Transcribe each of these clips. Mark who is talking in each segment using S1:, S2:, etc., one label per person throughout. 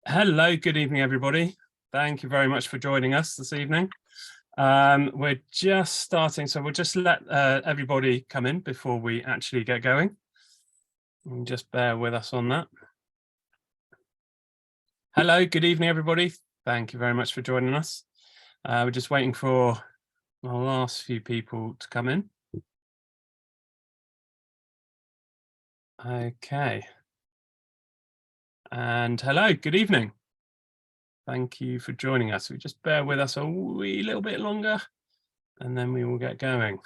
S1: Hello, good evening, everybody. Thank you very much for joining us this evening. We're just starting, so we'll just let everybody come in before we actually get going. And just bear with us on that. Hello, good evening, everybody. Thank you very much for joining us. We're just waiting for the last few people to come in. Okay. And hello, good evening. Thank you for joining us. We just bear with us a wee little bit longer and then we will get going.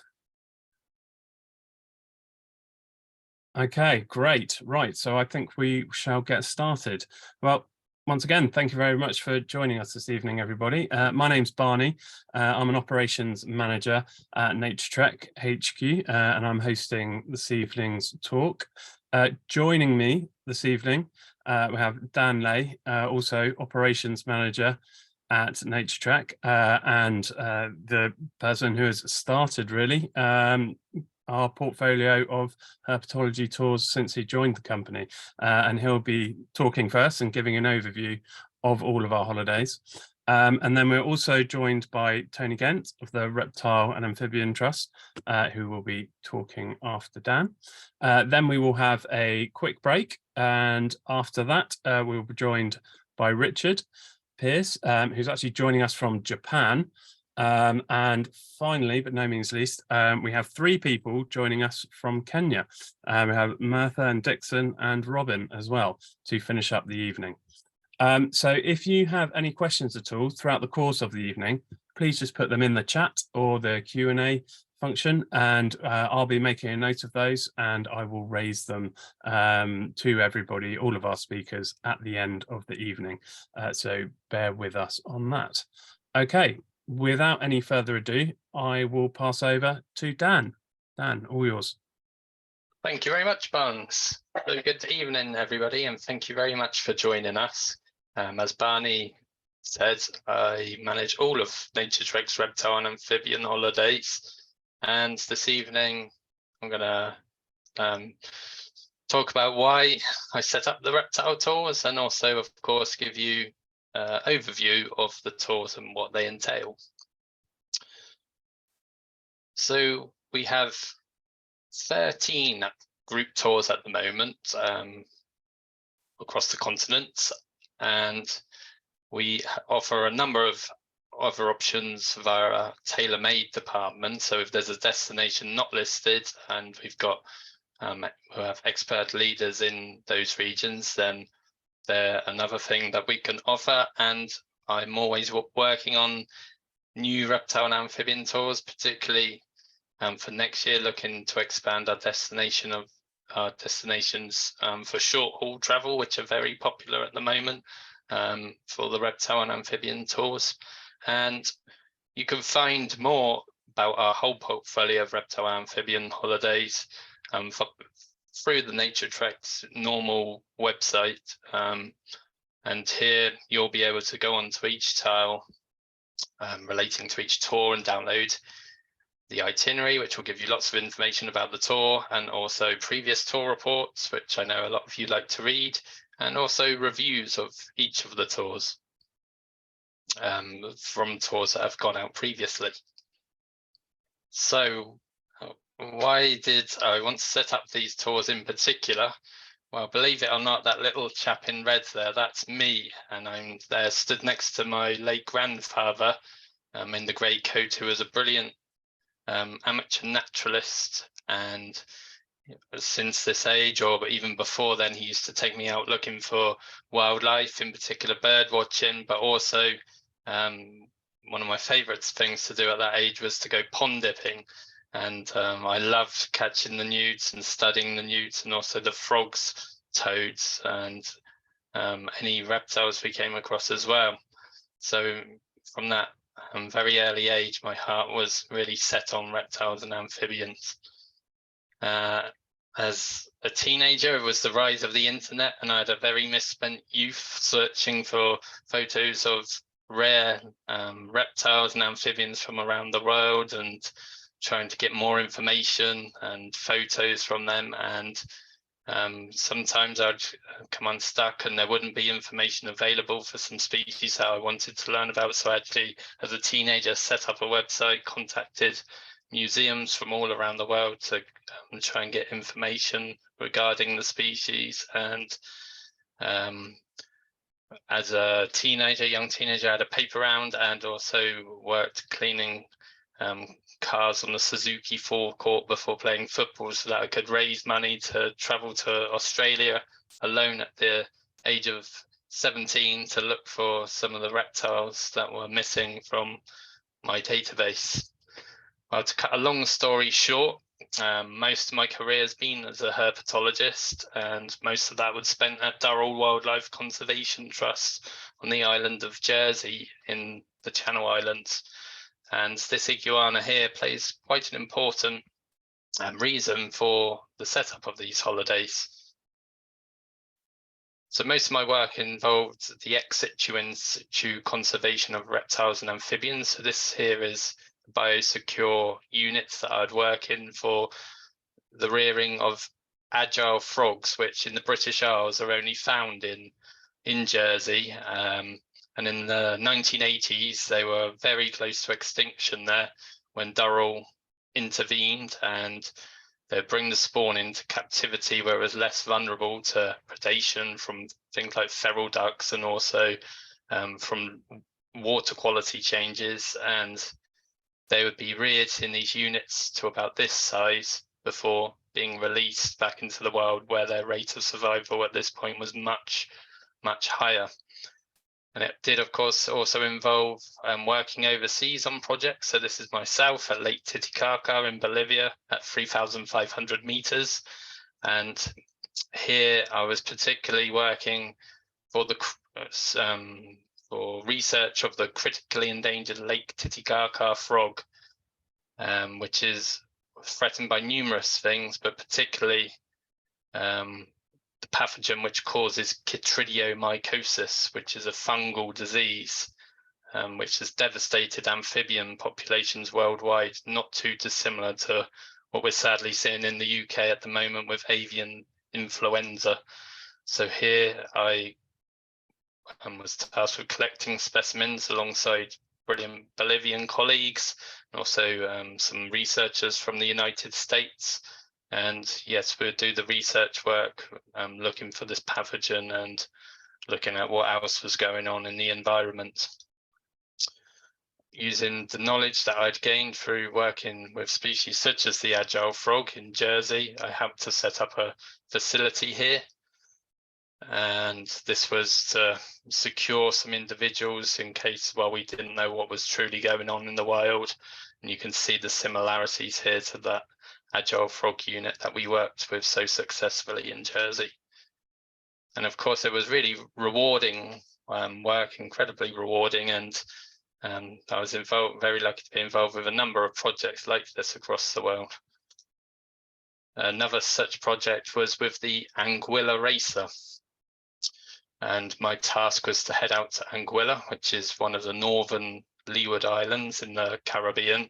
S1: Okay, great. Right, so I think we shall get started. Well, once again, thank you very much for joining us this evening, everybody. My name's Barney. I'm an operations manager at Naturetrek HQ, and I'm hosting this evening's talk. Joining me this evening, we have Dan Lay, also operations manager at Naturetrek, and the person who has started really our portfolio of herpetology tours since he joined the company, and he'll be talking first and giving an overview of all of our holidays. And then we're also joined by Tony Gent of the Reptile and Amphibian Trust, who will be talking after Dan. Then we will have a quick break, and after that we'll be joined by Richard Pierce, who's actually joining us from Japan. And finally, but no means least, we have three people joining us from Kenya. We have Martha and Dixon and Robin as well to finish up the evening. So if you have any questions at all throughout the course of the evening, please just put them in the chat or the Q&A function, and I'll be making a note of those and I will raise them to everybody, all of our speakers, at the end of the evening. So bear with us on that. Okay. Without any further ado, I will pass over to Dan. Dan, all yours.
S2: Thank you very much, Barnes. So good evening, everybody, and thank you very much for joining us. As Barney said, I manage all of Naturetrek's reptile and amphibian holidays, and this evening I'm going to talk about why I set up the reptile tours, and also, of course, give you overview of the tours and what they entail. So we have 13 group tours at the moment across the continent, and we offer a number of other options via our tailor-made department. So if there's a destination not listed and we've got who have expert leaders in those regions, then they're another thing that we can offer. And I'm always working on new reptile and amphibian tours, particularly for next year, looking to expand our destinations for short haul travel, which are very popular at the moment for the reptile and amphibian tours. And you can find more about our whole portfolio of reptile and amphibian holidays through the Naturetrek's normal website, and here you'll be able to go onto each tile relating to each tour and download the itinerary, which will give you lots of information about the tour, and also previous tour reports, which I know a lot of you like to read, and also reviews of each of the tours from tours that have gone out previously. So why did I want to set up these tours in particular? Well, believe it or not, that little chap in red there, that's me, and I'm there stood next to my late grandfather in the grey coat, who was a brilliant amateur naturalist. And since this age, or even before then, he used to take me out looking for wildlife, in particular bird watching, but also one of my favourite things to do at that age was to go pond dipping. And I loved catching the newts and studying the newts, and also the frogs, toads, and any reptiles we came across as well. So from that very early age, my heart was really set on reptiles and amphibians. As a teenager, it was the rise of the internet, and I had a very misspent youth searching for photos of rare reptiles and amphibians from around the world, and trying to get more information and photos from them. And Sometimes I'd come unstuck and there wouldn't be information available for some species that I wanted to learn about. So I actually, as a teenager, set up a website, contacted museums from all around the world to try and get information regarding the species. And as a young teenager, I had a paper round and also worked cleaning cars on the Suzuki forecourt before playing football, so that I could raise money to travel to Australia alone at the age of 17 to look for some of the reptiles that were missing from my database. Well, to cut a long story short, most of my career has been as a herpetologist, and most of that was spent at Durrell Wildlife Conservation Trust on the island of Jersey in the Channel Islands. And this iguana here plays quite an important reason for the setup of these holidays. So most of my work involved the ex situ in situ conservation of reptiles and amphibians. So this here is biosecure units that I'd work in for the rearing of agile frogs, which in the British Isles are only found in Jersey. And in the 1980s, they were very close to extinction there when Durrell intervened, and they'd bring the spawn into captivity where it was less vulnerable to predation from things like feral ducks and also from water quality changes. And they would be reared in these units to about this size before being released back into the wild, where their rate of survival at this point was much, much higher. And it did, of course, also involve working overseas on projects. So this is myself at Lake Titicaca in Bolivia at 3,500 meters. And here I was particularly working for for research of the critically endangered Lake Titicaca frog, which is threatened by numerous things, but particularly the pathogen which causes chytridiomycosis, which is a fungal disease which has devastated amphibian populations worldwide, not too dissimilar to what we're sadly seeing in the UK at the moment with avian influenza. So here I was tasked with collecting specimens alongside brilliant Bolivian colleagues, and also some researchers from the United States. And yes, we'll do the research work, looking for this pathogen and looking at what else was going on in the environment. Using the knowledge that I'd gained through working with species such as the agile frog in Jersey, I helped to set up a facility here. And this was to secure some individuals in case, well, we didn't know what was truly going on in the wild. And you can see the similarities here to that agile frog unit that we worked with so successfully in Jersey. And of course, it was really rewarding work, incredibly rewarding. And I was very lucky to be involved with a number of projects like this across the world. Another such project was with the Anguilla racer. And my task was to head out to Anguilla, which is one of the northern Leeward Islands in the Caribbean,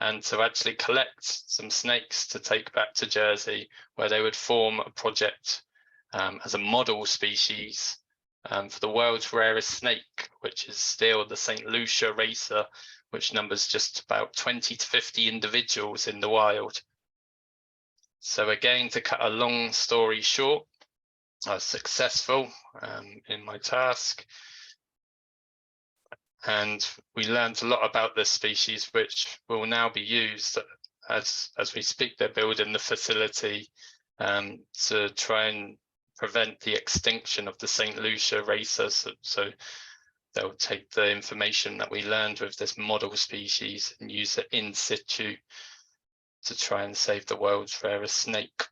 S2: and to actually collect some snakes to take back to Jersey, where they would form a project as a model species for the world's rarest snake, which is still the St. Lucia racer, which numbers just about 20 to 50 individuals in the wild. So again, to cut a long story short, I was successful in my task, and we learned a lot about this species, which will now be used as we speak. They're building the facility to try and prevent the extinction of the St. Lucia racer. So they'll take the information that we learned with this model species and use it in situ to try and save the world's rarest snake.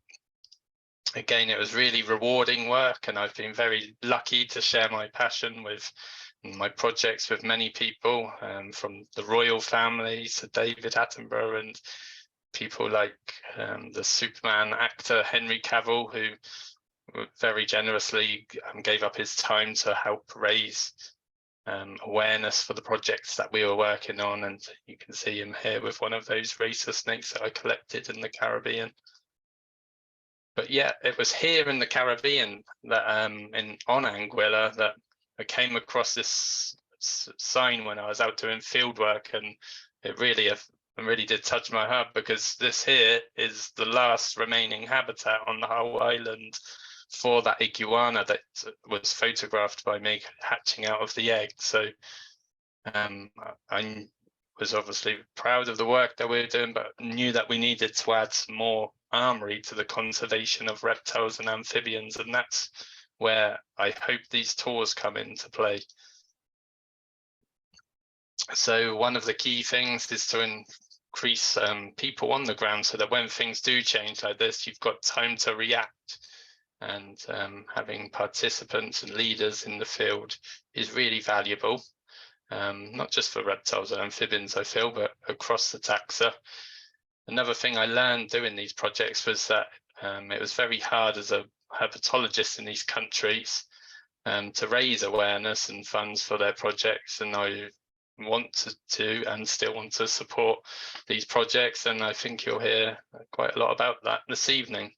S2: Again, it was really rewarding work, and I've been very lucky to share my passion with my projects with many people, from the royal family to David Attenborough and people like the Superman actor Henry Cavill, who very generously gave up his time to help raise awareness for the projects that we were working on. And you can see him here with one of those racer snakes that I collected in the Caribbean. But yeah, it was here in the Caribbean that on Anguilla that I came across this sign when I was out doing field work, and it really did touch my heart, because this here is the last remaining habitat on the whole island for that iguana that was photographed by me hatching out of the egg. So I was obviously proud of the work that we were doing, but knew that we needed to add some more armory to the conservation of reptiles and amphibians, and that's where I hope these tours come into play. So one of the key things is to increase people on the ground, so that when things do change like this, you've got time to react. And having participants and leaders in the field is really valuable. Not just for reptiles and amphibians, I feel, but across the taxa. Another thing I learned doing these projects was that it was very hard as a herpetologist in these countries to raise awareness and funds for their projects, and I want to and still want to support these projects, and I think you'll hear quite a lot about that this evening.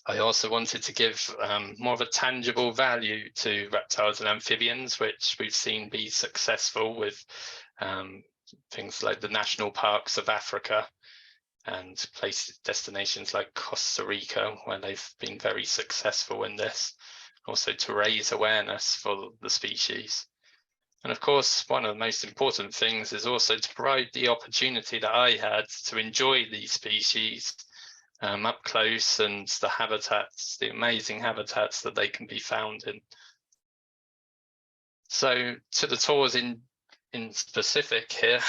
S2: I also wanted to give more of a tangible value to reptiles and amphibians, which we've seen be successful with things like the national parks of Africa and destinations like Costa Rica, where they've been very successful in this, also to raise awareness for the species. And of course, one of the most important things is also to provide the opportunity that I had to enjoy these species up close, and the habitats, the amazing habitats that they can be found in. So to the tours in specific here,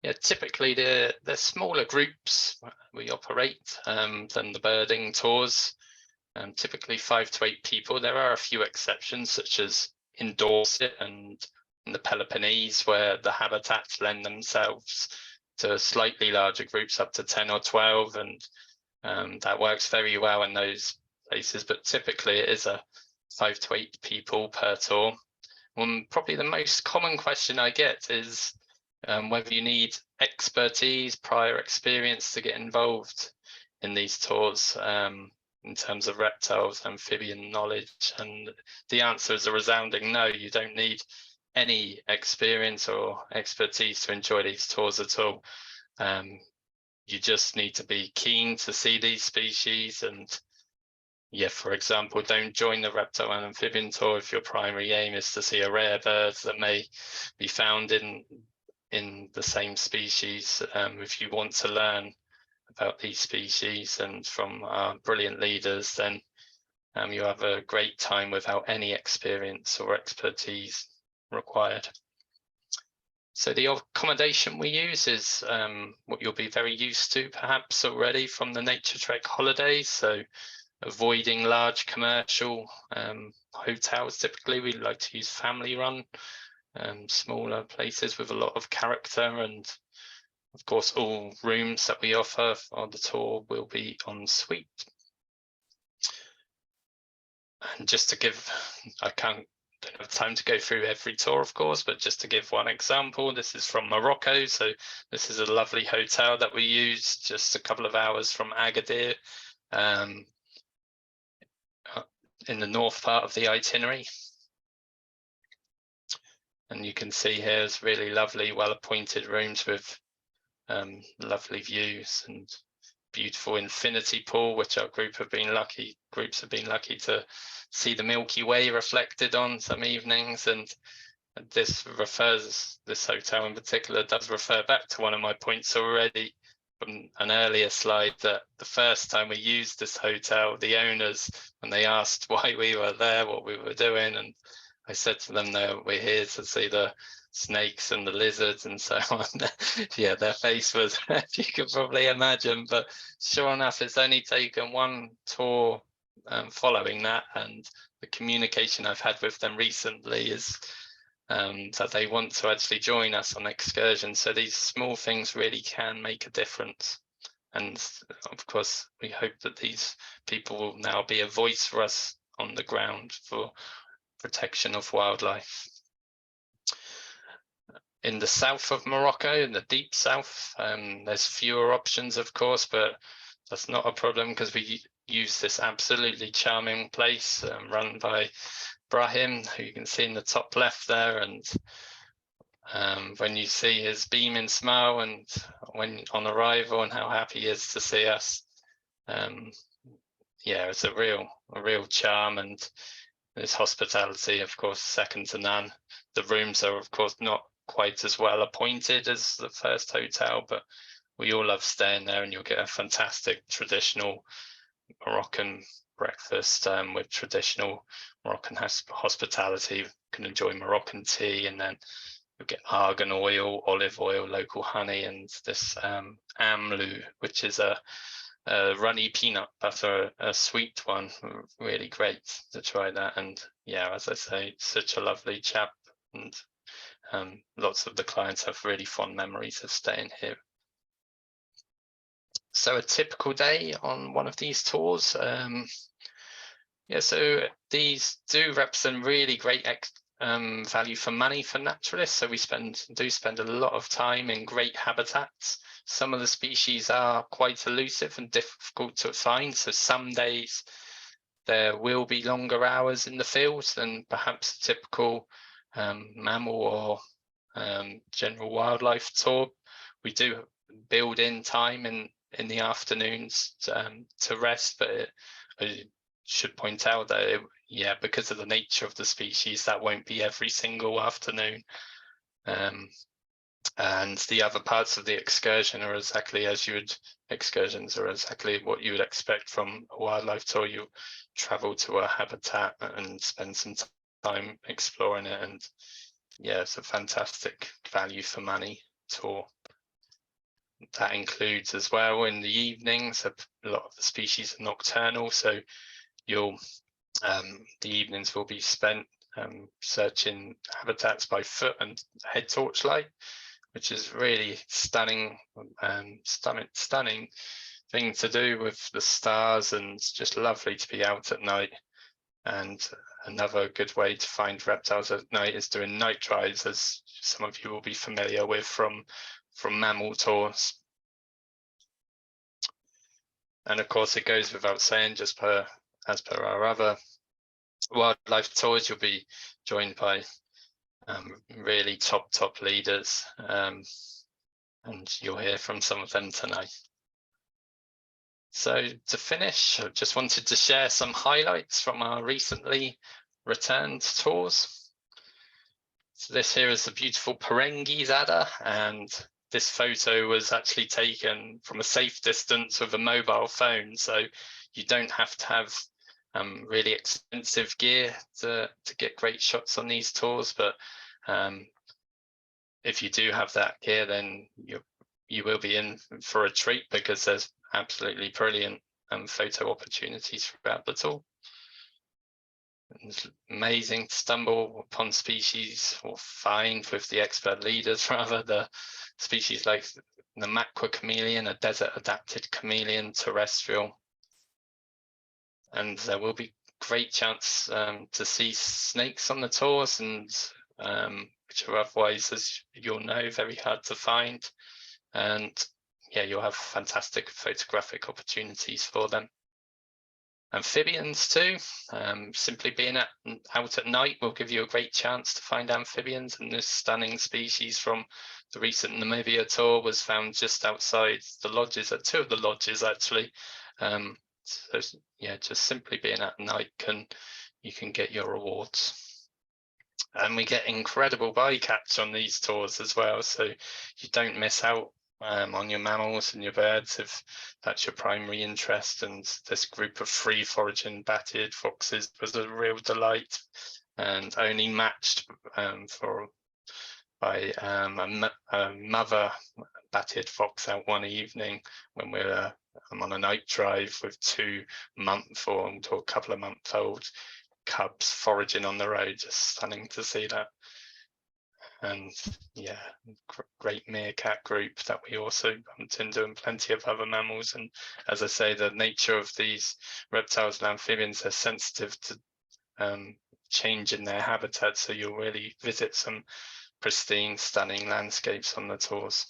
S2: yeah, typically they're smaller groups we operate than the birding tours, typically 5 to 8 people. There are a few exceptions, such as in Dorset and in the Peloponnese, where the habitats lend themselves to slightly larger groups, up to 10 or 12, and that works very well in those places. But typically it is a 5 to 8 people per tour. Probably the most common question I get is whether you need expertise, prior experience to get involved in these tours in terms of reptiles, amphibian knowledge, and the answer is a resounding no. You don't need any experience or expertise to enjoy these tours at all. You just need to be keen to see these species, and yeah, for example, don't join the reptile and amphibian tour if your primary aim is to see a rare bird that may be found in the same species. If you want to learn about these species and from our brilliant leaders, then you have a great time without any experience or expertise required. So the accommodation we use is what you'll be very used to perhaps already from the Naturetrek holidays. So avoiding large commercial hotels. Typically we like to use family run, smaller places with a lot of character, and of course all rooms that we offer on the tour will be en suite. And just to give, I don't have time to go through every tour, of course, but just to give one example, this is from Morocco. So this is a lovely hotel that we used just a couple of hours from Agadir, in the north part of the itinerary. And you can see here is really lovely, well-appointed rooms with lovely views and beautiful infinity pool, which our groups have been lucky to see the Milky Way reflected on some evenings. And this hotel in particular does refer back to one of my points already from an earlier slide, that the first time we used this hotel, the owners, when they asked why we were there, what we were doing, and I said to them that we're here to see the snakes and the lizards and so on. Yeah, their face was, you can probably imagine, but sure enough, it's only taken one tour following that, and the communication I've had with them recently is that they want to actually join us on excursions. So these small things really can make a difference. And of course, we hope that these people will now be a voice for us on the ground for protection of wildlife. in the south of Morocco, in the deep south. There's fewer options, of course, but that's not a problem because we use this absolutely charming place run by Brahim, who you can see in the top left there. And when you see his beaming smile and when on arrival and how happy he is to see us, yeah, it's a real charm, and his hospitality, of course, second to none. The rooms are, of course, not quite as well appointed as the first hotel, but we all love staying there, and you'll get a fantastic traditional Moroccan breakfast with traditional Moroccan hospitality. You can enjoy Moroccan tea, and then you'll get argan oil, olive oil, local honey, and this amlou, which is a runny peanut butter, a sweet one. Really great to try that. And yeah, as I say, such a lovely chap, and lots of the clients have really fond memories of staying here. So a typical day on one of these tours, yeah, so these do represent really great value for money for naturalists. So we do spend a lot of time in great habitats. Some of the species are quite elusive and difficult to find. So some days there will be longer hours in the fields than perhaps a typical mammal or general wildlife tour. We do build in time in the afternoons to rest, but I should point out that yeah, because of the nature of the species, that won't be every single afternoon. And the other parts of the excursion are exactly as excursions are exactly what you would expect from a wildlife tour. You travel to a habitat and spend some time exploring it, and yeah, it's a fantastic value for money tour. That includes as well in the evenings, a lot of the species are nocturnal, so you'll the evenings will be spent searching habitats by foot and head torchlight, which is really stunning thing to do with the stars, and just lovely to be out at night. And another good way to find reptiles at night is doing night drives, as some of you will be familiar with from mammal tours. And of course, it goes without saying, as per our other wildlife tours, you'll be joined by really top leaders, and you'll hear from some of them tonight. So to finish, I just wanted to share some highlights from our recently returned tours. So this here is the beautiful Perengues adder, and this photo was actually taken from a safe distance with a mobile phone, so you don't have to have really expensive gear to get great shots on these tours. But if you do have that gear, then you will be in for a treat, because there's absolutely brilliant photo opportunities throughout the tour. It's amazing to stumble upon species, or find with the expert leaders rather, the species like the Macqua chameleon, a desert adapted chameleon, terrestrial. And there will be great chance to see snakes on the tours, and which are otherwise, as you'll know, very hard to find. And yeah, you'll have fantastic photographic opportunities for them. Amphibians too. Simply being out at night will give you a great chance to find amphibians, and this stunning species from the recent Namibia tour was found just outside the lodges, at two of the lodges actually. So yeah, just simply being at night you can get your rewards. And we get incredible bycatch on these tours as well, so you don't miss out on your mammals and your birds if that's your primary interest. And this group of free foraging bat-eared foxes was a real delight, and only matched by a mother bat-eared fox out one evening when we were on a night drive with 2 month-old or a couple of month-old cubs foraging on the road. Just stunning to see that. And yeah, great meerkat group that we also bumped into, and plenty of other mammals. And as I say, the nature of these reptiles and amphibians are sensitive to change in their habitat, so you'll really visit some pristine, stunning landscapes on the tours.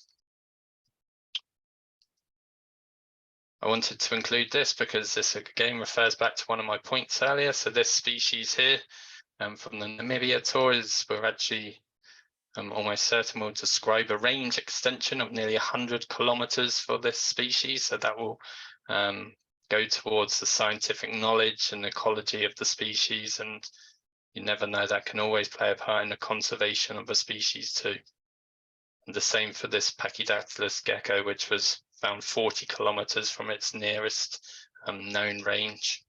S2: I wanted to include this because this again refers back to one of my points earlier. So this species here from the Namibia tour we're actually almost certain we'll describe a range extension of nearly 100 kilometers for this species. So that will go towards the scientific knowledge and ecology of the species. And you never know, that can always play a part in the conservation of a species too. And the same for this Pachydactylus gecko, which was found 40 kilometers from its nearest known range.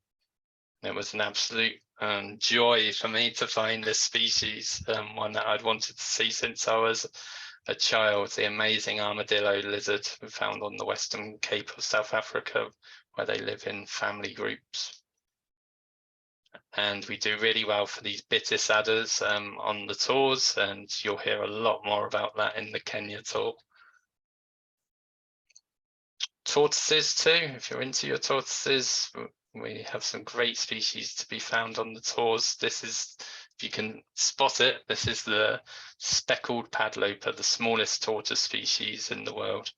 S2: It was an absolute joy for me to find this species, one that I'd wanted to see since I was a child, the amazing armadillo lizard found on the Western Cape of South Africa, where they live in family groups. And we do really well for these Bitis adders on the tours, and you'll hear a lot more about that in the Kenya tour. Tortoises too, if you're into your tortoises, we have some great species to be found on the tours. This is, if you can spot it, this is the speckled padloper, the smallest tortoise species in the world.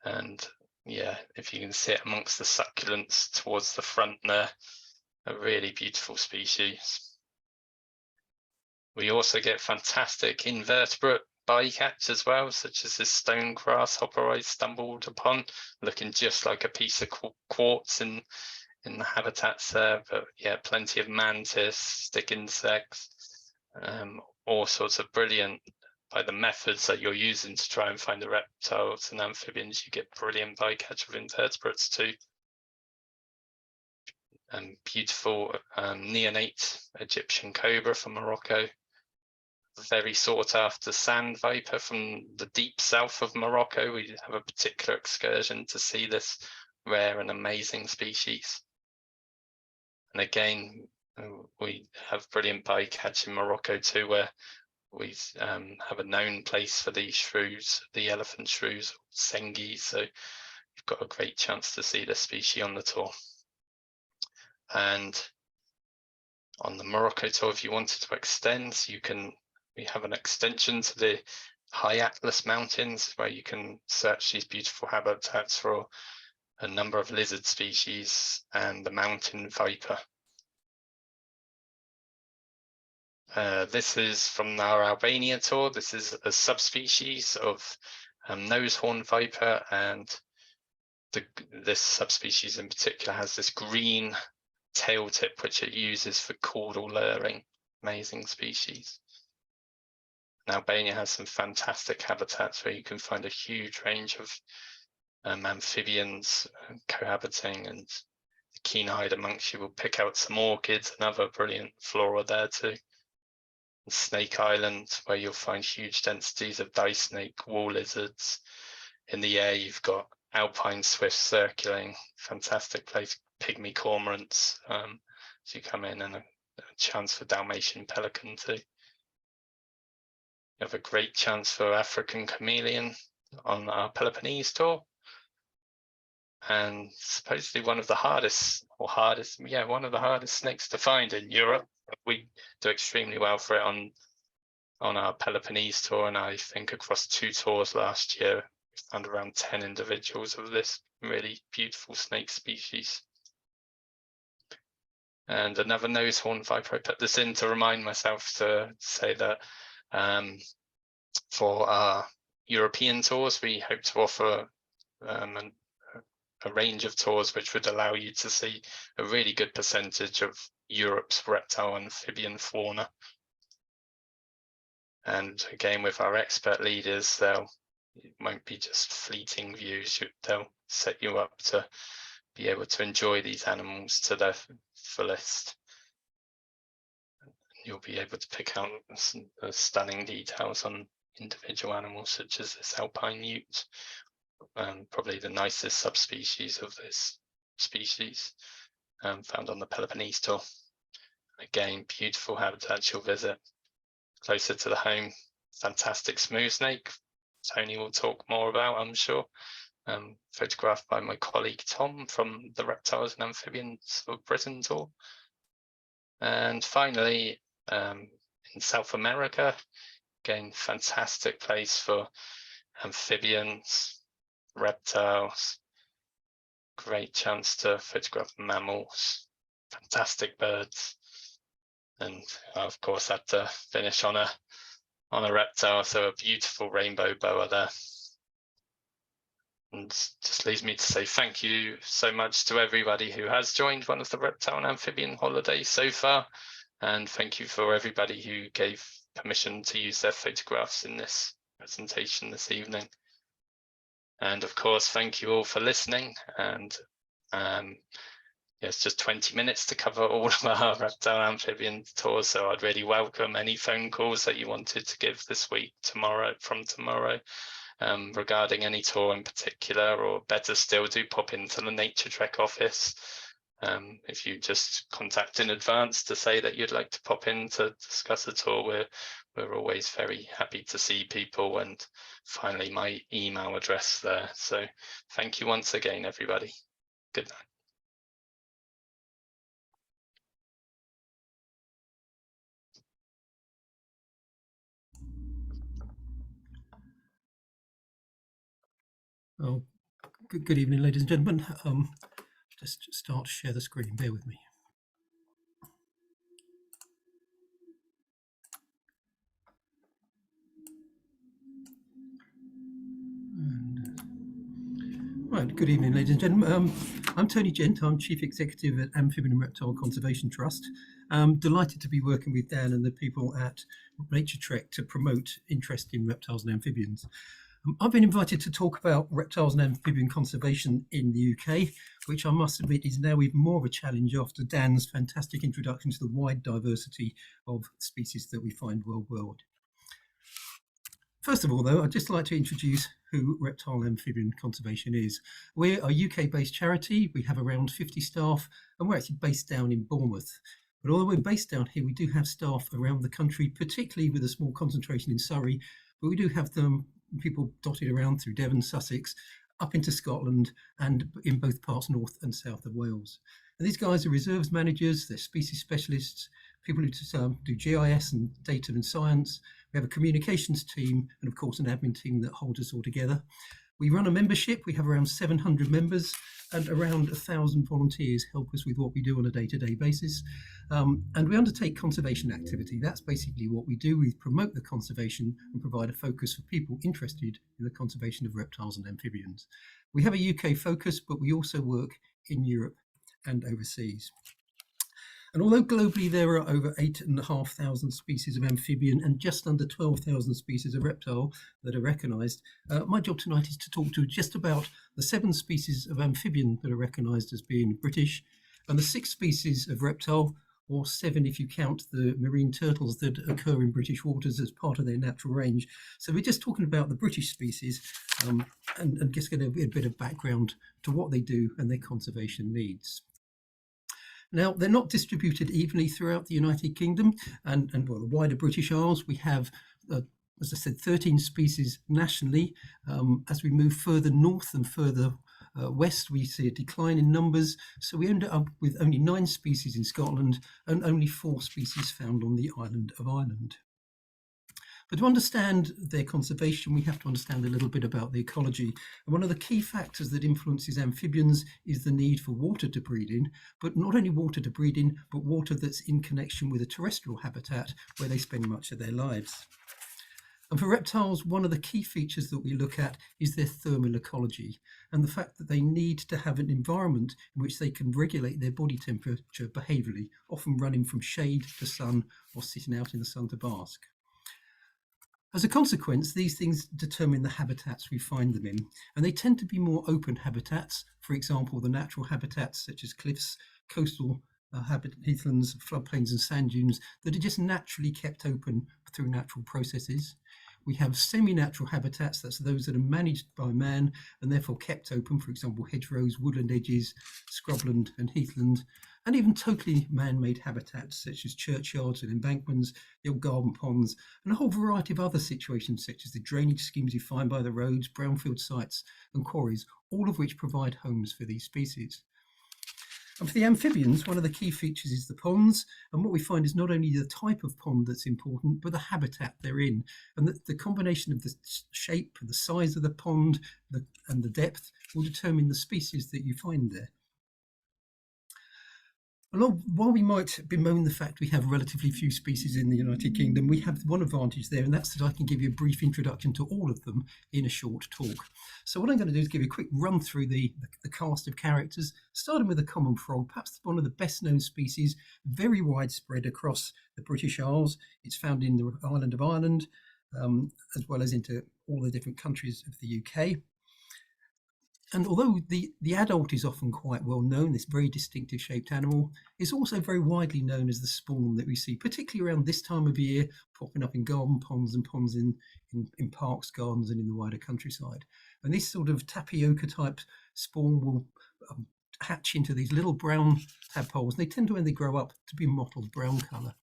S2: And yeah, if you can see it amongst the succulents towards the front there, a really beautiful species. We also get fantastic invertebrate bycatch as well, such as this stone grasshopper I stumbled upon, looking just like a piece of quartz in the habitats there. But yeah, plenty of mantis, stick insects, all sorts of brilliant, by the methods that you're using to try and find the reptiles and amphibians, you get brilliant bycatch of invertebrates too. And beautiful neonate Egyptian cobra from Morocco. Very sought after sand viper from the deep south of Morocco. We have a particular excursion to see this rare and amazing species. And again, we have brilliant bycatch in Morocco too, where we have a known place for these shrews, the elephant shrews, sengi. So you've got a great chance to see this species on the tour. And on the Morocco tour, if you wanted to extend, we have an extension to the High Atlas Mountains, where you can search these beautiful habitats for a number of lizard species and the mountain viper. This is from our Albania tour. This is a subspecies of nose-horn viper, and this subspecies in particular has this green tail tip which it uses for caudal luring. Amazing species. And Albania has some fantastic habitats where you can find a huge range of amphibians cohabiting, and the keen-eyed amongst you will pick out some orchids and other brilliant flora there too. And Snake Island, where you'll find huge densities of dice snake, wall lizards. In the air, you've got alpine swifts circulating, fantastic place, pygmy cormorants as you come in, and a chance for Dalmatian pelican too. You have a great chance for African chameleon on our Peloponnese tour. And supposedly one of the hardest snakes to find in Europe. We do extremely well for it on our Peloponnese tour, and I think across 2 tours last year, we found around 10 individuals of this really beautiful snake species. And another nose-horn viper, I put this in to remind myself to say that for our European tours, we hope to offer a range of tours which would allow you to see a really good percentage of Europe's reptile and amphibian fauna. And again, with our expert leaders, it won't be just fleeting views. They'll set you up to be able to enjoy these animals to their fullest. You'll be able to pick out some stunning details on individual animals, such as this alpine newt, probably the nicest subspecies of this species, found on the Peloponnese tour. Again, beautiful habitats you'll visit. Closer to the home, fantastic smooth snake. Tony will talk more about, I'm sure. Photographed by my colleague Tom from the Reptiles and Amphibians of Britain tour. And finally, in South America, Again, fantastic place for amphibians, reptiles, great chance to photograph mammals, fantastic birds. And of course had to finish on a reptile, so a beautiful rainbow boa there. And just leaves me to say thank you so much to everybody who has joined one of the reptile and amphibian holidays so far. And thank you for everybody who gave permission to use their photographs in this presentation this evening. And of course, thank you all for listening. And it's just 20 minutes to cover all of our reptile amphibian tours. So I'd really welcome any phone calls that you wanted to give this week, tomorrow, regarding any tour in particular, or better still, do pop into the Naturetrek office. If you just contact in advance to say that you'd like to pop in to discuss a tour, we're always very happy to see people. And finally, my email address there. So thank you once again, everybody. Good night.
S3: Oh, good evening, ladies and gentlemen. Just start to share the screen. Bear with me. Right, good evening, ladies and gentlemen. I'm Tony Gent. I'm Chief Executive at Amphibian and Reptile Conservation Trust. I'm delighted to be working with Dan and the people at Naturetrek to promote interest in reptiles and amphibians. I've been invited to talk about reptiles and amphibian conservation in the UK, which I must admit is now even more of a challenge after Dan's fantastic introduction to the wide diversity of species that we find worldwide. First of all, though, I'd just like to introduce who Reptile Amphibian Conservation is. We're a UK-based charity. We have around 50 staff, and we're actually based down in Bournemouth. But although we're based down here, we do have staff around the country, particularly with a small concentration in Surrey, but we do have people dotted around through Devon, Sussex, up into Scotland, and in both parts north and south of Wales. And these guys are reserves managers, they're species specialists, people who do GIS and data and science. We have a communications team and, of course, an admin team that holds us all together. We run a membership. We have around 700 members, and around 1,000 volunteers help us with what we do on a day-to-day basis. And we undertake conservation activity. That's basically what we do. We promote the conservation and provide a focus for people interested in the conservation of reptiles and amphibians. We have a UK focus, but we also work in Europe and overseas. And although globally there are over 8,500 species of amphibian and just under 12,000 species of reptile that are recognised, my job tonight is to talk to just about the 7 species of amphibian that are recognised as being British, and the 6 species of reptile, or 7 if you count the marine turtles that occur in British waters as part of their natural range. So we're just talking about the British species and just get a bit of background to what they do and their conservation needs. Now, they're not distributed evenly throughout the United Kingdom and well, the wider British Isles. We have, as I said, 13 species nationally. As we move further north and further west, we see a decline in numbers. So we end up with only 9 species in Scotland and only 4 species found on the island of Ireland. But to understand their conservation, we have to understand a little bit about the ecology. And one of the key factors that influences amphibians is the need for water to breed in, but not only water to breed in, but water that's in connection with a terrestrial habitat where they spend much of their lives. And for reptiles, one of the key features that we look at is their thermal ecology and the fact that they need to have an environment in which they can regulate their body temperature behaviourally, often running from shade to sun or sitting out in the sun to bask. As a consequence, these things determine the habitats we find them in, and they tend to be more open habitats. For example, the natural habitats such as cliffs, coastal heathlands, floodplains and sand dunes that are just naturally kept open through natural processes. We have semi-natural habitats, that's those that are managed by man and therefore kept open, for example, hedgerows, woodland edges, scrubland and heathland, and even totally man-made habitats such as churchyards and embankments, the old garden ponds, and a whole variety of other situations such as the drainage schemes you find by the roads, brownfield sites and quarries, all of which provide homes for these species. And for the amphibians, one of the key features is the ponds. And what we find is not only the type of pond that's important, but the habitat they're in. And the combination of the shape and the size of the pond and the depth will determine the species that you find there. While we might bemoan the fact we have relatively few species in the United Kingdom, we have one advantage there, and that's that I can give you a brief introduction to all of them in a short talk. So what I'm going to do is give you a quick run through the cast of characters, starting with the common frog, perhaps one of the best known species, very widespread across the British Isles. It's found in the island of Ireland, as well as into all the different countries of the UK. And although the adult is often quite well known, this very distinctive shaped animal is also very widely known as the spawn that we see, particularly around this time of year, popping up in garden ponds and ponds in parks, gardens, and in the wider countryside. And this sort of tapioca type spawn will hatch into these little brown tadpoles. They tend to, when they grow up, to be mottled brown colour.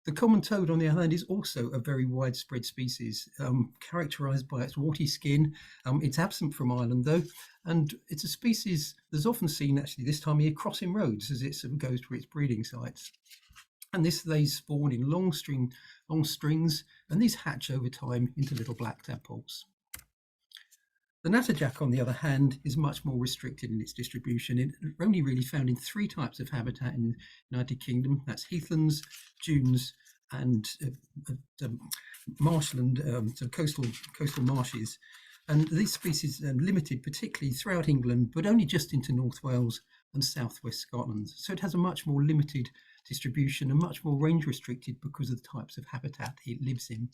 S3: The common toad, on the other hand, is also a very widespread species, characterised by its warty skin. It's absent from Ireland, though, and it's a species that's often seen actually this time of year crossing roads as it sort of goes to its breeding sites. And this lays spawn in long strings, and these hatch over time into little black tadpoles. The natterjack, on the other hand, is much more restricted in its distribution. It's only really found in 3 types of habitat in the United Kingdom. That's heathlands, dunes, and marshland, so coastal marshes. And these species are limited particularly throughout England, but only just into North Wales and southwest Scotland. So it has a much more limited distribution and much more range restricted because of the types of habitat it lives in.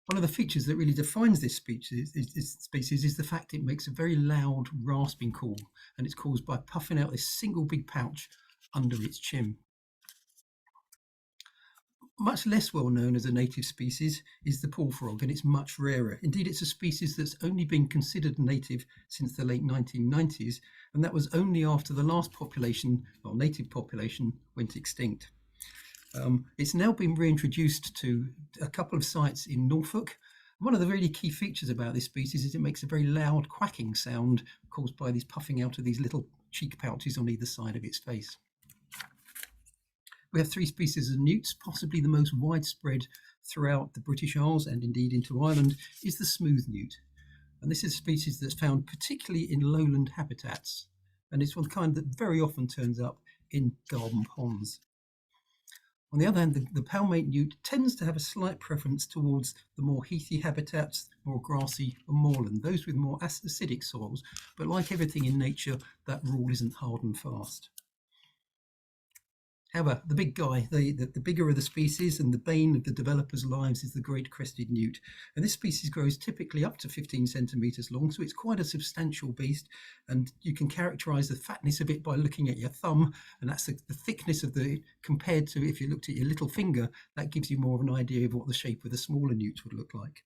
S3: One of the features that really defines this species is the fact it makes a very loud rasping call, and it's caused by puffing out this single big pouch under its chin. Much less well known as a native species is the pool frog, and it's much rarer. Indeed, it's a species that's only been considered native since the late 1990s, and that was only after the last native population went extinct. It's now been reintroduced to a couple of sites in Norfolk. One of the really key features about this species is it makes a very loud quacking sound caused by these puffing out of these little cheek pouches on either side of its face. We have 3 species of newts. Possibly the most widespread throughout the British Isles and indeed into Ireland is the smooth newt. And this is a species that's found particularly in lowland habitats. And it's one kind that very often turns up in garden ponds. On the other hand, the palmate newt tends to have a slight preference towards the more heathy habitats, more grassy and moorland, those with more acidic soils. But like everything in nature, that rule isn't hard and fast. However, the big guy, the bigger of the species and the bane of the developers' lives is the great crested newt. And this species grows typically up to 15 centimetres long, so it's quite a substantial beast. And you can characterise the fatness of it by looking at your thumb, and that's the thickness of compared to if you looked at your little finger, that gives you more of an idea of what the shape of the smaller newt would look like.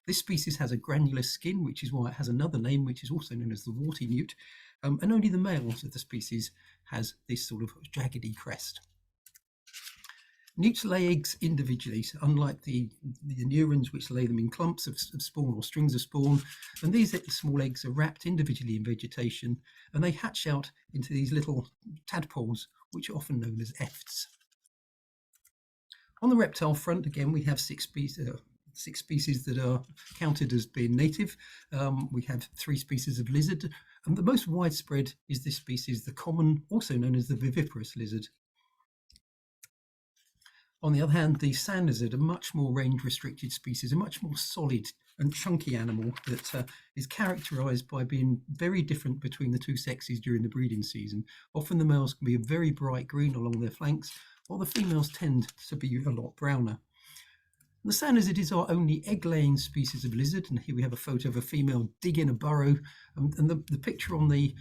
S3: This species has a granular skin, which is why it has another name, which is also known as the warty newt. And only the males of the species has this sort of jaggedy crest. Newts lay eggs individually, so unlike the anurans, which lay them in clumps of spawn or strings of spawn. And these small eggs are wrapped individually in vegetation, and they hatch out into these little tadpoles, which are often known as efts. On the reptile front, again, we have 6 species that are counted as being native. We have 3 species of lizard, and the most widespread is this species, the common, also known as the viviparous lizard. On the other hand, the sand lizard, a much more range-restricted species, a much more solid and chunky animal that is characterised by being very different between the 2 sexes during the breeding season. Often the males can be a very bright green along their flanks, while the females tend to be a lot browner. The sand lizard is our only egg-laying species of lizard, and here we have a photo of a female digging a burrow, and the picture on the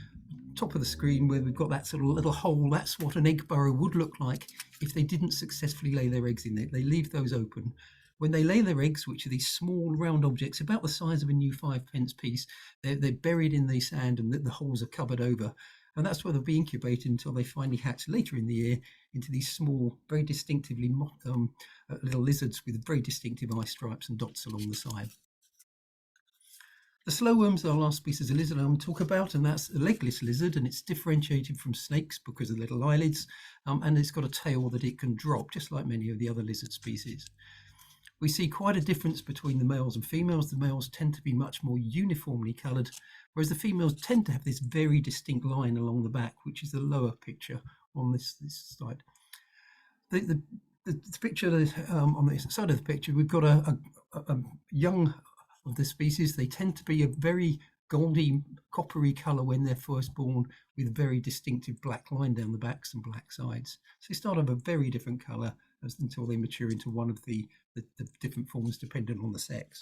S3: top of the screen where we've got that sort of little hole, that's what an egg burrow would look like if they didn't successfully lay their eggs in there. They leave those open. When they lay their eggs, which are these small round objects about the size of a new 5p piece, they're buried in the sand and the holes are covered over. And that's where they'll be incubated until they finally hatch later in the year into these small, very distinctively little lizards with very distinctive eye stripes and dots along the side. The slowworms are the last species of lizard I'm going to talk about, and that's a legless lizard, and it's differentiated from snakes because of the little eyelids, and it's got a tail that it can drop, just like many of the other lizard species. We see quite a difference between the males and females. The males tend to be much more uniformly coloured, whereas the females tend to have this very distinct line along the back, which is the lower picture on this slide. The picture on the side of the picture, we've got a young of the species. They tend to be a very goldy, coppery colour when they're first born, with a very distinctive black line down the backs and black sides. So they start off a very different colour until they mature into one of the different forms dependent on the sex.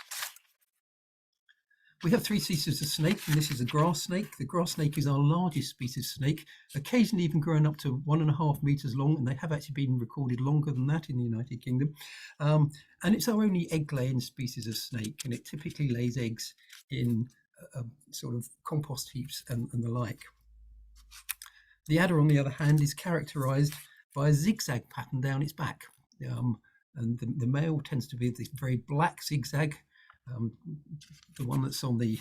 S3: We have 3 species of snake, and this is a grass snake. The grass snake is our largest species of snake, occasionally even growing up to 1.5 meters long, and they have actually been recorded longer than that in the United Kingdom. And it's our only egg-laying species of snake, and it typically lays eggs in sort of compost heaps and the like. The adder, on the other hand, is characterized by a zigzag pattern down its back. And the male tends to be this very black zigzag, the one that's on the,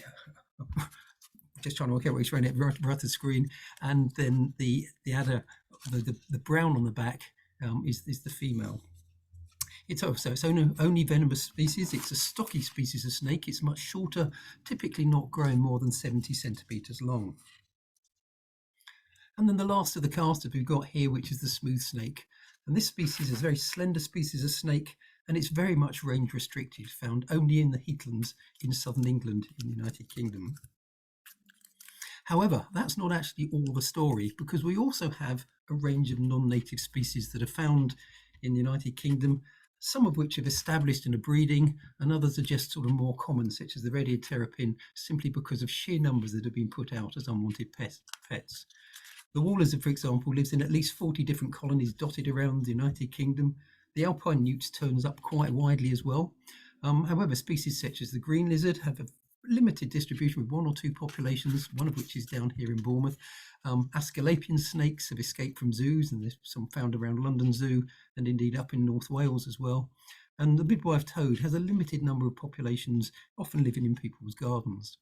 S3: just trying to work out which way it right at the screen, and then the adder, the brown on the back is the female. It's only venomous species. It's a stocky species of snake. It's much shorter, typically not growing more than 70 centimeters long. And then the last of the cast we've got here, which is the smooth snake. And this species is a very slender species of snake, and it's very much range restricted, found only in the heathlands in southern England in the United Kingdom. However, that's not actually all the story, because we also have a range of non-native species that are found in the United Kingdom, some of which have established in a breeding, and others are just sort of more common, such as the red-eared terrapin, simply because of sheer numbers that have been put out as unwanted pets. The wall lizard, for example, lives in at least 40 different colonies dotted around the United Kingdom. The alpine newts turns up quite widely as well. However, species such as the green lizard have a limited distribution with 1 or 2 populations, one of which is down here in Bournemouth. Asclepian snakes have escaped from zoos, and there's some found around London Zoo and indeed up in North Wales as well. And the midwife toad has a limited number of populations, often living in people's gardens.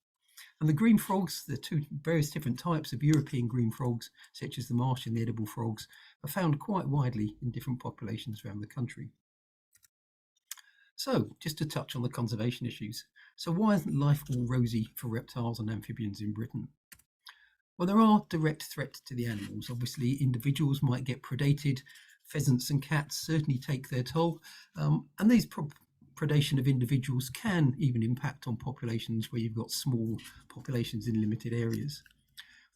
S3: And the green frogs, the 2 various different types of European green frogs, such as the marsh and the edible frogs, are found quite widely in different populations around the country. So, just to touch on the conservation issues. So why isn't life all rosy for reptiles and amphibians in Britain? Well, there are direct threats to the animals. Obviously, individuals might get predated. Pheasants and cats certainly take their toll. And these predation of individuals can even impact on populations where you've got small populations in limited areas.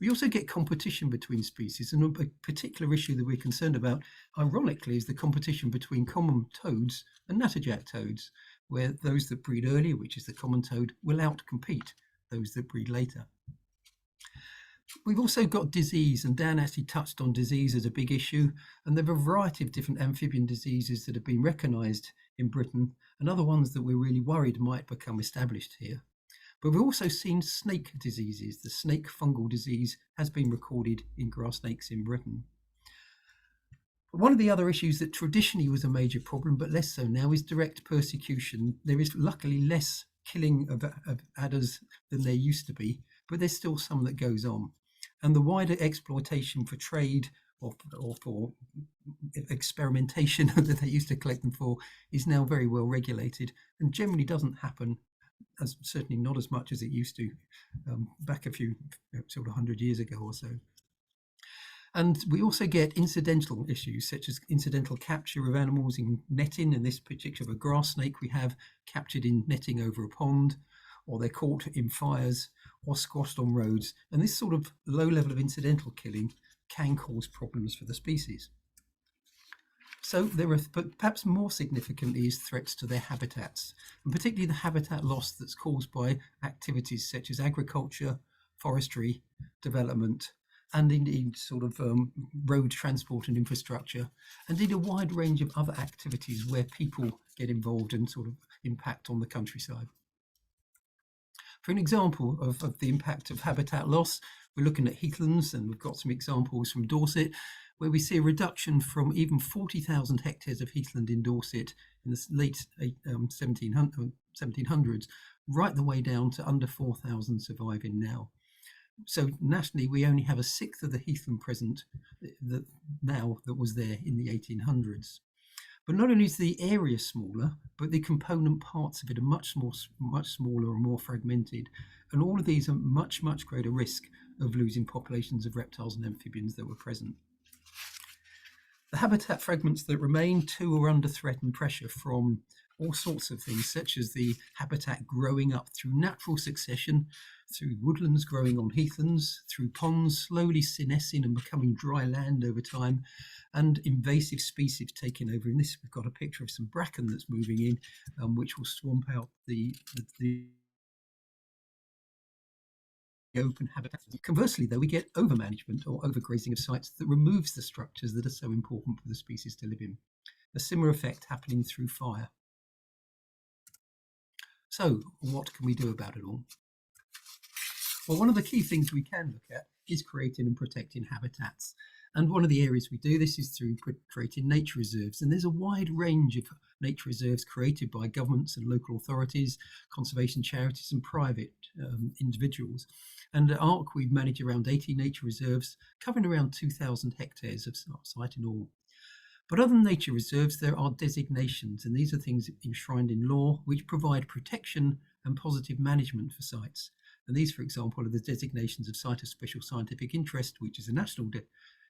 S3: We also get competition between species, and a particular issue that we're concerned about, ironically, is the competition between common toads and natterjack toads, where those that breed earlier, which is the common toad, will outcompete those that breed later. We've also got disease, and Dan actually touched on disease as a big issue, and there are a variety of different amphibian diseases that have been recognised in Britain, and other ones that we're really worried might become established here. But we've also seen snake diseases. The snake fungal disease has been recorded in grass snakes in Britain. But one of the other issues that traditionally was a major problem, but less so now, is direct persecution. There is luckily less killing of adders than there used to be, but there's still some that goes on. And the wider exploitation for trade or for experimentation that they used to collect them for is now very well regulated, and generally doesn't happen, as certainly not as much as it used to back a few sort of 100 years ago or so. And we also get incidental issues, such as incidental capture of animals in netting. In this particular grass snake, we have captured in netting over a pond, or they're caught in fires or squashed on roads. And this sort of low level of incidental killing can cause problems for the species. So there are, but perhaps more significantly, is threats to their habitats, and particularly the habitat loss that's caused by activities such as agriculture, forestry, development, and indeed sort of road transport and infrastructure, and indeed a wide range of other activities where people get involved and sort of impact on the countryside. For an example of the impact of habitat loss, we're looking at heathlands, and we've got some examples from Dorset, where we see a reduction from even 40,000 hectares of heathland in Dorset in the late 1700s right the way down to under 4,000 surviving now. So nationally, we only have a sixth of the heathland present now that was there in the 1800s. But not only is the area smaller, but the component parts of it are much smaller and more fragmented. And all of these are much greater risk of losing populations of reptiles and amphibians that were present. The habitat fragments that remain too are under threat and pressure from all sorts of things, such as the habitat growing up through natural succession, through woodlands growing on heathlands, through ponds slowly senescing and becoming dry land over time, and invasive species taking over. In this, we've got a picture of some bracken that's moving in, which will swamp out the open habitat. Conversely, though, we get overmanagement or overgrazing of sites that removes the structures that are so important for the species to live in. A similar effect happening through fire. So, what can we do about it all? Well, one of the key things we can look at is creating and protecting habitats. And one of the areas we do this is through creating nature reserves. And there's a wide range of nature reserves created by governments and local authorities, conservation charities and private individuals. And at ARC, we've managed around 80 nature reserves, covering around 2,000 hectares of site in all. But other than nature reserves, there are designations, and these are things enshrined in law which provide protection and positive management for sites. And these, for example, are the designations of Site of Special Scientific Interest, which is a national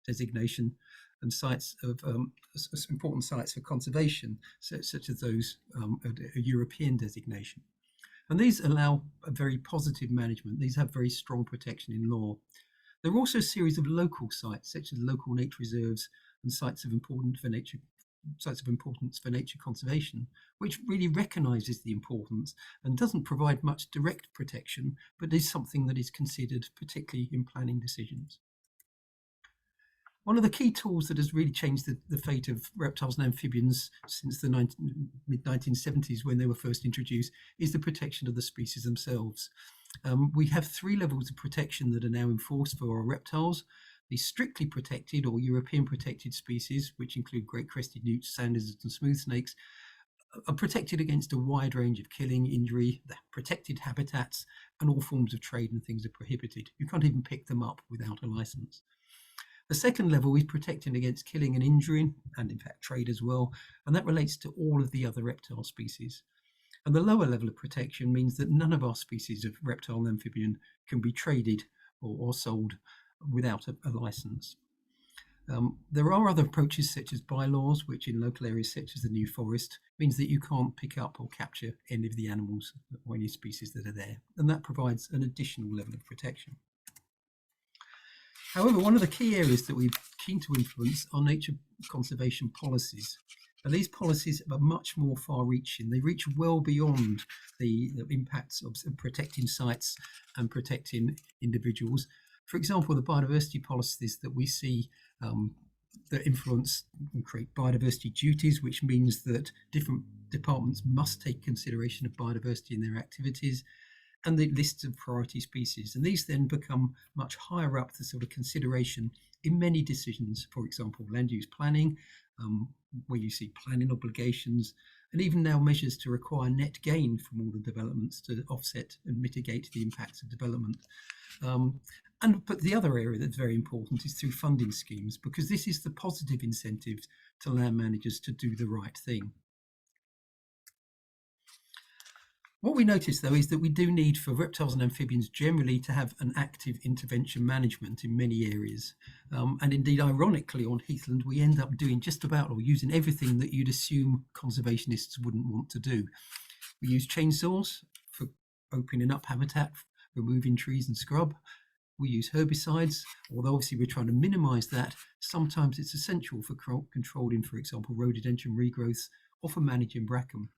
S3: designation, and sites of important sites for conservation, such as those a European designation. And these allow a very positive management. These have very strong protection in law. There are also a series of local sites, such as local nature reserves and sites of importance for nature conservation, which really recognises the importance and doesn't provide much direct protection, but is something that is considered particularly in planning decisions. One of the key tools that has really changed the fate of reptiles and amphibians since the mid-1970s, when they were first introduced, is the protection of the species themselves. We have 3 levels of protection that are now enforced for our reptiles. The strictly protected or European protected species, which include great crested newts, sand lizards and smooth snakes, are protected against a wide range of killing, injury, the protected habitats, and all forms of trade and things are prohibited. You can't even pick them up without a license. The second level is protecting against killing and injuring, and in fact trade as well, and that relates to all of the other reptile species. And the lower level of protection means that none of our species of reptile and amphibian can be traded or sold without a license. There are other approaches such as bylaws, which in local areas such as the New Forest means that you can't pick up or capture any of the animals or any species that are there, and that provides an additional level of protection. However, one of the key areas that we're keen to influence are nature conservation policies. And these policies are much more far-reaching. They reach well beyond the impacts of protecting sites and protecting individuals. For example, the biodiversity policies that we see that influence and create biodiversity duties, which means that different departments must take consideration of biodiversity in their activities, and the lists of priority species. And these then become much higher up the sort of consideration in many decisions, for example, land use planning, where you see planning obligations, and even now measures to require net gain from all the developments to offset and mitigate the impacts of development. But the other area that's very important is through funding schemes, because this is the positive incentive to land managers to do the right thing. What we notice, though, is that we do need for reptiles and amphibians generally to have an active intervention management in many areas. And indeed, ironically, on heathland, we end up doing just about or using everything that you'd assume conservationists wouldn't want to do. We use chainsaws for opening up habitat, removing trees and scrub. We use herbicides, although obviously we're trying to minimise that. Sometimes it's essential for controlling, for example, rhododendron regrowths or for managing bracken.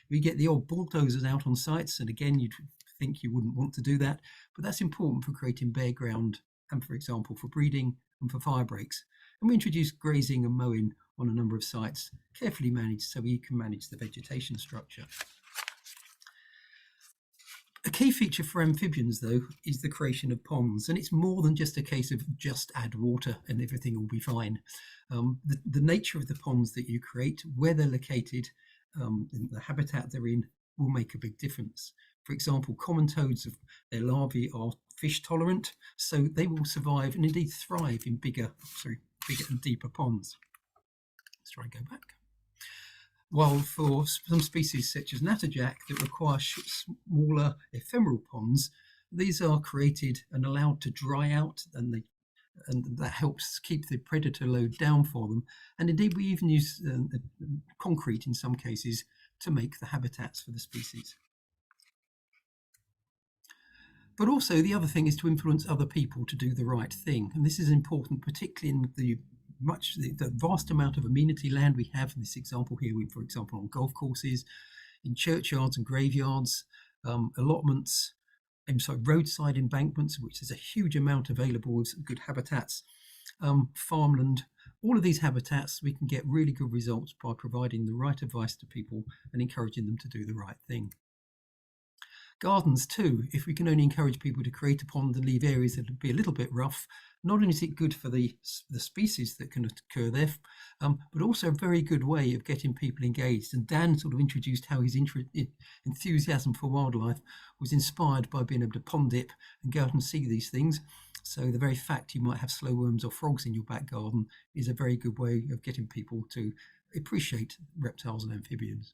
S3: We get the old bulldozers out on sites, and again, you'd think you wouldn't want to do that, but that's important for creating bare ground and, for example, for breeding and for fire breaks. And we introduce grazing and mowing on a number of sites, carefully managed so you can manage the vegetation structure. A key feature for amphibians, though, is the creation of ponds, and it's more than just a case of just add water and everything will be fine. The nature of the ponds that you create, where they're located, in the habitat they're in, will make a big difference. For example, common toads, their larvae are fish tolerant, so they will survive and indeed thrive in bigger and deeper ponds. Let's try and go back. While for some species such as Naturetrek that require smaller ephemeral ponds, these are created and allowed to dry out, and that helps keep the predator load down for them. And indeed, we even use concrete in some cases to make the habitats for the species. But also the other thing is to influence other people to do the right thing. And this is important, particularly in the vast amount of amenity land we have in this example here, for example, on golf courses, in churchyards and graveyards, allotments, roadside embankments, which is a huge amount available of good habitats, farmland. All of these habitats, we can get really good results by providing the right advice to people and encouraging them to do the right thing. Gardens too, if we can only encourage people to create a pond and leave areas that would be a little bit rough, not only is it good for the species that can occur there, but also a very good way of getting people engaged. And Dan sort of introduced how his enthusiasm for wildlife was inspired by being able to pond dip and go out and see these things. So the very fact you might have slow worms or frogs in your back garden is a very good way of getting people to appreciate reptiles and amphibians.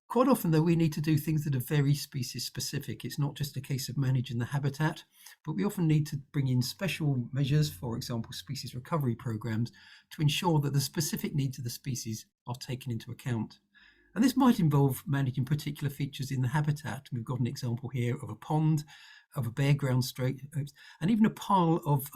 S3: Quite often, though, we need to do things that are very species specific. It's not just a case of managing the habitat, but we often need to bring in special measures, for example, species recovery programs, to ensure that the specific needs of the species are taken into account. And this might involve managing particular features in the habitat. We've got an example here of a pond, of a bare ground strait, and even a pile of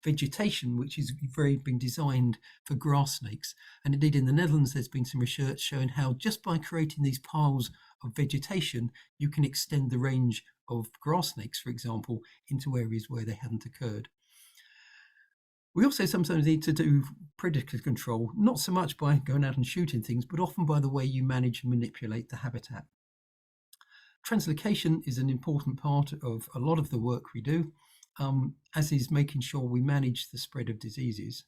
S3: vegetation, which is been designed for grass snakes. And indeed, in the Netherlands, there's been some research showing how just by creating these piles of vegetation, you can extend the range of grass snakes, for example, into areas where they hadn't occurred. We also sometimes need to do predator control, not so much by going out and shooting things, but often by the way you manage and manipulate the habitat. Translocation is an important part of a lot of the work we do, as is making sure we manage the spread of diseases.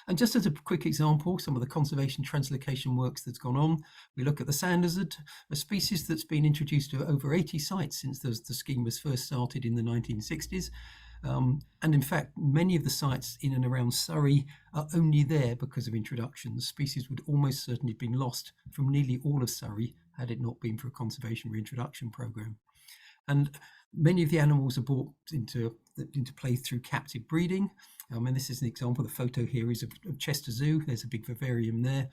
S3: And just as a quick example, some of the conservation translocation works that's gone on, we look at the sand lizard, a species that's been introduced to over 80 sites since the scheme was first started in the 1960s. And in fact, many of the sites in and around Surrey are only there because of introduction. The species would almost certainly have been lost from nearly all of Surrey had it not been for a conservation reintroduction program. And many of the animals are brought into play through captive breeding. And this is an example. The photo here is of Chester Zoo. There's a big vivarium there.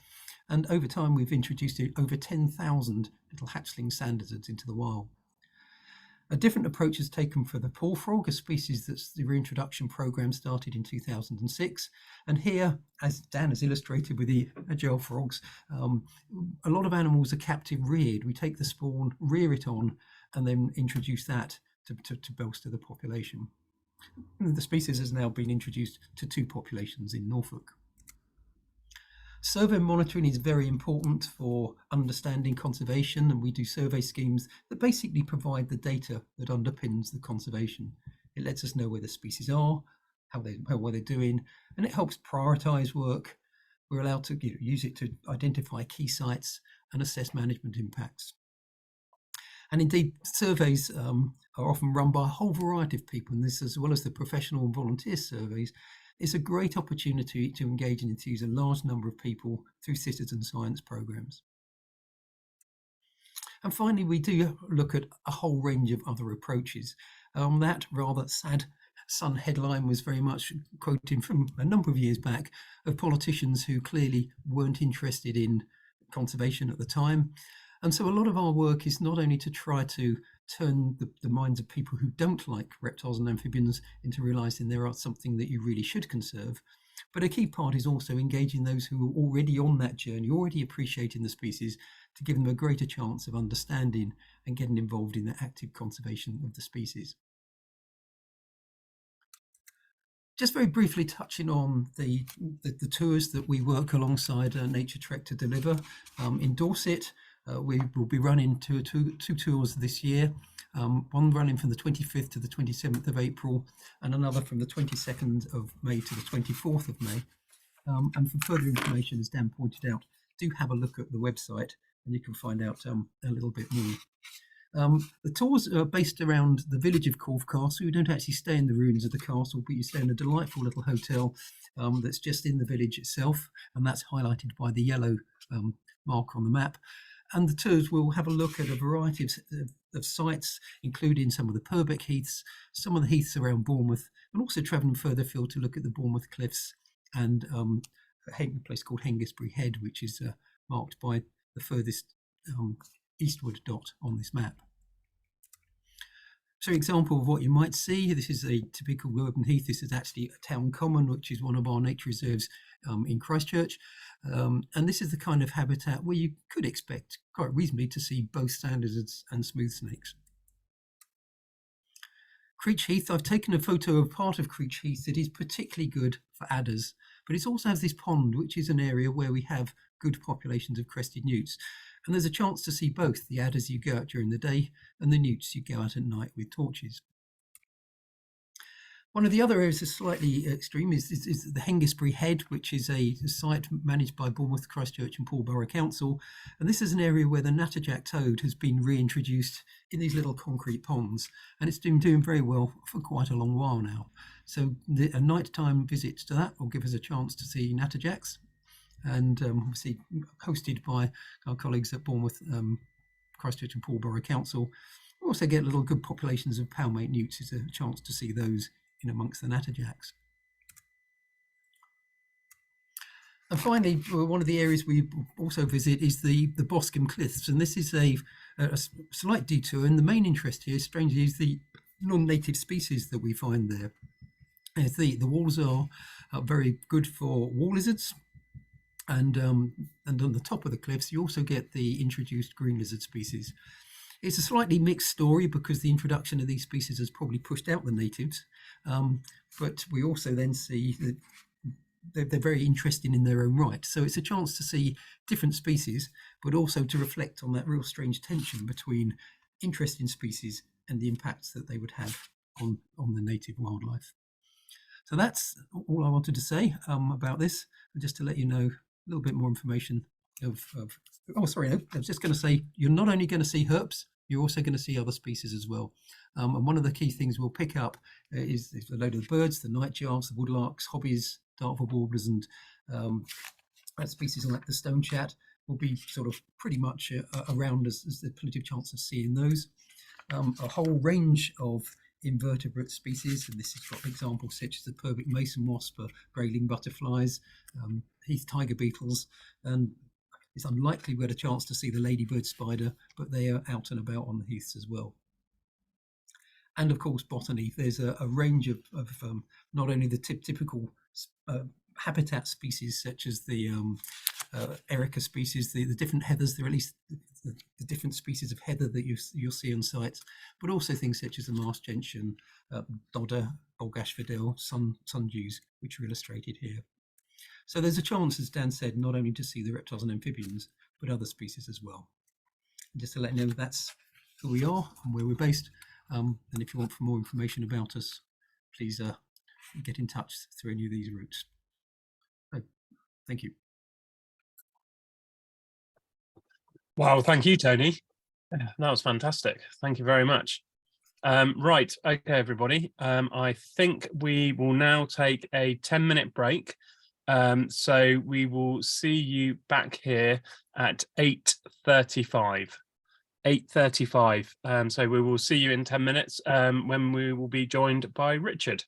S3: And over time, we've introduced over 10,000 little hatchling sand lizards into the wild. A different approach is taken for the pool frog, a species that's the reintroduction program started in 2006. And here, as Dan has illustrated with the agile frogs, a lot of animals are captive reared. We take the spawn, rear it on, and then introduce that to bolster the population. The species has now been introduced to 2 populations in Norfolk. Survey monitoring is very important for understanding conservation, and we do survey schemes that basically provide the data that underpins the conservation. It lets us know where the species are, how well they're doing, and it helps prioritize work. We're allowed to use it to identify key sites and assess management impacts. And indeed, surveys are often run by a whole variety of people, and this, as well as the professional and volunteer surveys, is a great opportunity to engage and enthuse a large number of people through citizen science programs. And finally, we do look at a whole range of other approaches. That rather sad Sun headline was very much quoting from a number of years back of politicians who clearly weren't interested in conservation at the time. And so a lot of our work is not only to try to turn the minds of people who don't like reptiles and amphibians into realizing there are something that you really should conserve, but a key part is also engaging those who are already on that journey, already appreciating the species, to give them a greater chance of understanding and getting involved in the active conservation of the species. Just very briefly touching on the tours that we work alongside Naturetrek to deliver. In Dorset, we will be running two tours this year, one running from the 25th to the 27th of April, and another from the 22nd of May to the 24th of May. And for further information, as Dan pointed out, do have a look at the website. and you can find out a little bit more. The tours are based around the village of Corfe Castle. You don't actually stay in the ruins of the castle, but you stay in a delightful little hotel that's just in the village itself, and that's highlighted by the yellow mark on the map. And the tours will have a look at a variety of sites, including some of the Purbeck Heaths, some of the heaths around Bournemouth, and also travelling further afield to look at the Bournemouth Cliffs and a place called Hengistbury Head, which is marked by the furthest eastward dot on this map. So, example of what you might see, this is a typical urban heath. This is actually a town common, which is one of our nature reserves in Christchurch. And this is the kind of habitat where you could expect quite reasonably to see both sand lizards and smooth snakes. Creech Heath, I've taken a photo of part of Creech Heath that is particularly good for adders, but it also has this pond, which is an area where we have good populations of crested newts. And there's a chance to see both the adders you go out during the day and the newts you go out at night with torches. One of the other areas that's slightly extreme is the Hengistbury Head, which is a site managed by Bournemouth, Christchurch and Poole Borough Council. And this is an area where the Natterjack toad has been reintroduced in these little concrete ponds. And it's been doing very well for quite a long while now. So a nighttime visit to that will give us a chance to see Natterjacks. And obviously hosted by our colleagues at Bournemouth, Christchurch and Poole Borough Council. We also get little good populations of palmate newts. It's a chance to see those in amongst the Natterjacks. And finally, one of the areas we also visit is the Boscombe Cliffs, and this is a slight detour, and the main interest here, strangely, is the non-native species that we find there. The walls are very good for wall lizards, and on the top of the cliffs you also get the introduced green lizard species. It's a slightly mixed story because the introduction of these species has probably pushed out the natives, but we also then see that they're very interesting in their own right. So it's a chance to see different species, but also to reflect on that real strange tension between interesting species and the impacts that they would have on the native wildlife. So that's all I wanted to say about this, and just to let you know a little bit more information oh, sorry, no, I was just going to say, you're not only going to see herps, you're also going to see other species as well. And one of the key things we'll pick up is a load of birds, the nightjars, the woodlarks, hobbies, dartford warblers, and species like the stone chat will be sort of pretty much around as there's plenty of chance of seeing those. A whole range of invertebrate species, and this has got examples such as the Purbeck mason wasp, grayling butterflies, heath tiger beetles, and it's unlikely we had a chance to see the ladybird spider, but they are out and about on the heaths as well. And of course, botany. There's a range of not only the typical habitat species such as the erica species, the different heathers, there are at least the different species of heather that you'll see on sites, but also things such as the marsh gentian, dodder, bog asphodel, sundews, which are illustrated here. So there's a chance, as Dan said, not only to see the reptiles and amphibians, but other species as well. And just to let you know, that's who we are and where we're based. And if you want more information about us, please get in touch through any of these routes. So, thank you.
S1: Wow, thank you, Tony. That was fantastic. Thank you very much. Right, okay, everybody. I think we will now take a 10-minute break. So we will see you back here at 8:35. 8:35. So we will see you in 10 minutes when we will be joined by Richard.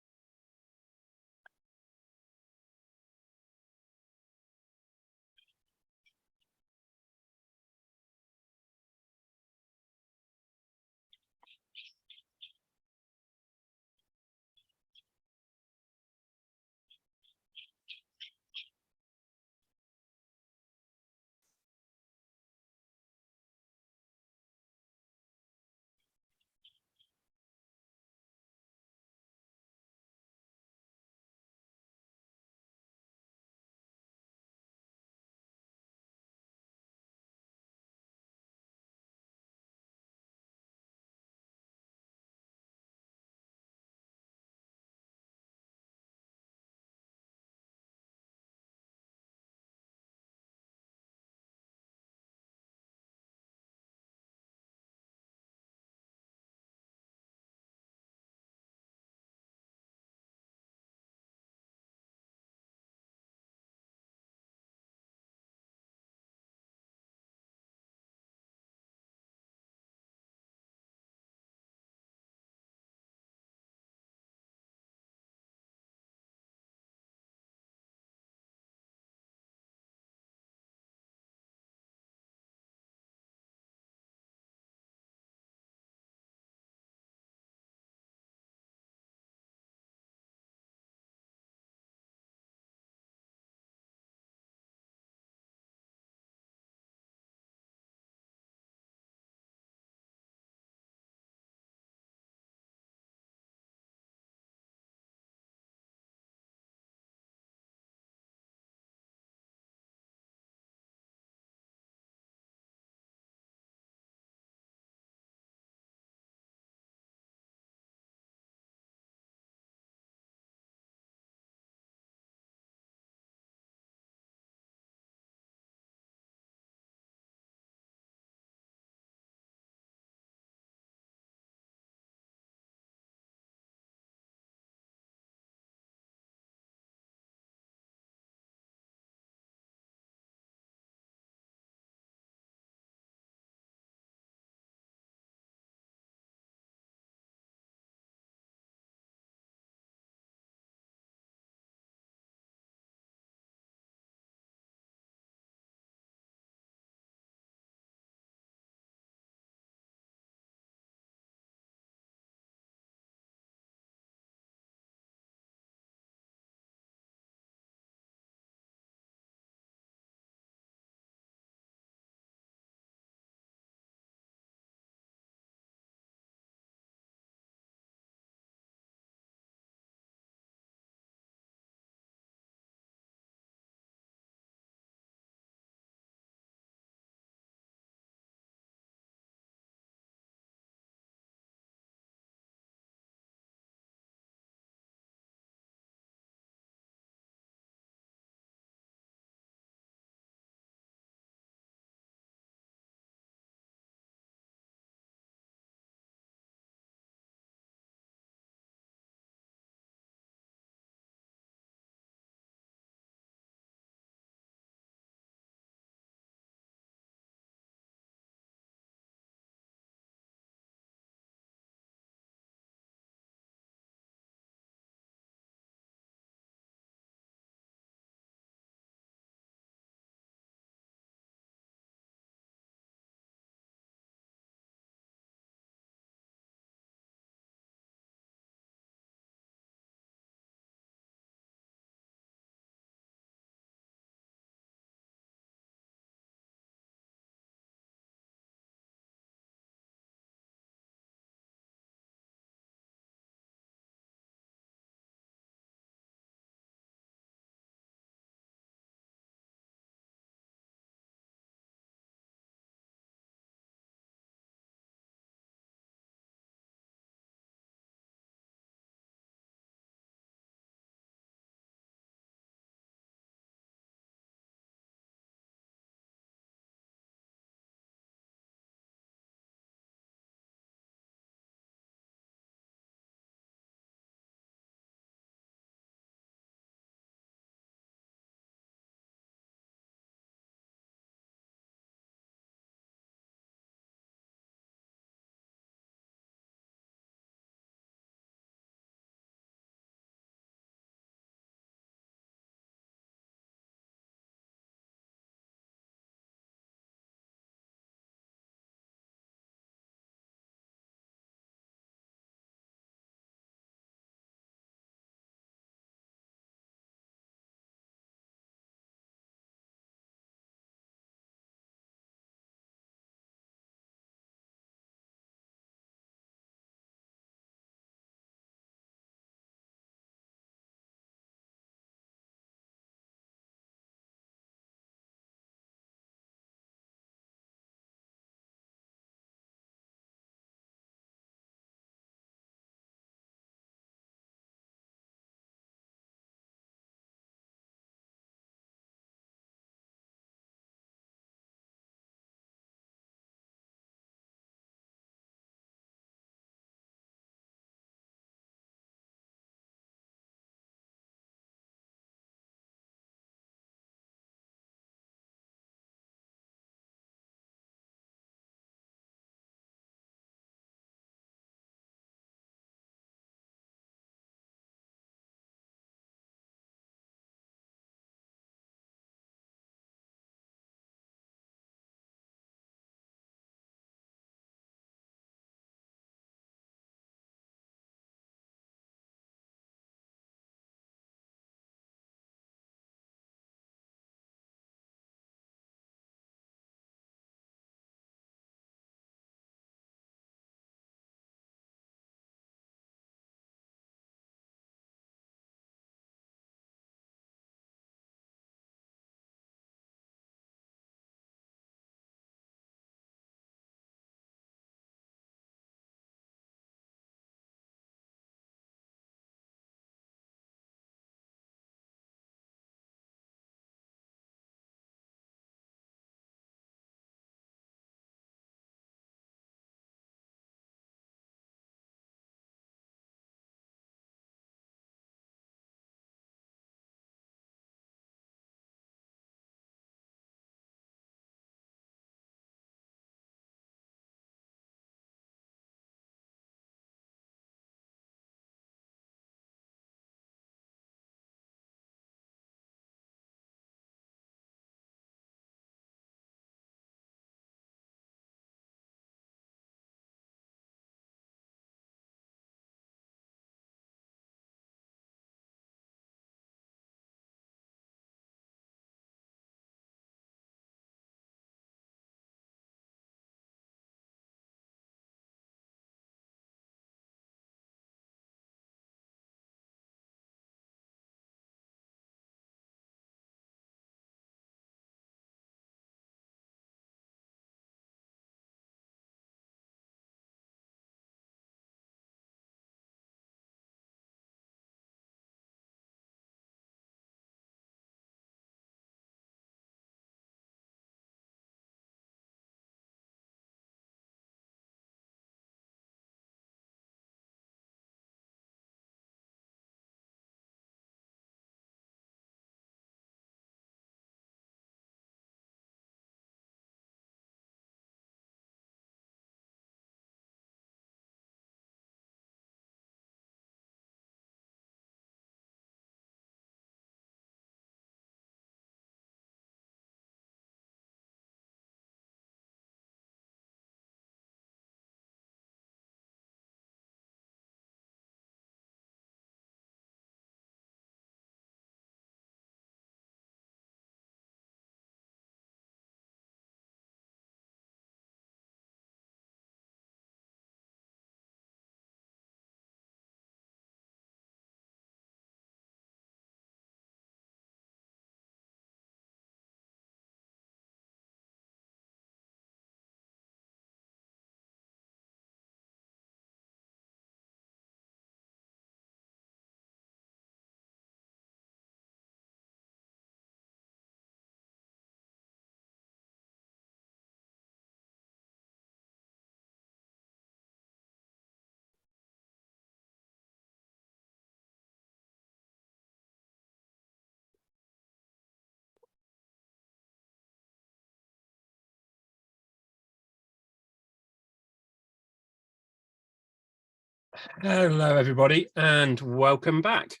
S1: Hello, everybody, and welcome back.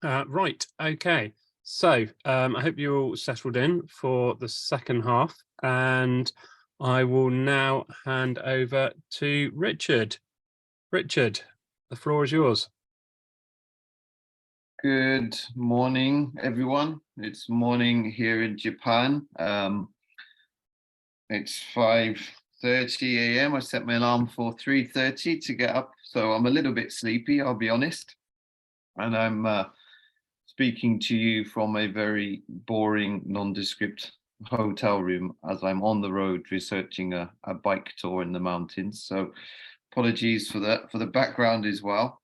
S1: Right, okay. So I hope you're all settled in for the second half, and I will now hand over to Richard. Richard, the floor is yours.
S4: Good morning, everyone. It's morning here in Japan. It's 5:30 a.m. I set my alarm for 3:30 to get up, so I'm a little bit sleepy, I'll be honest. And I'm speaking to you from a very boring, nondescript hotel room as I'm on the road researching a bike tour in the mountains. So apologies for the background as well.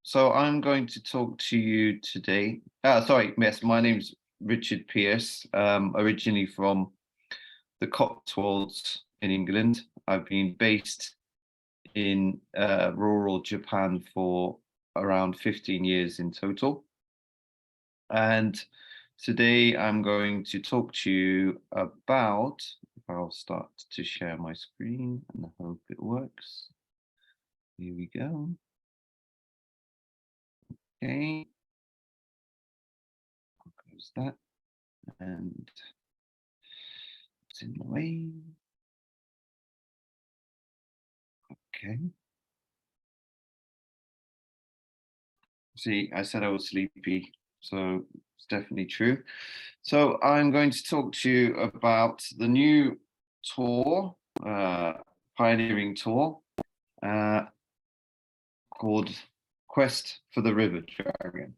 S4: So I'm going to talk to you today. Sorry, yes, my name's Richard Pierce, originally from the Cotswolds in England. I've been based in rural Japan for around 15 years in total. And today I'm going to talk to you about, if I'll start to share my screen and I hope it works. Here we go. Okay. Close that. And it's in the way. Okay. See, I said I was sleepy, so it's definitely true. So I'm going to talk to you about the new tour, pioneering tour, called Quest for the River Dragon.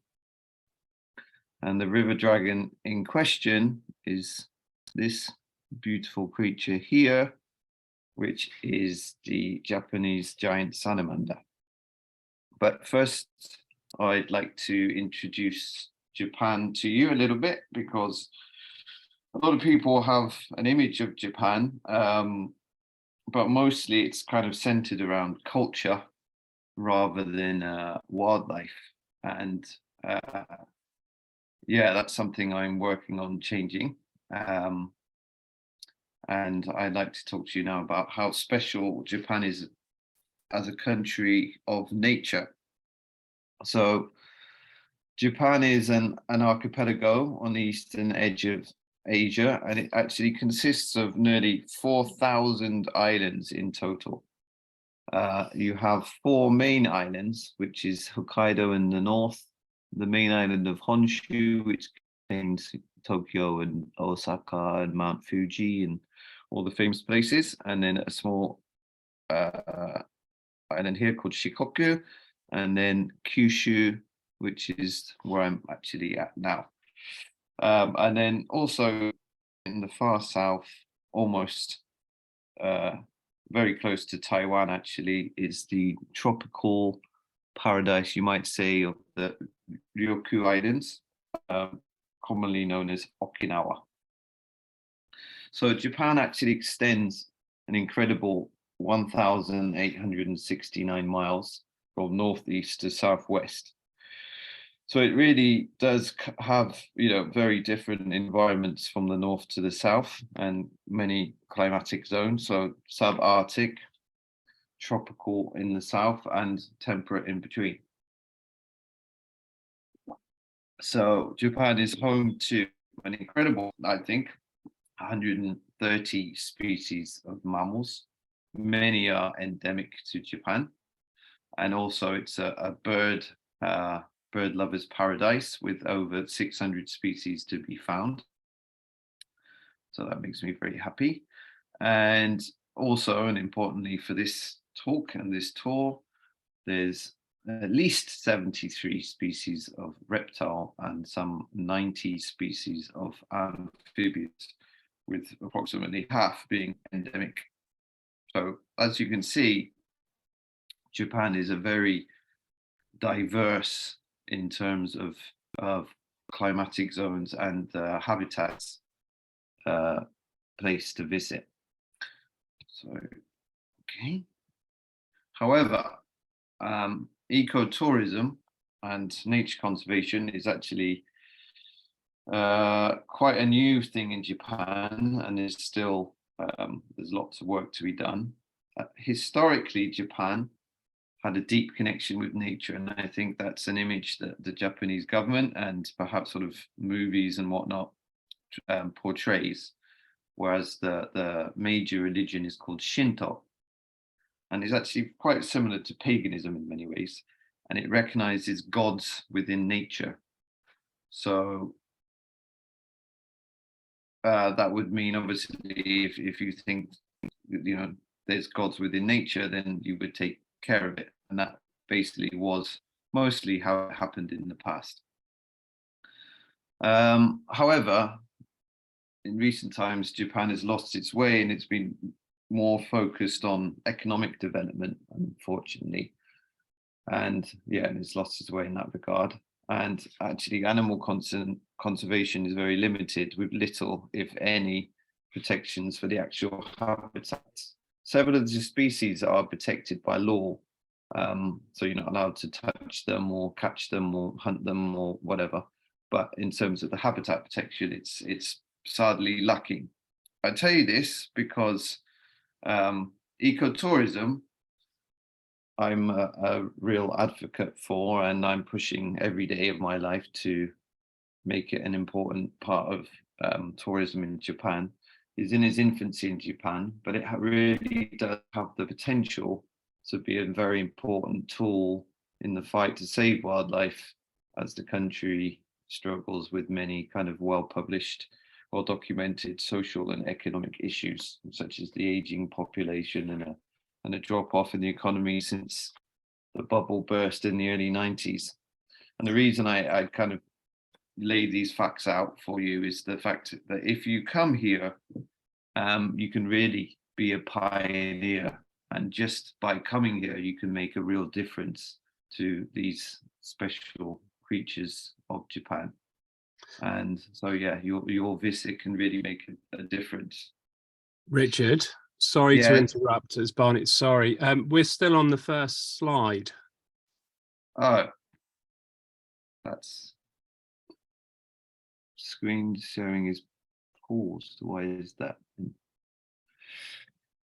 S4: And the river dragon in question is this beautiful creature here, which is the Japanese giant salamander. But first, I'd like to introduce Japan to you a little bit, because a lot of people have an image of Japan, but mostly it's kind of centered around culture rather than wildlife. And yeah, that's something I'm working on changing. And I'd like to talk to you now about how special Japan is as a country of nature. So Japan is an archipelago on the eastern edge of Asia, and it actually consists of nearly 4,000 islands in total. You have 4 main islands, which is Hokkaido in the north, the main island of Honshu, which contains Tokyo and Osaka and Mount Fuji and all the famous places, and then a small island here called Shikoku, and then Kyushu, which is where I'm actually at now. And then also in the far south, almost very close to Taiwan actually, is the tropical paradise, you might say, of the Ryukyu Islands, commonly known as Okinawa. So Japan actually extends an incredible 1,869 miles from northeast to southwest. So it really does have, very different environments from the north to the south, and many climatic zones. So subarctic, tropical in the south, and temperate in between. So Japan is home to an incredible, I think, 130 species of mammals. Many are endemic to Japan. And also it's a bird lover's paradise with over 600 species to be found. So that makes me very happy. And also, and importantly for this talk and this tour, there's at least 73 species of reptile and some 90 species of amphibians, with approximately half being endemic. So as you can see, Japan is a very diverse in terms of climatic zones and habitats place to visit. So, okay. However, ecotourism and nature conservation is actually quite a new thing in Japan, and there's still there's lots of work to be done. historically, Japan had a deep connection with nature, and I think that's an image that the Japanese government and perhaps sort of movies and whatnot portrays. Whereas the major religion is called Shinto, and is actually quite similar to paganism in many ways, and it recognizes gods within nature. So that would mean, obviously, if you think, there's gods within nature, then you would take care of it. And that basically was mostly how it happened in the past. However, in recent times, Japan has lost its way and it's been more focused on economic development, unfortunately. And yeah, and it's lost its way in that regard. And actually, animal conservation is very limited, with little, if any, protections for the actual habitats. Several of the species are protected by law. So you're not allowed to touch them or catch them or hunt them or whatever. But in terms of the habitat protection, it's sadly lacking. I tell you this because ecotourism, I'm a real advocate for, and I'm pushing every day of my life to make it an important part of tourism in Japan. Is in its infancy in Japan, but it really does have the potential to be a very important tool in the fight to save wildlife, as the country struggles with many kind of well-published, well-documented social and economic issues, such as the aging population and a drop-off in the economy since the bubble burst in the early 90s. And the reason I kind of lay these facts out for you is the fact that if you come here, you can really be a pioneer, and just by coming here you can make a real difference to these special creatures of Japan. And so yeah, your visit can really make a difference.
S1: Richard, sorry to interrupt us, Barney. Sorry, we're still on the first slide.
S4: Oh, that's screen sharing is paused. Why is that?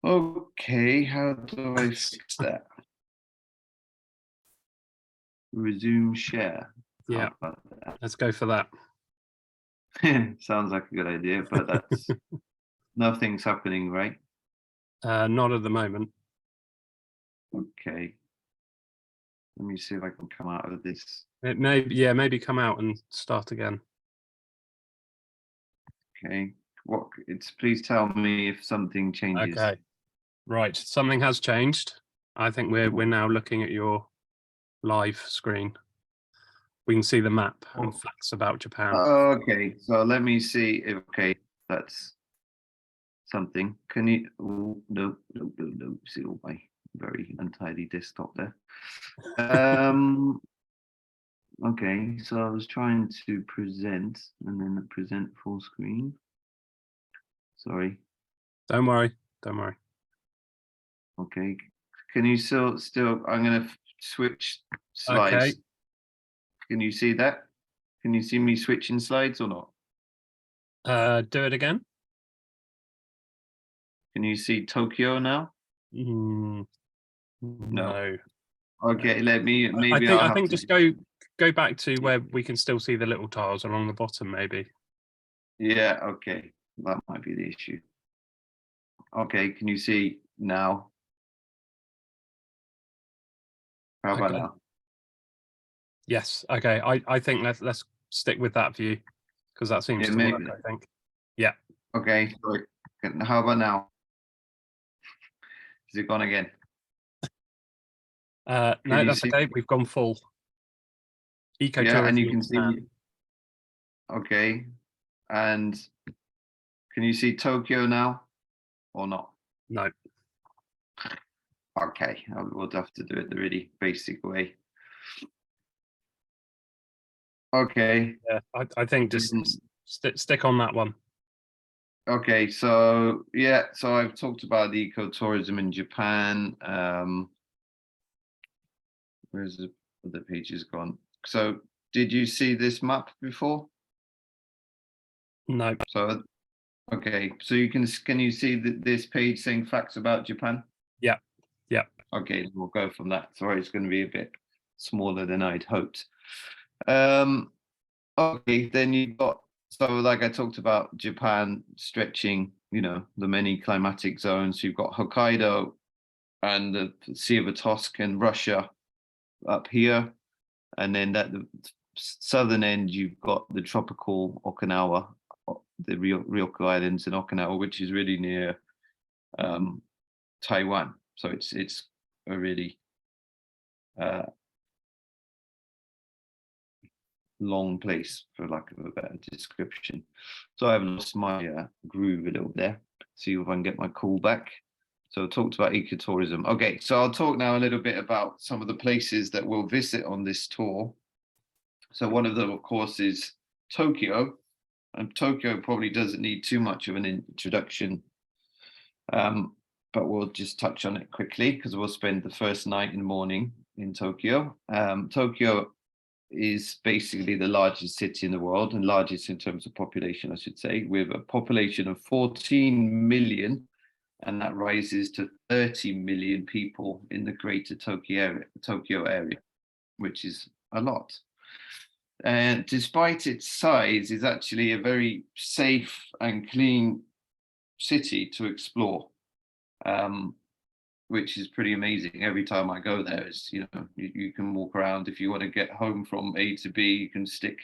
S4: Okay, how do I fix that? Resume share.
S1: Yeah, let's go for that.
S4: Sounds like a good idea, but that's nothing's happening, right?
S1: Not at the moment.
S4: Okay. Let me see if I can come out of this.
S1: It may, yeah, maybe come out and start again.
S4: Okay. Please tell me if something changes.
S1: Okay. Right, something has changed. I think we're now looking at your live screen. We can see the map and facts about Japan.
S4: Okay, so let me see if, okay, that's something. Can you, oh, no, see all my very untidy desktop there. Okay, so I was trying to present and then present full screen. Sorry.
S1: Don't worry, don't worry.
S4: Okay, can you still, I'm gonna switch slides.
S1: Okay.
S4: Can you see that? Can you see me switching slides or not?
S1: Do it again.
S4: Can you see Tokyo now?
S1: No.
S4: Okay, maybe
S1: I think just go back to where we can still see the little tiles along the bottom, maybe.
S4: Yeah, okay, that might be the issue. Okay, can you see now? How about now?
S1: Yes. Okay. I think let's stick with that view, because that seems to work, I think. Yeah.
S4: Okay. So how about now? Is it gone again?
S1: No, that's okay. We've gone full. Ecotourism.
S4: Yeah, and you can see. Okay, and can you see Tokyo now, or not?
S1: No.
S4: Okay, we'll have to do it the really basic way. Okay.
S1: Yeah, I think just stick on that one.
S4: Okay, so yeah, so I've talked about the ecotourism in Japan. Where's the page is gone? So did you see this map before?
S1: No.
S4: So okay, so can you see this page saying facts about Japan?
S1: Yeah. Yeah.
S4: Okay, we'll go from that. Sorry, it's going to be a bit smaller than I'd hoped. Okay, then you've got, so like I talked about Japan stretching, you know, the many climatic zones. You've got Hokkaido and the Sea of Otosk and Russia up here. And then at the southern end, you've got the tropical Okinawa, the Ryukyu Islands in Okinawa, which is really near Taiwan. So it's a really long place, for lack of a better description. So I've lost my groove a little there. See if I can get my call back. So I talked about ecotourism. Okay, so I'll talk now a little bit about some of the places that we'll visit on this tour. So one of them, of course, is Tokyo. And Tokyo probably doesn't need too much of an introduction, but we'll just touch on it quickly because we'll spend the first night and morning in Tokyo. Tokyo is basically the largest city in the world, and largest in terms of population, I should say, with a population of 14 million, and that rises to 30 million people in the greater Tokyo area, which is a lot. And despite its size, is actually a very safe and clean city to explore, which is pretty amazing. Every time I go there, is, you know, you can walk around. If you want to get home from A to B, you can stick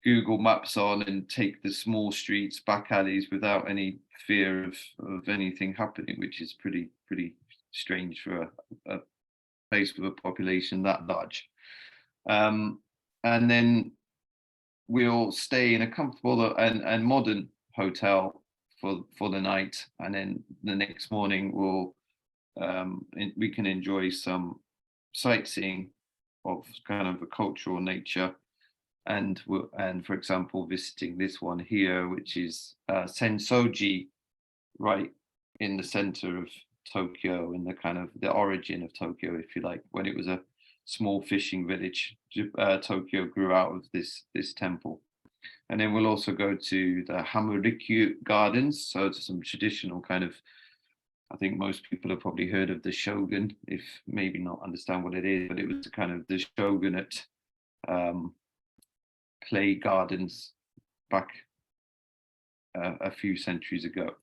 S4: Google Maps on and take the small streets, back alleys without any fear of anything happening, which is pretty strange for a place with a population that large. And then we'll stay in a comfortable and modern hotel for the night, and then the next morning we can enjoy some sightseeing of kind of a cultural nature, and for example visiting this one here, which is Sensoji, right in the center of Tokyo, in the kind of the origin of Tokyo, if you like. When it was a small fishing village, Tokyo grew out of this temple. And then we'll also go to the Hamarikyu Gardens. So it's some traditional kind of, I think most people have probably heard of the shogun, if maybe not understand what it is, but it was kind of the shogunate play gardens back a few centuries ago.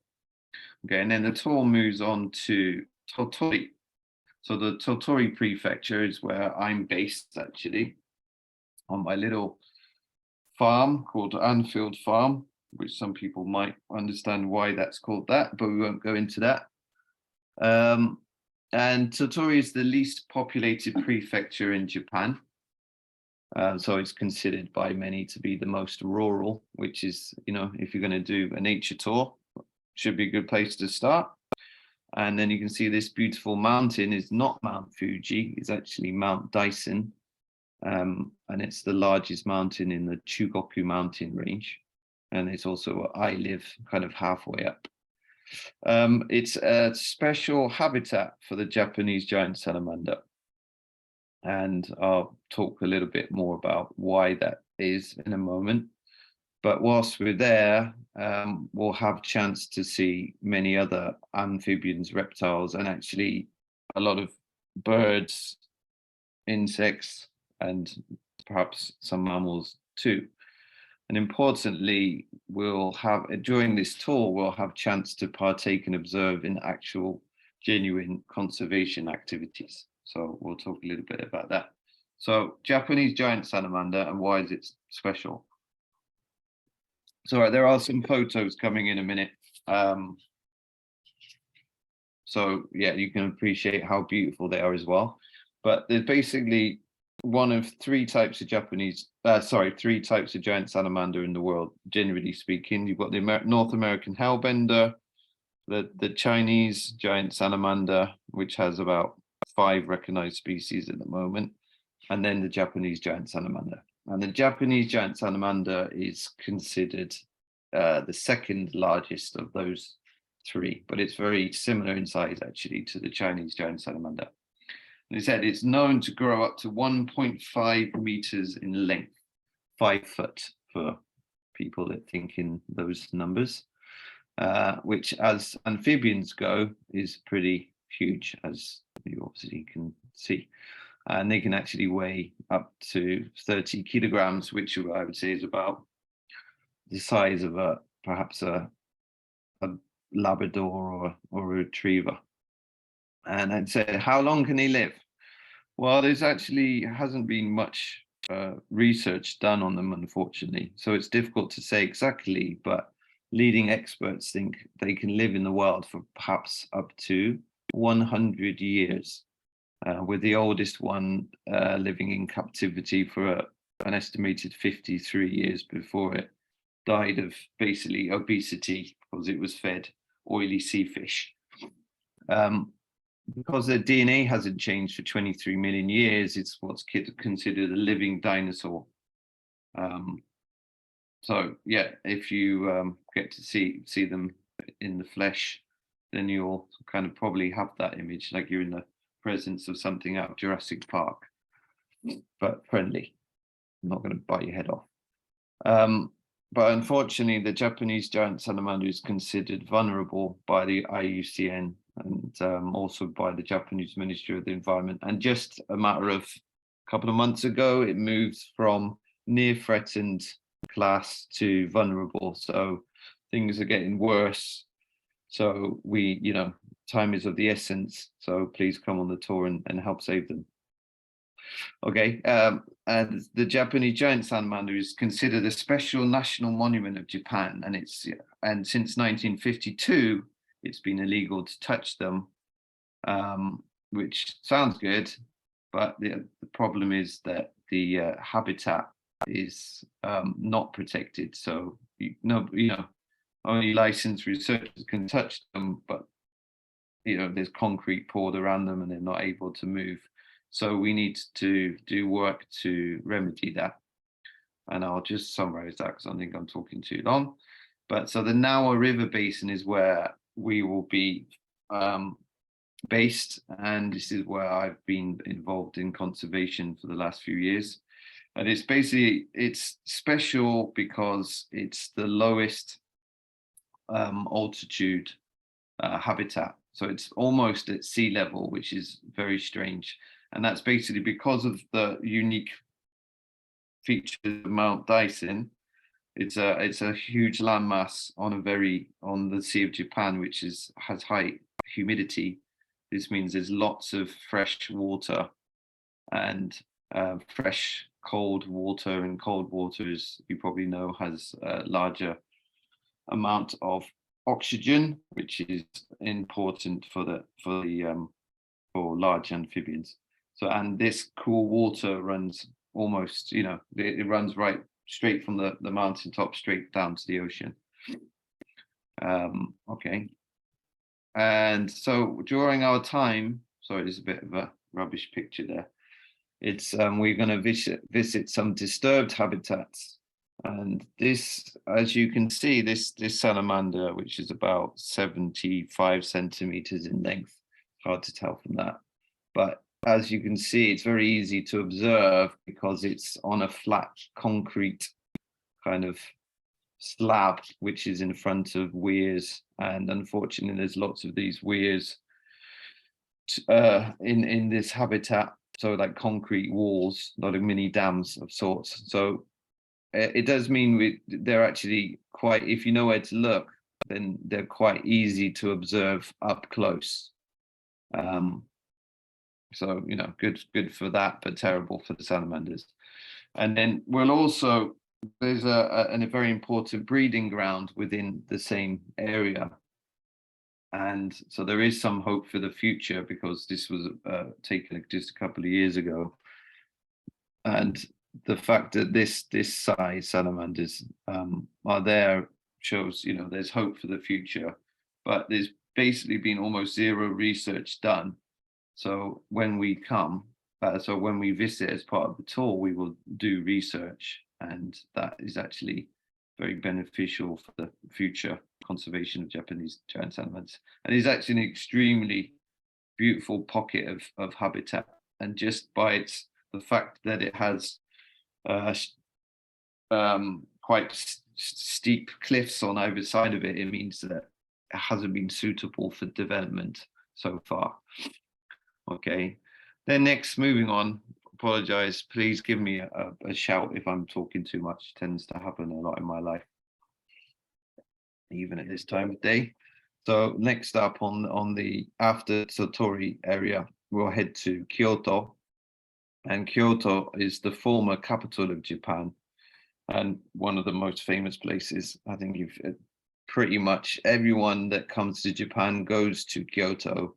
S4: Okay, and then the tour moves on to Tottori. So the Tottori prefecture is where I'm based, actually, on my little farm called Anfield Farm, which some people might understand why that's called that, but we won't go into that. And Tottori is the least populated prefecture in Japan. So it's considered by many to be the most rural, which is, you know, if you're going to do a nature tour, should be a good place to start. And then you can see this beautiful mountain is not Mount Fuji, it's actually Mount Daisen. And it's the largest mountain in the Chugoku mountain range. And it's also where I live, kind of halfway up. It's a special habitat for the Japanese giant salamander. And I'll talk a little bit more about why that is in a moment. But whilst we're there, we'll have a chance to see many other amphibians, reptiles, and actually a lot of birds, insects, and perhaps some mammals too. And importantly, we'll have, during this tour, we'll have chance to partake and observe in actual genuine conservation activities. So we'll talk a little bit about that. So Japanese giant salamander, and why is it special? So there are some photos coming in a minute. So yeah, you can appreciate how beautiful they are as well. But there's basically one of three types of three types of giant salamander in the world, generally speaking. You've got the North American hellbender, the Chinese giant salamander, which has about 5 recognized species at the moment, and then the Japanese giant salamander. And the Japanese giant salamander is considered the second largest of those 3, but it's very similar in size actually to the Chinese giant salamander. And it said it's known to grow up to 1.5 meters in length, 5 foot for people that think in those numbers, which as amphibians go is pretty huge, as you obviously can see. And they can actually weigh up to 30 kilograms, which I would say is about the size of perhaps a Labrador or a retriever. And I'd say, how long can they live? Well, there's actually hasn't been much research done on them, unfortunately. So it's difficult to say exactly, but leading experts think they can live in the wild for perhaps up to 100 years, with the oldest one living in captivity for an estimated 53 years before it died of basically obesity because it was fed oily sea fish. Because their DNA hasn't changed for 23 million years, it's what's considered a living dinosaur. So yeah, if you get to see them in the flesh, then you'll kind of probably have that image, like you're in the presence of something out of Jurassic Park, but friendly. I'm not going to bite your head off. But unfortunately, the Japanese giant salamander is considered vulnerable by the IUCN and also by the Japanese Ministry of the Environment. And just a matter of a couple of months ago, it moved from near threatened class to vulnerable. So things are getting worse. So time is of the essence. So please come on the tour and help save them. Okay, and the Japanese giant salamander is considered a special national monument of Japan, and since 1952 it's been illegal to touch them, which sounds good, but the problem is that the habitat is not protected. So only licensed researchers can touch them, but there's concrete poured around them and they're not able to move. So we need to do work to remedy that. And I'll just summarize that because I think I'm talking too long. But so the Nawa River Basin is where we will be based. And this is where I've been involved in conservation for the last few years. And it's special because it's the lowest altitude habitat. So it's almost at sea level, which is very strange. And that's basically because of the unique features of Mount Dyson. It's a huge landmass on the Sea of Japan, which has high humidity. This means there's lots of fresh water and fresh cold water, and cold water, as you probably know, has a larger amount of oxygen, which is important for large amphibians. So, and this cool water runs almost, it runs right straight from the mountaintop straight down to the ocean. Okay. And so during our time, sorry, there's a bit of a rubbish picture there. It's we're going to visit some disturbed habitats. And this, as you can see, this salamander, which is about 75 centimeters in length, hard to tell from that. But as you can see, it's very easy to observe because it's on a flat concrete kind of slab, which is in front of weirs. And unfortunately, there's lots of these weirs in this habitat. So like concrete walls, a lot of mini dams of sorts. So it does mean they're actually quite, if you know where to look, then they're quite easy to observe up close. So, good for that, but terrible for the salamanders. And then there's a very important breeding ground within the same area. And so there is some hope for the future because this was taken just a couple of years ago. And the fact that this size salamanders are there shows, there's hope for the future. But there's basically been almost zero research done. So when we when we visit as part of the tour, we will do research, and that is actually very beneficial for the future conservation of Japanese giant salamanders. And it's actually an extremely beautiful pocket of habitat. And just by the fact that it has quite steep cliffs on either side of it, it means that it hasn't been suitable for development. so far. Okay, then next, moving on, apologize, please give me a shout if I'm talking too much. It tends to happen a lot in my life, even at this time of day. So next up on the after Tottori area, we'll head to Kyoto. And Kyoto is the former capital of Japan and one of the most famous places. I think you've pretty much everyone that comes to Japan goes to Kyoto,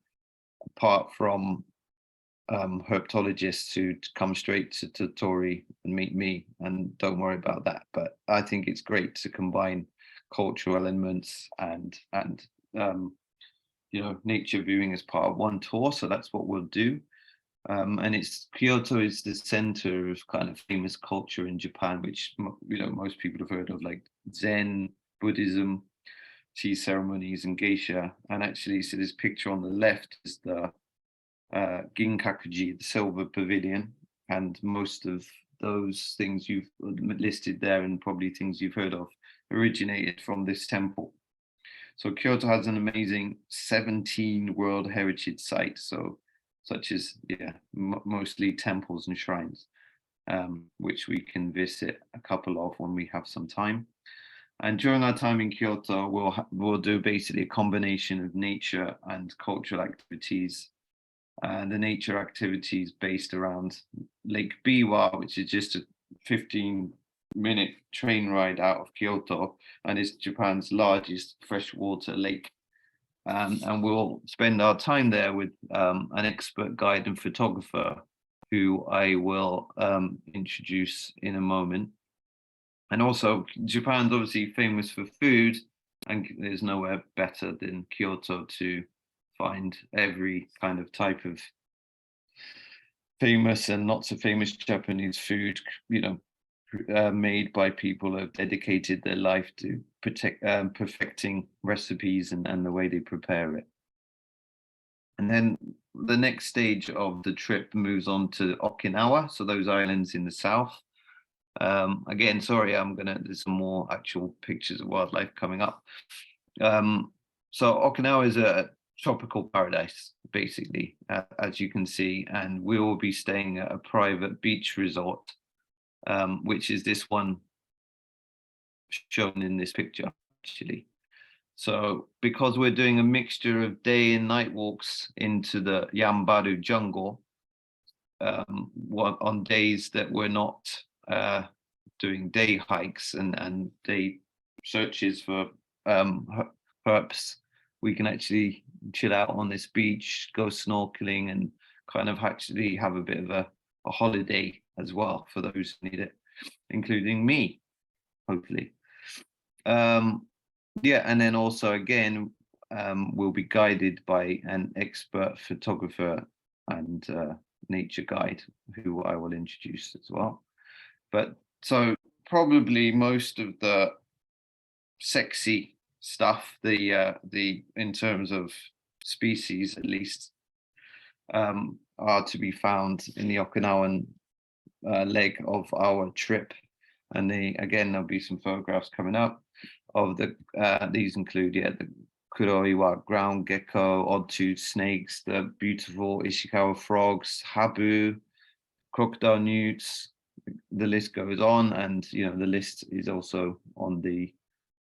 S4: apart from herpetologists who come straight to Tottori and meet me, and don't worry about that. But I think it's great to combine cultural elements and you know, nature viewing as part of one tour. So that's what we'll do. And Kyoto is the center of kind of famous culture in Japan, which, you know, most people have heard of, like Zen, Buddhism, tea ceremonies, and geisha. And actually, so this picture on the left is the Ginkakuji, the silver pavilion, and most of those things you've listed there, and probably things you've heard of, originated from this temple. So Kyoto has an amazing 17 World Heritage sites, so such as, yeah, mostly temples and shrines, which we can visit a couple of when we have some time. And during our time in Kyoto, we'll do basically a combination of nature and cultural activities. And the nature activities based around Lake Biwa, which is just a 15-minute train ride out of Kyoto, and is Japan's largest freshwater lake. And we'll spend our time there with an expert guide and photographer who I will introduce in a moment. And also, Japan's obviously famous for food, and there's nowhere better than Kyoto to find every kind of type of famous and not so famous Japanese food, you know, made by people who have dedicated their life to perfecting recipes and the way they prepare it. And then the next stage of the trip moves on to Okinawa, so those islands in the south. Again, sorry, there's some more actual pictures of wildlife coming up. So Okinawa is a tropical paradise, basically, as you can see, and we will be staying at a private beach resort, which is this one shown in this picture, actually. So because we're doing a mixture of day and night walks into the Yambaru jungle, on days that we're not doing day hikes and day searches for herps, we can actually chill out on this beach, go snorkeling, and kind of actually have a bit of a holiday as well for those who need it, including me, hopefully. Yeah, and then also again, we'll be guided by an expert photographer and nature guide who I will introduce as well. But so probably most of the sexy stuff, the in terms of species at least, are to be found in the Okinawan leg of our trip. And again, there'll be some photographs coming up of these include, yeah, the kuroiwa ground gecko, odd-toothed snakes, the beautiful Ishikawa frogs, habu, crocodile newts. The list goes on, and you know, the list is also on the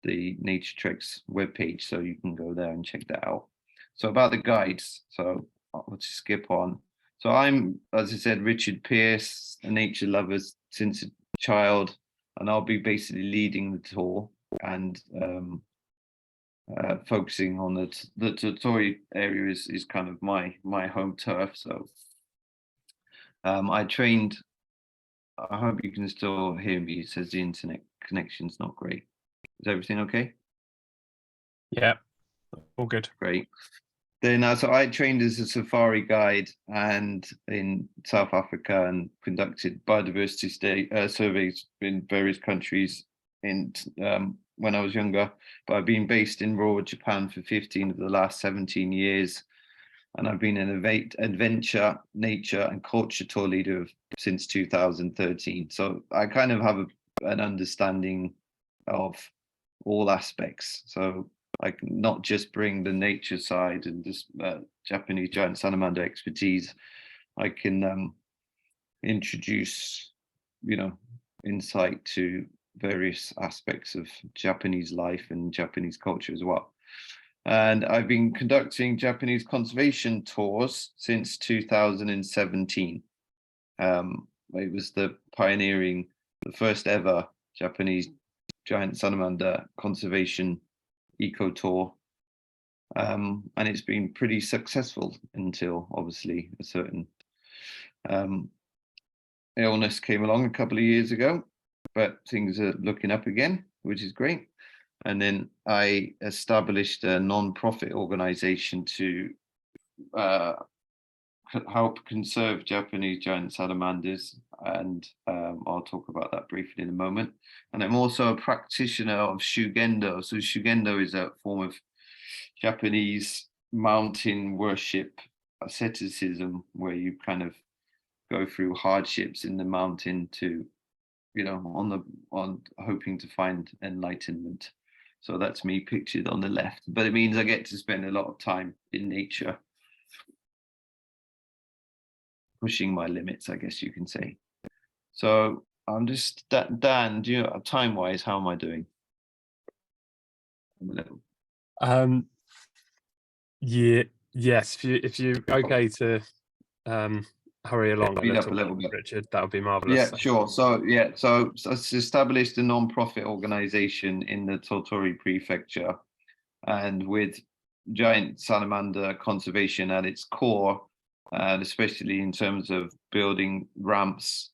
S4: Naturetrek's webpage, so you can go there and check that out. So about the guides, so I'll just skip on. So I'm, as I said, Richard Pierce, a nature lover since a child, and I'll be basically leading the tour and focusing on the Tottori area is kind of my home turf. So I trained. I hope you can still hear me. It says the internet connection's not great. Is everything okay?
S1: Yeah, all good.
S4: Great. Then so I trained as a safari guide and in South Africa, and conducted biodiversity surveys in various countries when I was younger. But I've been based in rural Japan for 15 of the last 17 years. And I've been an adventure, nature, and culture tour leader since 2013. So I kind of have an understanding of all aspects. So I can not just bring the nature side and this Japanese giant salamander expertise. I can introduce, insight to various aspects of Japanese life and Japanese culture as well. And I've been conducting Japanese conservation tours since 2017. It was the first ever Japanese giant salamander conservation eco tour. And it's been pretty successful until obviously a certain illness came along a couple of years ago, but things are looking up again, which is great. And then I established a non-profit organization to help conserve Japanese giant salamanders, and I'll talk about that briefly in a moment. And I'm also a practitioner of Shugendo. So Shugendo is a form of Japanese mountain worship, asceticism, where you kind of go through hardships in the mountain to, on hoping to find enlightenment. So that's me pictured on the left, but it means I get to spend a lot of time in nature, pushing my limits, I guess you can say. So I'm just, Dan, do you know, time-wise, how am I doing?
S1: Yeah, yes, if you okay to hurry along
S4: Speed up a little bit,
S1: Richard, that would be marvelous.
S4: Yeah, sure. So it's established a non-profit organization in the Tottori prefecture, and with giant salamander conservation at its core, and especially in terms of building ramps,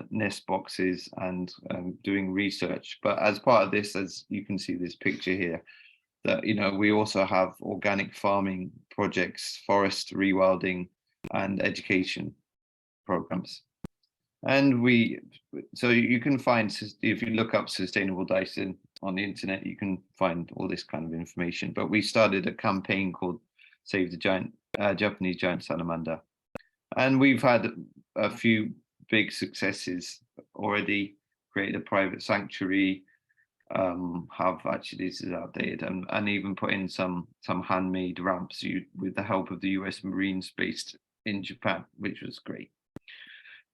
S4: nest boxes, and doing research. But as part of this, as you can see this picture here, that we also have organic farming projects, forest rewilding, and education programs. And so you can find, if you look up sustainable dicing on the internet, you can find all this kind of information. But we started a campaign called Save the Japanese Giant Salamander. And we've had a few big successes already, created a private sanctuary, this is outdated, and even put in some handmade ramps with the help of the US Marines based in Japan, which was great.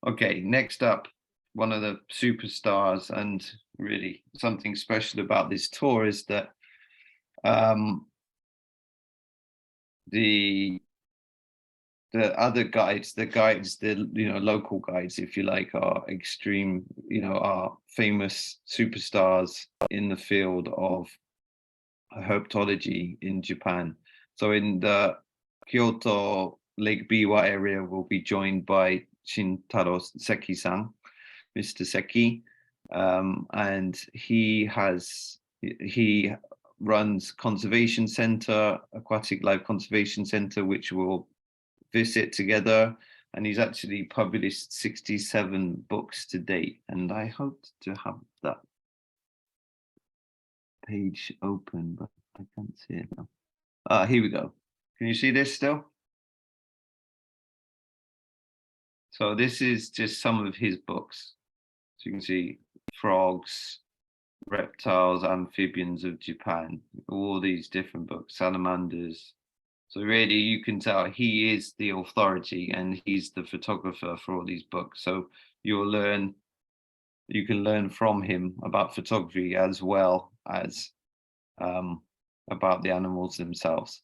S4: Okay, next up, one of the superstars, and really something special about this tour is that the other guides, the local guides, if you like, are extreme, are famous superstars in the field of herpetology in Japan. So in the Kyoto Lake Biwa area, we'll be joined by Shintaro Seki-san, Mr. Seki, and he runs Conservation Center, Aquatic Life Conservation Center, which we'll visit together. And he's actually published 67 books to date. And I hope to have that page open, but I can't see it now. Here we go. Can you see this still? So this is just some of his books. So you can see frogs, reptiles, amphibians of Japan, all these different books, salamanders. So really you can tell he is the authority and he's the photographer for all these books. So you can learn from him about photography as well as about the animals themselves,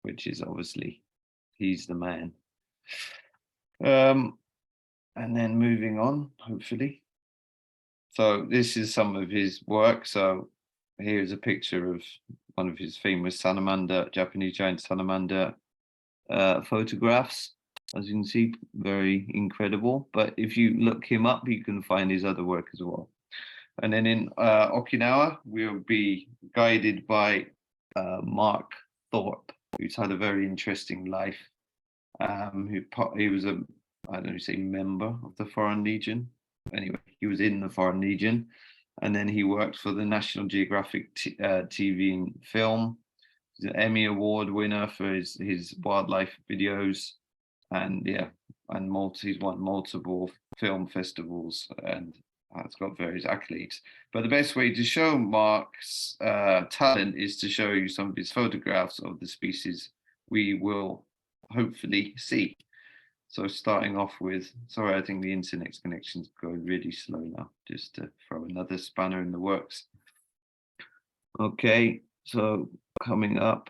S4: which is obviously, he's the man. And then moving on, hopefully. So this is some of his work. So here's a picture of one of his famous Japanese giant salamander photographs. As you can see, very incredible. But if you look him up, you can find his other work as well. And then in Okinawa, we'll be guided by Mark Thorpe, who's had a very interesting life. He was member of the Foreign Legion. Anyway, he was in the Foreign Legion, and then he worked for the National Geographic TV and film. He's an Emmy Award winner for his wildlife videos, and he's won multiple film festivals and It's got various accolades. But the best way to show Mark's talent is to show you some of his photographs of the species we will hopefully see. So starting off with, sorry, I think the internet connection's going really slow now, just to throw another spanner in the works. Okay, so coming up,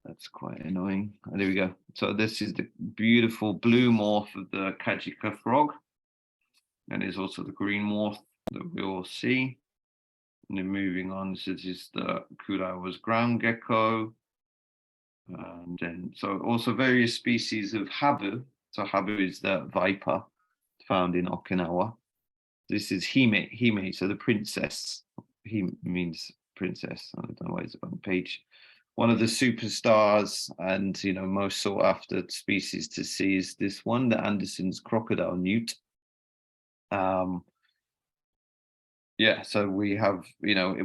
S4: that's quite annoying. Oh, there we go. So this is the beautiful blue morph of the Kajika frog. And there's also the green morph that we all see. And then moving on, this is the Kurawa's ground gecko. And then, so also various species of habu. So habu is the viper found in Okinawa. This is Hime, so the princess. Hime means princess. I don't know why it's on the page. One of the superstars and, you know, most sought after species to see is this one, the Anderson's crocodile newt. Yeah, so we have, you know,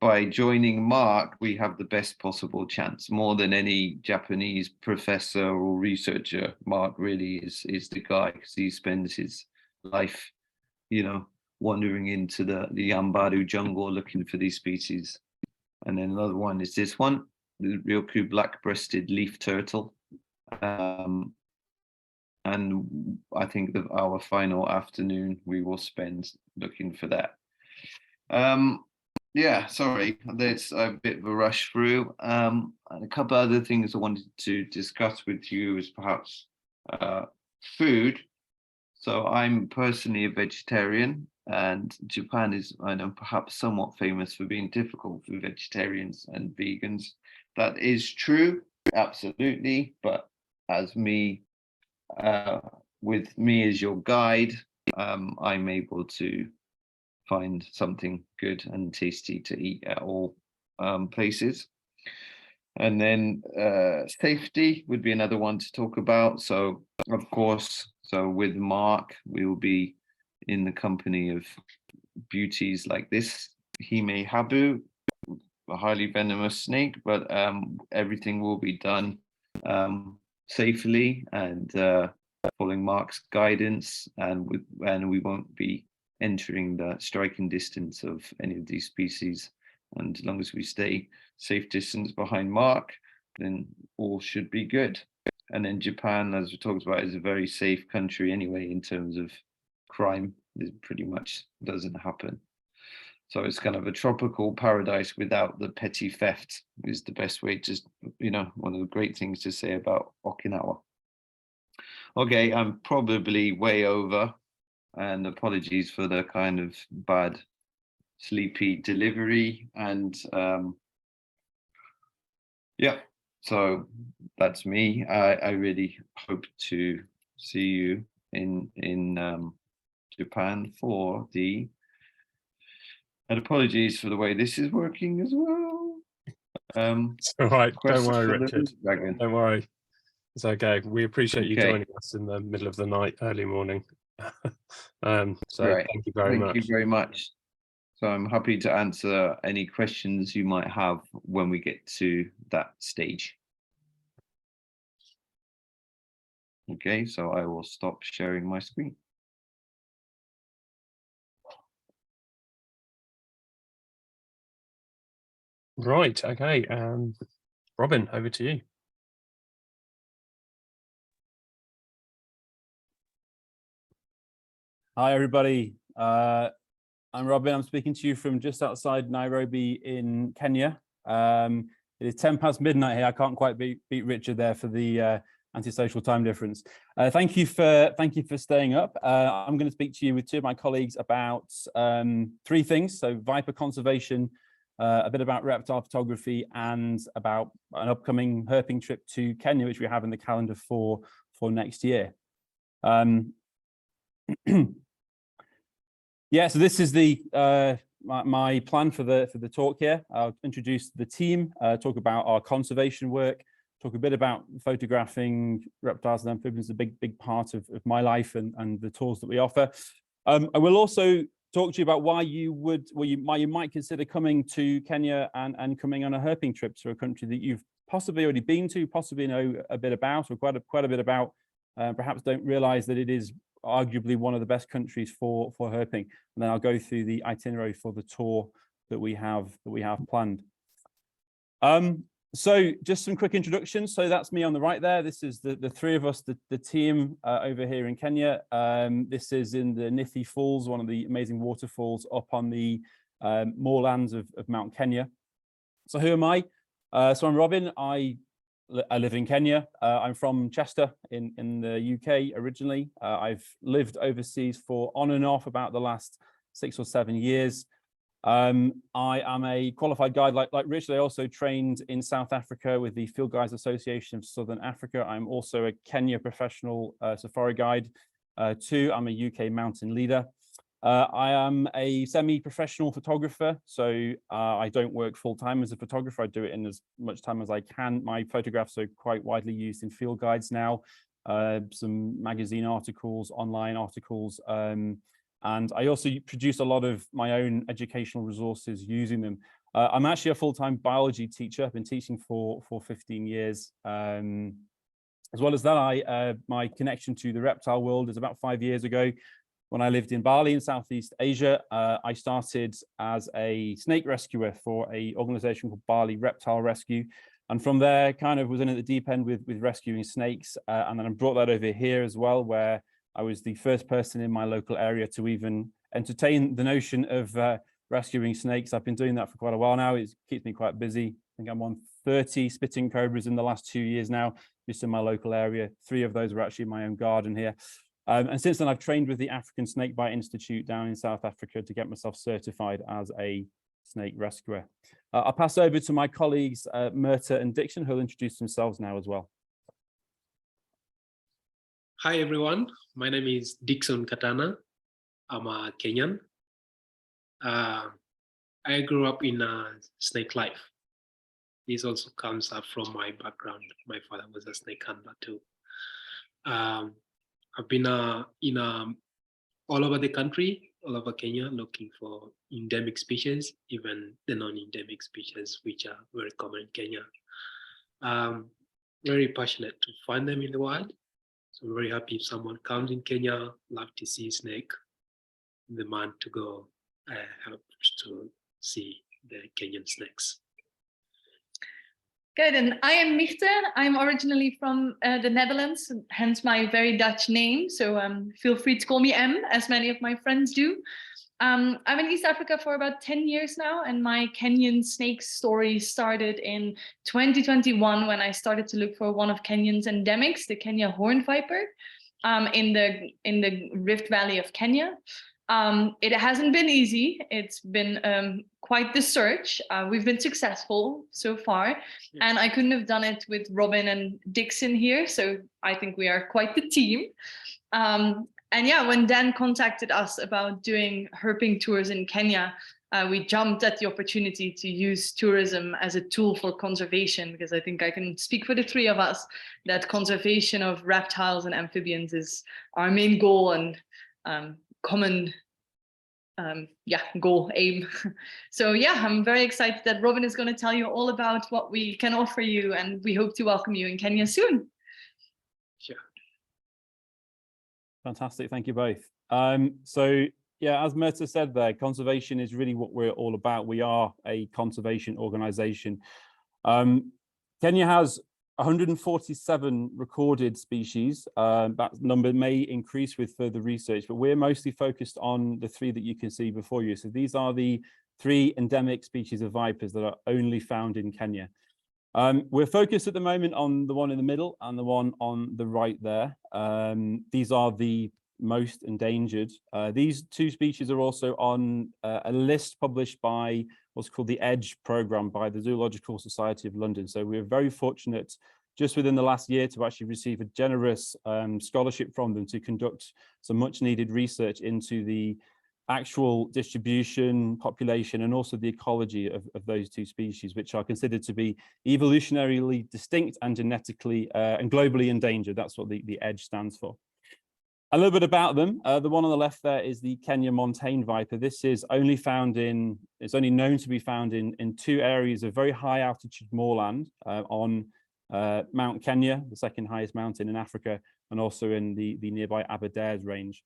S4: by joining Mark, we have the best possible chance, more than any Japanese professor or researcher. Mark really is the guy, because he spends his life, you know, wandering into the Yambaru jungle looking for these species. And then another one is this one, the Ryoku black-breasted leaf turtle. And I think that our final afternoon we will spend looking for that. Yeah, sorry, there's a bit of a rush through. And a couple other things I wanted to discuss with you is perhaps food. So I'm personally a vegetarian, and Japan is, I know, perhaps somewhat famous for being difficult for vegetarians and vegans. That is true, absolutely. But as me, with me as your guide, I'm able to find something good and tasty to eat at all places. And then safety would be another one to talk about. So of course, so with Mark, we will be in the company of beauties like this Hime habu, a highly venomous snake, but everything will be done safely and following Mark's guidance, and we won't be entering the striking distance of any of these species. And as long as we stay safe distance behind Mark, then all should be good. And then Japan, as we talked about, is a very safe country anyway in terms of crime. It pretty much doesn't happen. So it's kind of a tropical paradise without the petty theft is the best way to, you know, one of the great things to say about Okinawa. Okay, I'm probably way over, and apologies for the kind of bad, sleepy delivery. And yeah, so that's me. I really hope to see you in Japan for the, and apologies for the way this is working as well.
S1: It's all right, don't worry,
S4: for the
S1: Richard.
S4: dragon.
S1: Don't worry. It's okay. We appreciate you
S4: Okay.
S1: joining us in the middle of the night, early morning. So
S4: Right.
S1: thank you very much.
S4: Thank you very much. So I'm happy to answer any questions you might have when we get to that stage. Okay, so I will stop sharing my screen.
S1: Right, okay. Robin, over to you.
S5: Hi, everybody. I'm Robin. I'm speaking to you from just outside Nairobi in Kenya. It is 10 past midnight here. I can't quite beat Richard there for the antisocial time difference. Thank you for staying up. I'm going to speak to you with two of my colleagues about three things. So viper conservation, a bit about reptile photography, and about an upcoming herping trip to Kenya, which we have in the calendar for next year. Yeah, so this is the my plan for the talk here. I'll introduce the team, talk about our conservation work, talk a bit about photographing reptiles and amphibians, a big part of my life and the tools that we offer. I will also talk to you about why you might consider coming to Kenya and coming on a herping trip to a country that you've possibly already been to, possibly know a bit about, or quite a bit about, perhaps don't realize that it is arguably one of the best countries for herping. And then I'll go through the itinerary for the tour that we have planned. So just some quick introductions. So that's me on the right there. This is the three of us, the team over here in Kenya. This is in the Nithi Falls, one of the amazing waterfalls up on the moorlands of Mount Kenya. So who am I? So I'm Robin. I live in Kenya. I'm from Chester in the UK originally. I've lived overseas for on and off about the last 6 or 7 years. I am a qualified guide like Rich. I also trained in South Africa with the Field Guides Association of Southern Africa. I'm also a Kenya professional safari guide too. I'm a UK mountain leader. I am a semi-professional photographer, so I don't work full-time as a photographer. I do it in as much time as I can. My photographs are quite widely used in field guides now, some magazine articles, online articles, and I also produce a lot of my own educational resources using them. I'm actually a full-time biology teacher. I've been teaching for 15 years. As well as that, my connection to the reptile world is about 5 years ago. When I lived in Bali in Southeast Asia, I started as a snake rescuer for an organization called Bali Reptile Rescue. And from there, kind of was in at the deep end with rescuing snakes. And then I brought that over here as well, where I was the first person in my local area to even entertain the notion of rescuing snakes. I've been doing that for quite a while now. It keeps me quite busy. I think I'm on 30 spitting cobras in the last 2 years now, just in my local area. 3 of those were actually in my own garden here. And since then, I've trained with the African Snakebite Institute down in South Africa to get myself certified as a snake rescuer. I'll pass over to my colleagues, Myrta and Dixon, who'll introduce themselves now as well.
S6: Hi, everyone. My name is Dixon Katana. I'm a Kenyan. I grew up in snake life. This also comes up from my background. My father was a snake handler too. I've been all over the country, all over Kenya, looking for endemic species, even the non-endemic species, which are very common in Kenya. Very passionate to find them in the wild. So I'm very happy if someone comes in Kenya, love to see snake, the man to go help to see the Kenyan snakes.
S7: Good, and I am Michte. I'm originally from the Netherlands, hence my very Dutch name. So feel free to call me M, as many of my friends do. I'm in East Africa for about 10 years now, and my Kenyan snake story started in 2021 when I started to look for one of Kenyan's endemics, the Kenya horned viper, in the Rift Valley of Kenya. It hasn't been easy. It's been quite the search. We've been successful so far, and I couldn't have done it with Robin and Dixon here. So I think we are quite the team. And yeah, when Dan contacted us about doing herping tours in Kenya, we jumped at the opportunity to use tourism as a tool for conservation, because I think I can speak for the 3 of us that conservation of reptiles and amphibians is our main goal and common goal, aim. So yeah, I'm very excited that Robin is going to tell you all about what we can offer you, and we hope to welcome you in Kenya soon.
S6: Sure.
S5: Fantastic, thank you both. So yeah, as Myrta said there, conservation is really what we're all about. We are a conservation organization. Kenya has 147 recorded species. That number may increase with further research, but we're mostly focused on the 3 that you can see before you. So these are the 3 endemic species of vipers that are only found in Kenya. We're focused at the moment on the one in the middle and the one on the right there. These are the most endangered. These 2 species are also on a list published by what's called the EDGE program by the Zoological Society of London. So we're very fortunate just within the last year to actually receive a generous scholarship from them to conduct some much needed research into the actual distribution, population, and also the ecology of those 2 species, which are considered to be evolutionarily distinct and genetically and globally endangered. That's what the EDGE stands for. A little bit about them. The one on the left there is the Kenya montane viper. This is only found in, it's only known to be found in 2 areas of very high altitude moorland on Mount Kenya, the 2nd highest mountain in Africa, and also in the nearby Aberdares range.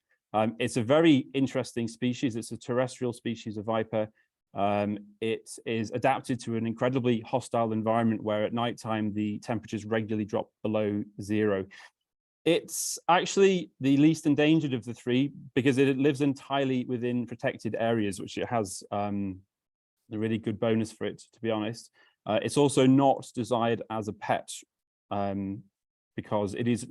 S5: It's a very interesting species. It's a terrestrial species of viper. It is adapted to an incredibly hostile environment where at nighttime the temperatures regularly drop below 0. It's actually the least endangered of the three because it lives entirely within protected areas, which it has a really good bonus for it, to be honest. It's also not desired as a pet because it is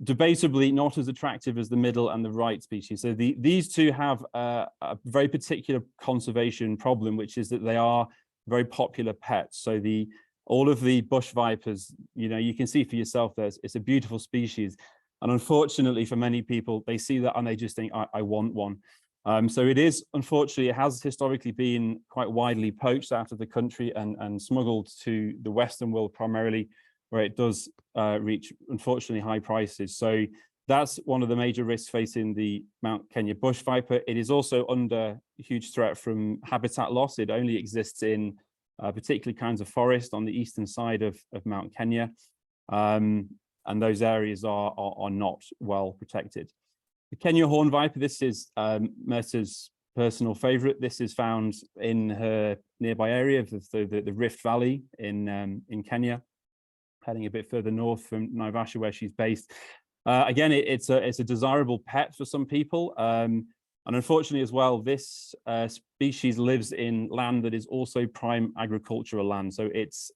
S5: debatably not as attractive as the middle and the right species. So these two have a very particular conservation problem, which is that they are very popular pets. So all of the bush vipers, you can see for yourself, it's a beautiful species. And unfortunately for many people, they see that and they just think, I want one. So it is, unfortunately, it has historically been quite widely poached out of the country and smuggled to the Western world primarily, where it does reach, unfortunately, high prices. So that's one of the major risks facing the Mount Kenya bush viper. It is also under huge threat from habitat loss. It only exists in particular kinds of forest on the eastern side of Mount Kenya. And those areas are not well protected. The Kenya horn viper, this is Merta's personal favorite. This is found in her nearby area of the Rift Valley in Kenya, heading a bit further north from Naivasha, where she's based. Again, it's a desirable pet for some people. And unfortunately as well, this species lives in land that is also prime agricultural land. So its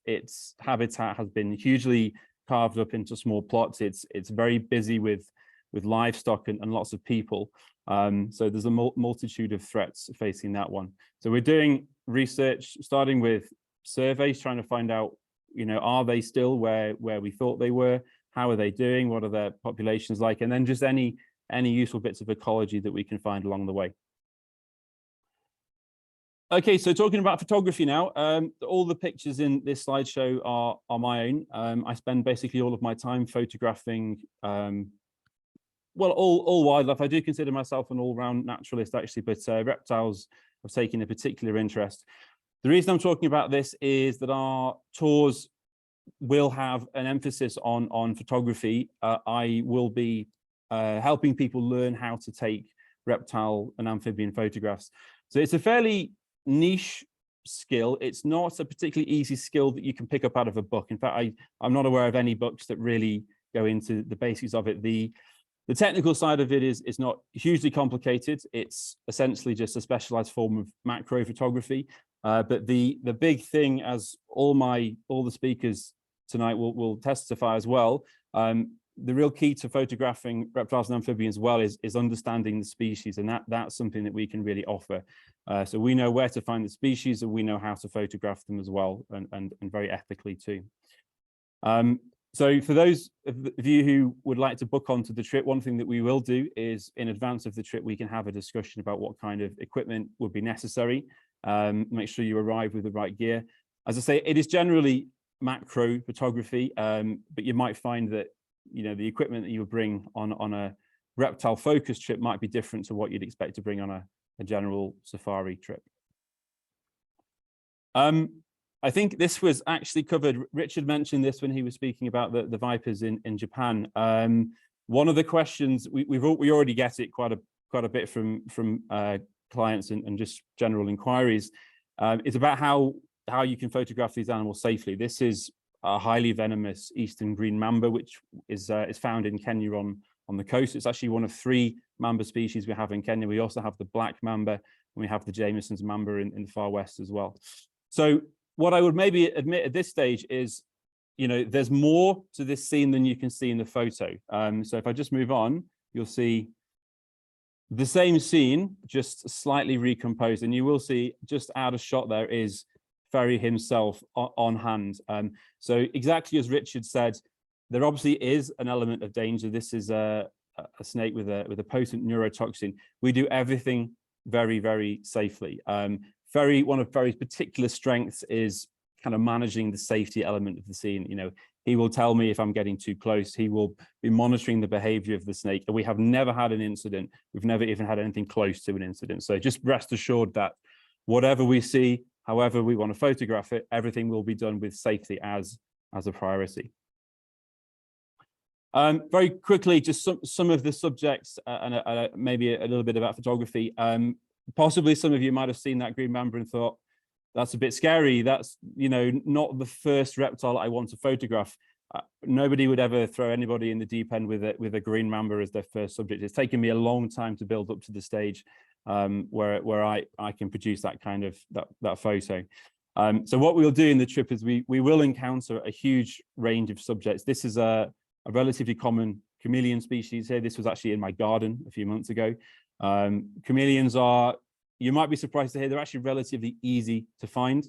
S5: habitat has been hugely carved up into small plots. It's very busy with livestock and lots of people. So there's a multitude of threats facing that one. So we're doing research, starting with surveys, trying to find out, are they still where we thought they were? How are they doing? What are their populations like? And then just any useful bits of ecology that we can find along the way. Okay, so talking about photography now, all the pictures in this slideshow are my own. I spend basically all of my time photographing, well, all wildlife. I do consider myself an all-round naturalist, actually, but reptiles have taken a particular interest. The reason I'm talking about this is that our tours will have an emphasis on photography. I will be helping people learn how to take reptile and amphibian photographs. So it's a fairly niche skill. It's not a particularly easy skill that you can pick up out of a book. In fact, I'm not aware of any books that really go into the basics of it. The technical side of it is not hugely complicated. It's essentially just a specialized form of macro photography. But the big thing, as all the speakers tonight will testify as well, the real key to photographing reptiles and amphibians well is understanding the species, and that's something that we can really offer. So we know where to find the species, and we know how to photograph them as well, and very ethically too. So for those of you who would like to book onto the trip, one thing that we will do is in advance of the trip, we can have a discussion about what kind of equipment would be necessary. Make sure you arrive with the right gear. As I say, it is generally macro photography, but you might find that the equipment that you would bring on a reptile focused trip might be different to what you'd expect to bring on a general safari trip. I think this was actually covered. Richard mentioned this when he was speaking about the vipers in Japan. One of the questions we already get it quite a bit from clients and just general inquiries is about how you can photograph these animals safely. This is a highly venomous eastern green mamba, which is found in Kenya on the coast. It's actually one of 3 mamba species we have in Kenya. We also have the black mamba, and we have the Jameson's mamba in the far west as well. So what I would maybe admit at this stage is, there's more to this scene than you can see in the photo. So if I just move on, you'll see the same scene, just slightly recomposed, and you will see just out of shot there is Ferry himself on hand. So exactly as Richard said, there obviously is an element of danger. This is a snake with a potent neurotoxin. We do everything very, very safely. One of Ferry's particular strengths is kind of managing the safety element of the scene. He will tell me if I'm getting too close. He will be monitoring the behavior of the snake. And we have never had an incident. We've never even had anything close to an incident. So just rest assured that whatever we see, however we want to photograph it, everything will be done with safety as a priority. Very quickly, just some of the subjects and maybe a little bit about photography. Possibly some of you might have seen that green mamba and thought, that's a bit scary. That's, you know, not the first reptile I want to photograph. Nobody would ever throw anybody in the deep end with a green mamba as their first subject. It's taken me a long time to build up to the stage where I can produce that kind of that photo. So what we'll do in the trip is we will encounter a huge range of subjects. This is a relatively common chameleon species here. This was actually in my garden a few months ago. Chameleons are, you might be surprised to hear, they're actually relatively easy to find,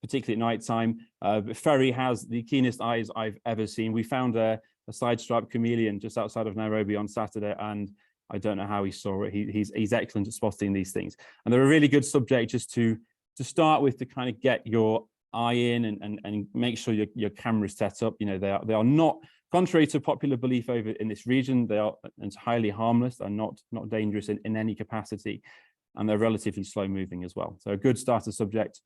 S5: particularly at night time. But Ferry has the keenest eyes I've ever seen. We found a side-striped chameleon just outside of Nairobi on Saturday, and I don't know how he saw it. He's excellent at spotting these things. And they're a really good subject just to start with, to kind of get your eye in and make sure your camera's set up. You know, they are not, contrary to popular belief over in this region, they are entirely harmless and not dangerous in any capacity. And they're relatively slow moving as well. So a good starter subject.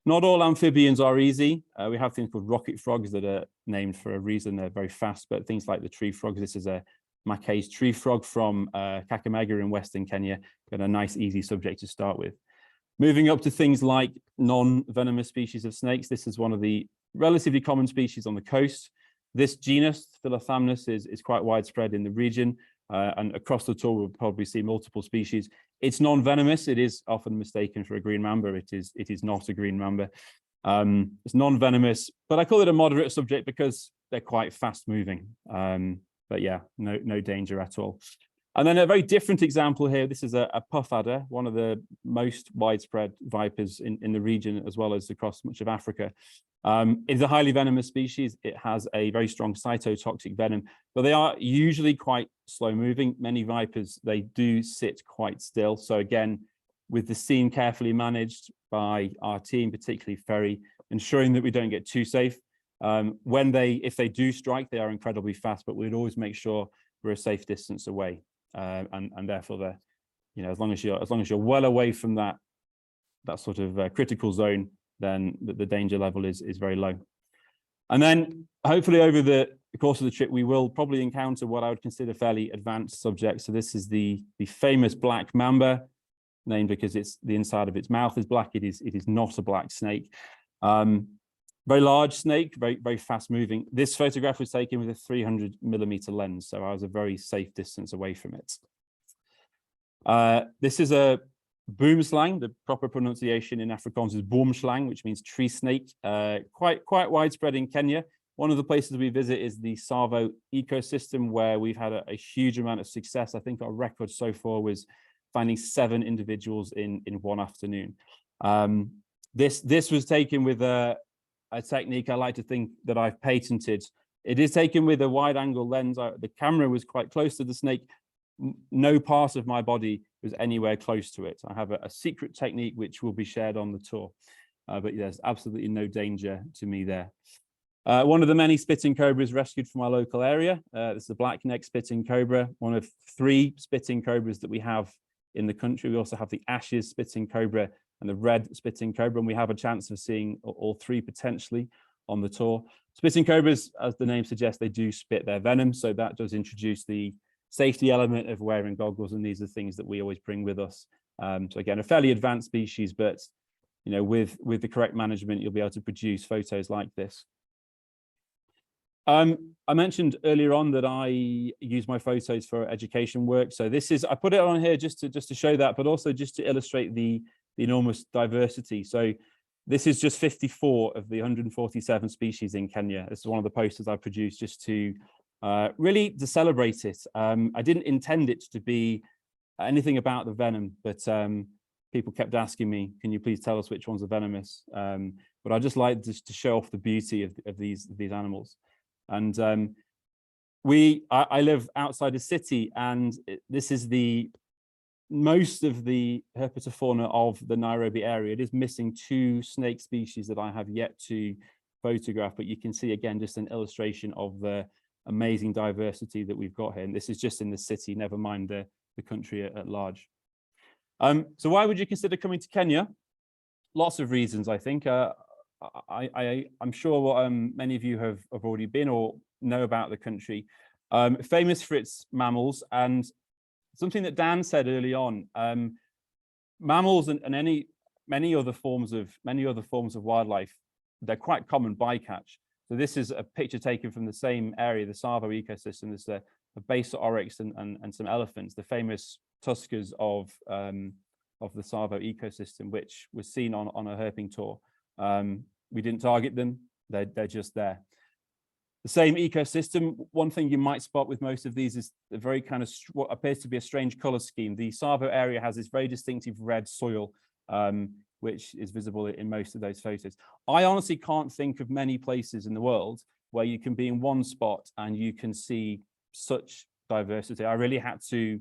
S5: Not all amphibians are easy. We have things called rocket frogs that are named for a reason. They're very fast, but things like the tree frogs. This is a Mackay's tree frog from Kakamega in Western Kenya. Got a nice, easy subject to start with. Moving up to things like non-venomous species of snakes. This is one of the relatively common species on the coast. This genus, Philothamnus, is quite widespread in the region. And across the tour, we'll probably see multiple species. It's non-venomous. It is often mistaken for a green mamba. It is not a green mamba. It's non-venomous, but I call it a moderate subject because they're quite fast-moving. But yeah, no danger at all. And then a very different example here. This is a puff adder, one of the most widespread vipers in the region, as well as across much of Africa. It's a highly venomous species. It has a very strong cytotoxic venom, but they are usually quite slow moving. Many vipers, they do sit quite still. So again, with the scene carefully managed by our team, particularly Ferry, ensuring that we don't get too safe. If they do strike, they are incredibly fast, but we'd always make sure we're a safe distance away. And therefore, you know, as long as you're well away from that sort of critical zone, then the danger level is very low. And then hopefully over the course of the trip, we will probably encounter what I would consider fairly advanced subjects. So this is the famous black mamba, named because it's the inside of its mouth is black. It is not a black snake. Very large snake, very fast moving. This photograph was taken with a 300mm lens, so I was a very safe distance away from it. This is a boomslang. The proper pronunciation in Afrikaans is boomslang, which means tree snake. Quite widespread in Kenya. One of the places we visit is the Savo ecosystem, where we've had a huge amount of success. I think our record so far was finding 7 individuals in one afternoon. This was taken with a technique I like to think that I've patented. It is taken with a wide angle lens. The camera was quite close to the snake. No part of my body was anywhere close to it. I have a secret technique which will be shared on the tour, but there's absolutely no danger to me there. One of the many spitting cobras rescued from our local area. This is the black-necked spitting cobra, one of 3 spitting cobras that we have in the country. We also have the ashes spitting cobra and the red spitting cobra, and we have a chance of seeing all 3 potentially on the tour. Spitting cobras, as the name suggests, they do spit their venom, so that does introduce the safety element of wearing goggles, and these are things that we always bring with us. So again, a fairly advanced species, but you know, with the correct management, you'll be able to produce photos like this. I mentioned earlier on that I use my photos for education work. So this is, I put it on here just to show that, but also just to illustrate the enormous diversity. So this is just 54 of the 147 species in Kenya. This is one of the posters I produced just to really to celebrate it. I didn't intend it to be anything about the venom, but people kept asking me, can you please tell us which ones are venomous? But I just like just to show off the beauty of these animals. And I live outside a city, and this is most of the herpetofauna of the Nairobi area. It is missing 2 snake species that I have yet to photograph, but you can see again just an illustration of the amazing diversity that we've got here. And this is just in the city, never mind the country at large. So why would you consider coming to Kenya? Lots of reasons, I think. I'm sure many of you have already been or know about the country. Famous for its mammals, and something that Dan said early on, mammals and many other forms of wildlife, they're quite common bycatch. So this is a picture taken from the same area, the Tsavo ecosystem. There's a basa oryx and some elephants, the famous tuskers of the Tsavo ecosystem, which was seen on a herping tour. We didn't target them; they're just there. The same ecosystem. One thing you might spot with most of these is the very kind of what appears to be a strange color scheme. The Tsavo area has this very distinctive red soil, which is visible in most of those photos. I honestly can't think of many places in the world where you can be in one spot and you can see such diversity. I really had to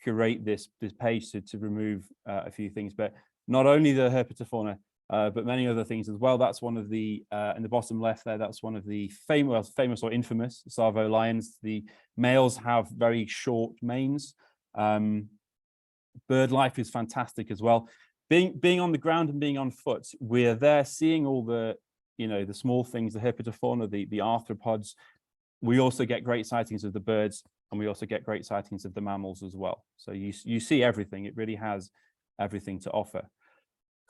S5: curate this page to remove a few things, but not only the herpetofauna, but many other things as well. That's one of the, in the bottom left there, that's one of the famous or infamous Tsavo lions. The males have very short manes. Bird life is fantastic as well. Being on the ground and being on foot, we're there seeing all the, the small things, the herpetofauna, the arthropods. We also get great sightings of the birds, and we also get great sightings of the mammals as well. So you see everything. It really has everything to offer.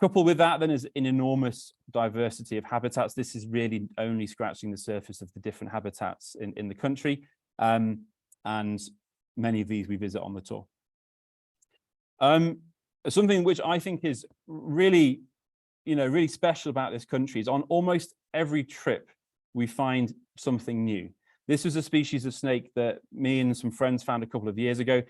S5: Coupled with that then is an enormous diversity of habitats. This is really only scratching the surface of the different habitats in the country. And many of these we visit on the tour. Something which I think is really, really special about this country is on almost every trip, we find something new. This was a species of snake that me and some friends found a couple of years ago.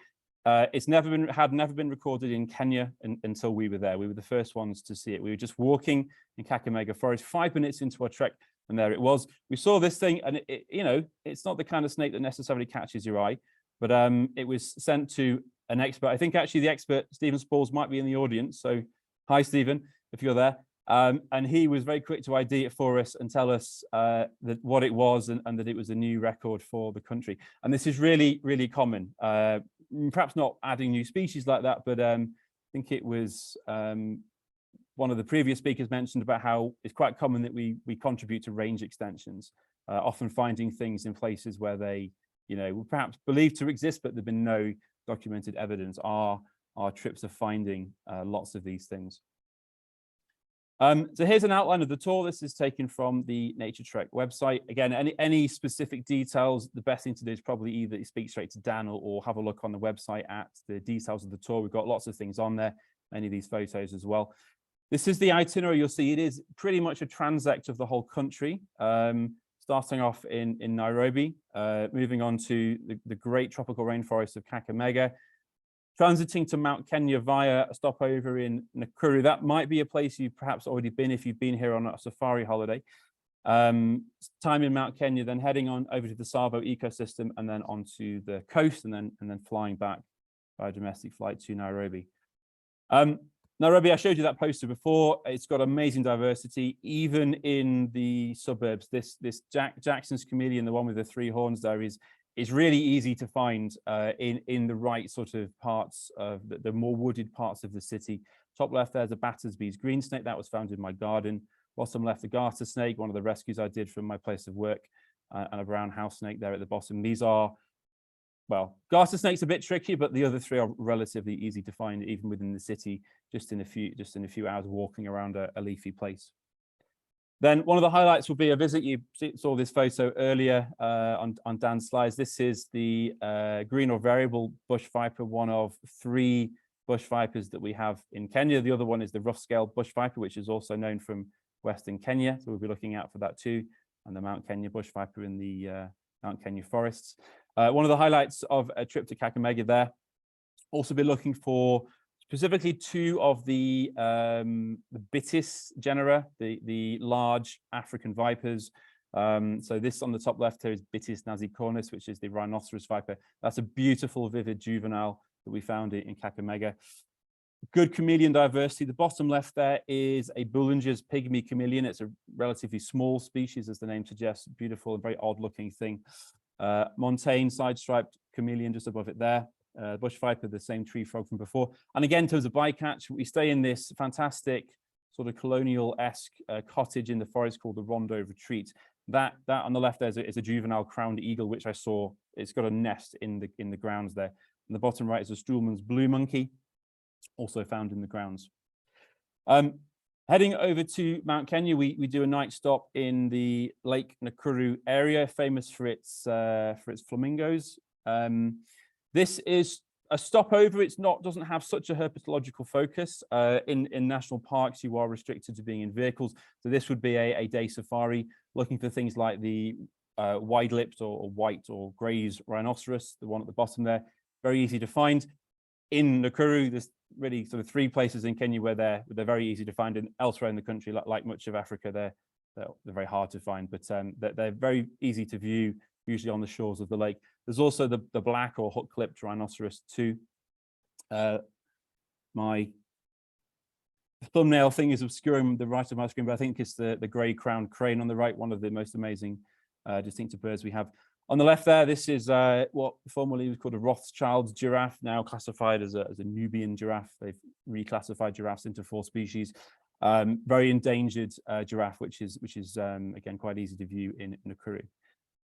S5: It's never been recorded in Kenya until we were there. We were the first ones to see it. We were just walking in Kakamega Forest, 5 minutes into our trek, and there it was. We saw this thing, and it's not the kind of snake that necessarily catches your eye, but it was sent to an expert. I think actually the expert, Stephen Spalls, might be in the audience. So hi, Stephen, if you're there. And he was very quick to ID it for us and tell us what it was and that it was a new record for the country. And this is really, really common. Perhaps not adding new species like that, but I think it was one of the previous speakers mentioned about how it's quite common that we contribute to range extensions, often finding things in places where they, were perhaps believed to exist, but there've been no documented evidence. Our trips are finding lots of these things. So here's an outline of the tour. This is taken from the Naturetrek website. Again, any specific details, the best thing to do is probably either speak straight to Dan or have a look on the website at the details of the tour. We've got lots of things on there, many of these photos as well. This is the itinerary. You'll see it is pretty much a transect of the whole country, starting off in Nairobi, moving on to the great tropical rainforest of Kakamega, transiting to Mount Kenya via a stopover in Nakuru. That might be a place you've perhaps already been if you've been here on a safari holiday. Time in Mount Kenya, then heading on over to the Tsavo ecosystem and then onto the coast and then flying back by a domestic flight to Nairobi. Nairobi, I showed you that poster before. It's got amazing diversity, even in the suburbs. This Jackson's chameleon, the one with the 3 horns there, is really easy to find in the right sort of parts of the more wooded parts of the city. Top left, there's a Battersby's green snake that was found in my garden. Bottom left, the garter snake, one of the rescues I did from my place of work, and a brown house snake there at the bottom. These are, well, garter snake's a bit tricky, but the other 3 are relatively easy to find even within the city, just in a few hours walking around a leafy place. Then one of the highlights will be a visit. You saw this photo earlier on Dan's slides. This is the green or variable bush viper, one of 3 bush vipers that we have in Kenya. The other one is the rough-scaled bush viper, which is also known from Western Kenya. So we'll be looking out for that too. And the Mount Kenya bush viper in the Mount Kenya forests. One of the highlights of a trip to Kakamega there. Also be looking for specifically 2 of the Bitis genera, the large African vipers. So this on the top left here is Bitis nasicornis, which is the rhinoceros viper. That's a beautiful, vivid juvenile that we found in Kakamega. Good chameleon diversity. The bottom left there is a Bullinger's pygmy chameleon. It's a relatively small species, as the name suggests. Beautiful and very odd-looking thing. Montane side-striped chameleon just above it there. Bush viper, the same tree frog from before. And again, in terms of bycatch, we stay in this fantastic sort of colonial-esque cottage in the forest called the Rondo Retreat. That on the left there is a juvenile crowned eagle, which I saw. It's got a nest in the grounds there. And the bottom right is a Stuhlmann's blue monkey, also found in the grounds. Heading over to Mount Kenya, we do a night stop in the Lake Nakuru area, famous for its flamingos. This is a stopover. It's doesn't have such a herpetological focus. In national parks, you are restricted to being in vehicles. So this would be a day safari, looking for things like the wide-lipped or white or greys rhinoceros, the one at the bottom there. Very easy to find. In Nakuru, there's really sort of 3 places in Kenya where they're very easy to find, and elsewhere in the country, like much of Africa, they're very hard to find, but they're very easy to view, usually on the shores of the lake. There's also the black or hook-clipped rhinoceros too. My thumbnail thing is obscuring the right of my screen, but I think it's the grey-crowned crane on the right, one of the most amazing distinctive birds we have. On the left there, this is what formerly was called a Rothschild giraffe, now classified as a Nubian giraffe. They've reclassified giraffes into 4 species. Very endangered giraffe, which is again quite easy to view in Nakuru.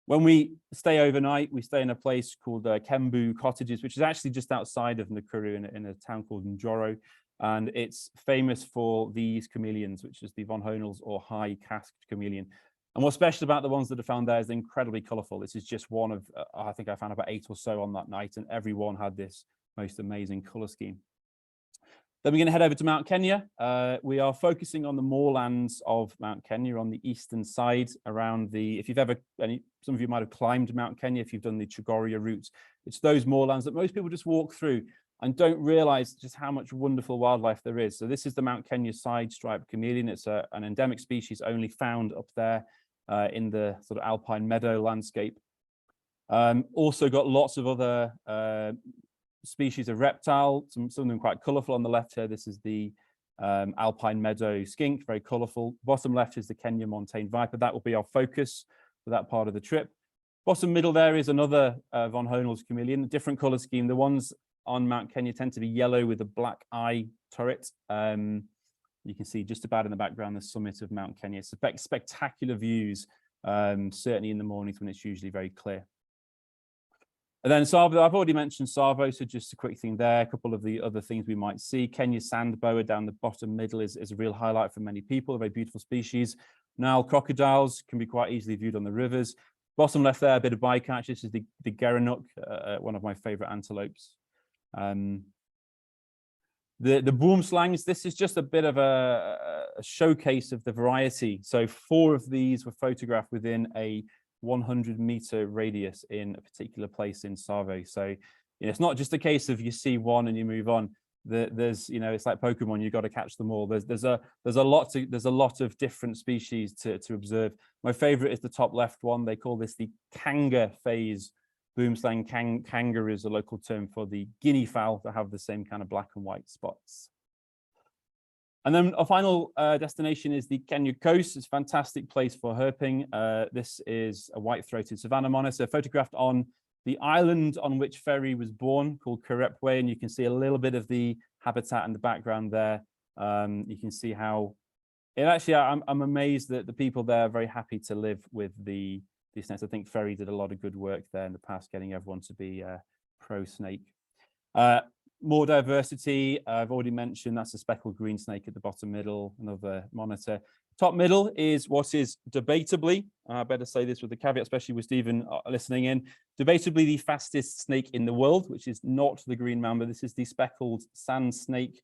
S5: When we stay overnight, we stay in a place called Kembu Cottages, which is actually just outside of Nakuru in a town called Njoro. And it's famous for these chameleons, which is the von Honels or high-casked chameleon. And what's special about the ones that are found there is they're incredibly colourful. This is just one of, I think I found about 8 or so on that night, and every one had this most amazing colour scheme. Then we're going to head over to Mount Kenya. We are focusing on the moorlands of Mount Kenya on the eastern side around the, if you've ever, some of you might have climbed Mount Kenya, if you've done the Chogoria route, it's those moorlands that most people just walk through and don't realize just how much wonderful wildlife there is. So this is the Mount Kenya side-striped chameleon. It's an endemic species only found up there in the sort of alpine meadow landscape. Also got lots of other species of reptile, some of them quite colorful on the left here. This is the alpine meadow skink, very colorful. Bottom left is the Kenya montane viper. That will be our focus for that part of the trip. Bottom middle there is another von Honels chameleon, a different color scheme. The ones on Mount Kenya tend to be yellow with a black eye turret. You can see just about in the background the summit of Mount Kenya. It's spectacular views, certainly in the mornings when it's usually very clear. And then Tsavo, I've already mentioned Tsavo, so just a quick thing there. A couple of the other things we might see. Kenya sand boa down the bottom middle is a real highlight for many people, a very beautiful species. Nile crocodiles can be quite easily viewed on the rivers. Bottom left there, a bit of bycatch. This is the gerenuk, one of my favorite antelopes. The boomslangs, this is just a bit of a showcase of the variety. So 4 of these were photographed within a 100-meter radius in a particular place in Tsavo. So it's not just a case of you see one and you move on. There's it's like Pokemon, you've got to catch them all. There's a lot of different species to observe. My favorite is the top left one. They call this the Kanga phase boomslang. Kanga is a local term for the guinea fowl that have the same kind of black and white spots. And then our final destination is the Kenya coast. It's a fantastic place for herping. This is a white-throated savanna monitor photographed on the island on which Ferry was born, called Karepwe, and you can see a little bit of the habitat in the background there. You can see how it actually, I'm amazed that the people there are very happy to live with these snakes. I think Ferry did a lot of good work there in the past, getting everyone to be pro-snake. More diversity, I've already mentioned, that's a speckled green snake at the bottom middle, another monitor. Top middle is what is debatably, I better say this with the caveat, especially with Stephen listening in, debatably the fastest snake in the world, which is not the green mamba. This is the speckled sand snake.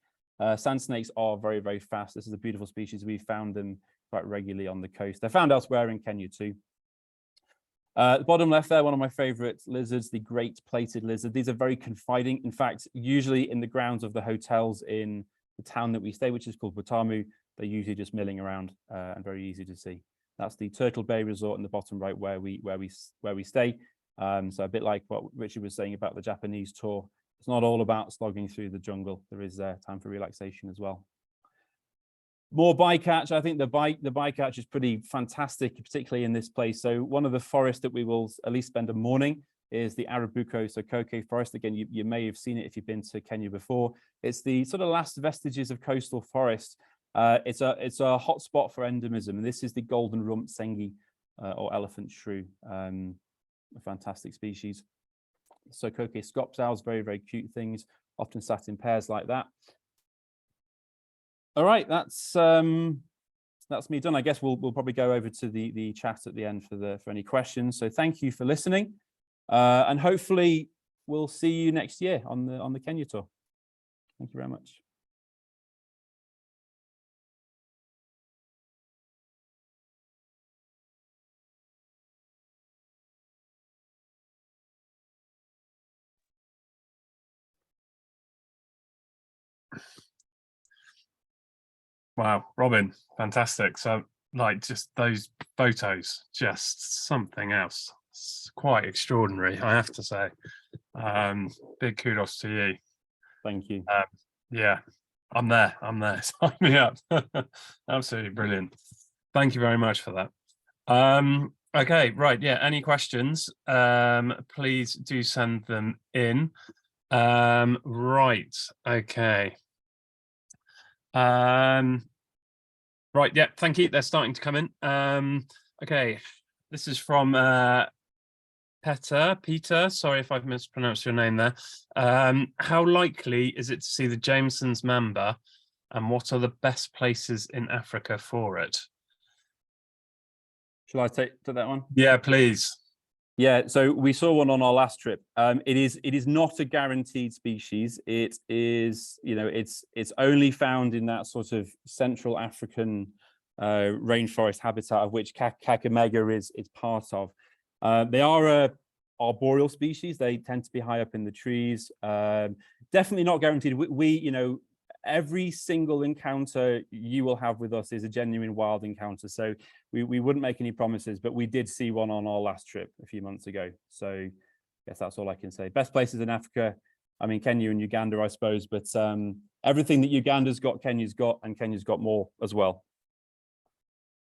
S5: Sand snakes are very, very fast. This is a beautiful species. We found them quite regularly on the coast. They're found elsewhere in Kenya too. The bottom left there, one of my favorite lizards, the great plated lizard. These are very confiding. In fact, usually in the grounds of the hotels in the town that we stay, which is called Butamu, they're usually just milling around and very easy to see. That's the Turtle Bay Resort in the bottom right where we stay. So a bit like what Richard was saying about the Japanese tour. It's not all about slogging through the jungle. There is time for relaxation as well. More bycatch. I think the bycatch is pretty fantastic, particularly in this place. So one of the forests that we will at least spend a morning is the Arabuko Sokoke forest. Again, you may have seen it if you've been to Kenya before. It's the sort of last vestiges of coastal forest. It's a hotspot for endemism, and this is the golden rump sengi or elephant shrew, a fantastic species. So Coquet scops owls, very, very cute things, often sat in pairs like that. All right, that's me done. I guess we'll probably go over to the chat at the end for any questions. So thank you for listening, and hopefully we'll see you next year on the Kenya tour. Thank you very much.
S1: Wow, Robin, fantastic. So like just those photos, just something else. It's quite extraordinary, I have to say. Big kudos to you.
S5: Thank you.
S1: Yeah, I'm there. Sign me up. Absolutely brilliant. Thank you very much for that. Okay, right. Yeah, any questions? Please do send them in. Right. Okay. Right, yeah, thank you. They're starting to come in. Okay, this is from Peter, sorry if I've mispronounced your name there. How likely is it to see the Jameson's mamba, and what are the best places in Africa for it?
S5: Shall I take that one?
S1: Yeah, please.
S5: Yeah, so we saw one on our last trip. It is not a guaranteed species. It is, it's only found in that sort of Central African rainforest habitat, of which Kakamega is part of. They are a arboreal species. They tend to be high up in the trees. Definitely not guaranteed. Every single encounter you will have with us is a genuine wild encounter. So we wouldn't make any promises, but we did see one on our last trip a few months ago. So I guess that's all I can say. Best places in Africa, I mean, Kenya and Uganda, I suppose, but everything that Uganda's got, Kenya's got, and Kenya's got more as well.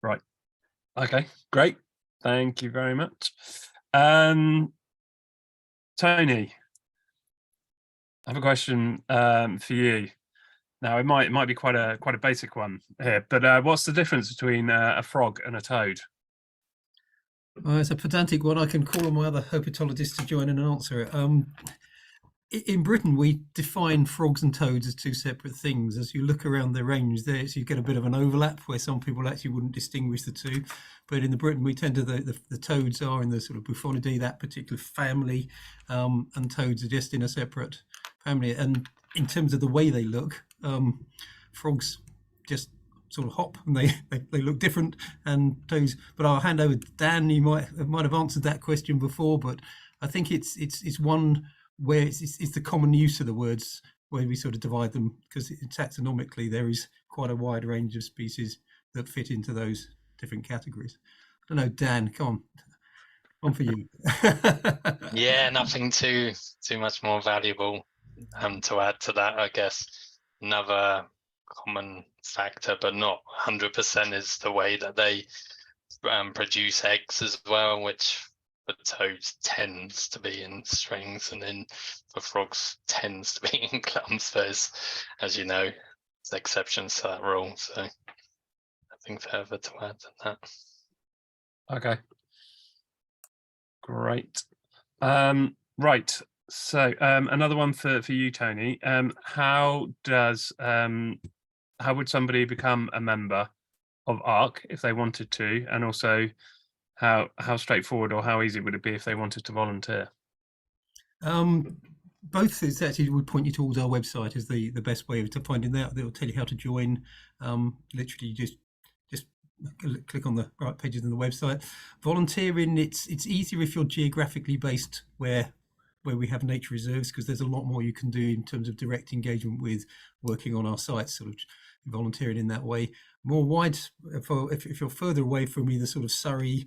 S1: Right. Okay, great. Thank you very much. Tony, I have a question for you. Now, it might be quite a basic one here, but what's the difference between a frog and a toad?
S3: It's a pedantic one. I can call on my other herpetologists to join in and answer it. In Britain, we define frogs and toads as two separate things. As you look around the range there, so you get a bit of an overlap where some people actually wouldn't distinguish the two. But in Britain, we tend to, the toads are in the sort of Bufonidae, that particular family, and toads are just in a separate family. And in terms of the way they look, frogs just sort of hop and they look different, and toads. But I'll hand over to Dan. You might have answered that question before, but I think it's one where it's the common use of the words where we sort of divide them, because taxonomically there is quite a wide range of species that fit into those different categories. I don't know, Dan, come on for you.
S2: Yeah, nothing too much more valuable to add to that, I guess. Another common factor, but not 100%, is the way that they produce eggs as well, which for toads tends to be in strings, and then for frogs tends to be in clumps. There's, as you know, there's exceptions to that rule, so nothing further to add than that.
S1: Okay, great. Right, so another one for you, Tony. How would somebody become a member of ARC if they wanted to, and also how straightforward or how easy would it be if they wanted to volunteer?
S3: Both is actually would point you towards our website as the best way to finding out. They'll tell you how to join. Literally just click on the right pages on the website. Volunteering, it's easier if you're geographically based where we have nature reserves, because there's a lot more you can do in terms of direct engagement with working on our sites, sort of volunteering in that way. More wide, if you're further away from either sort of Surrey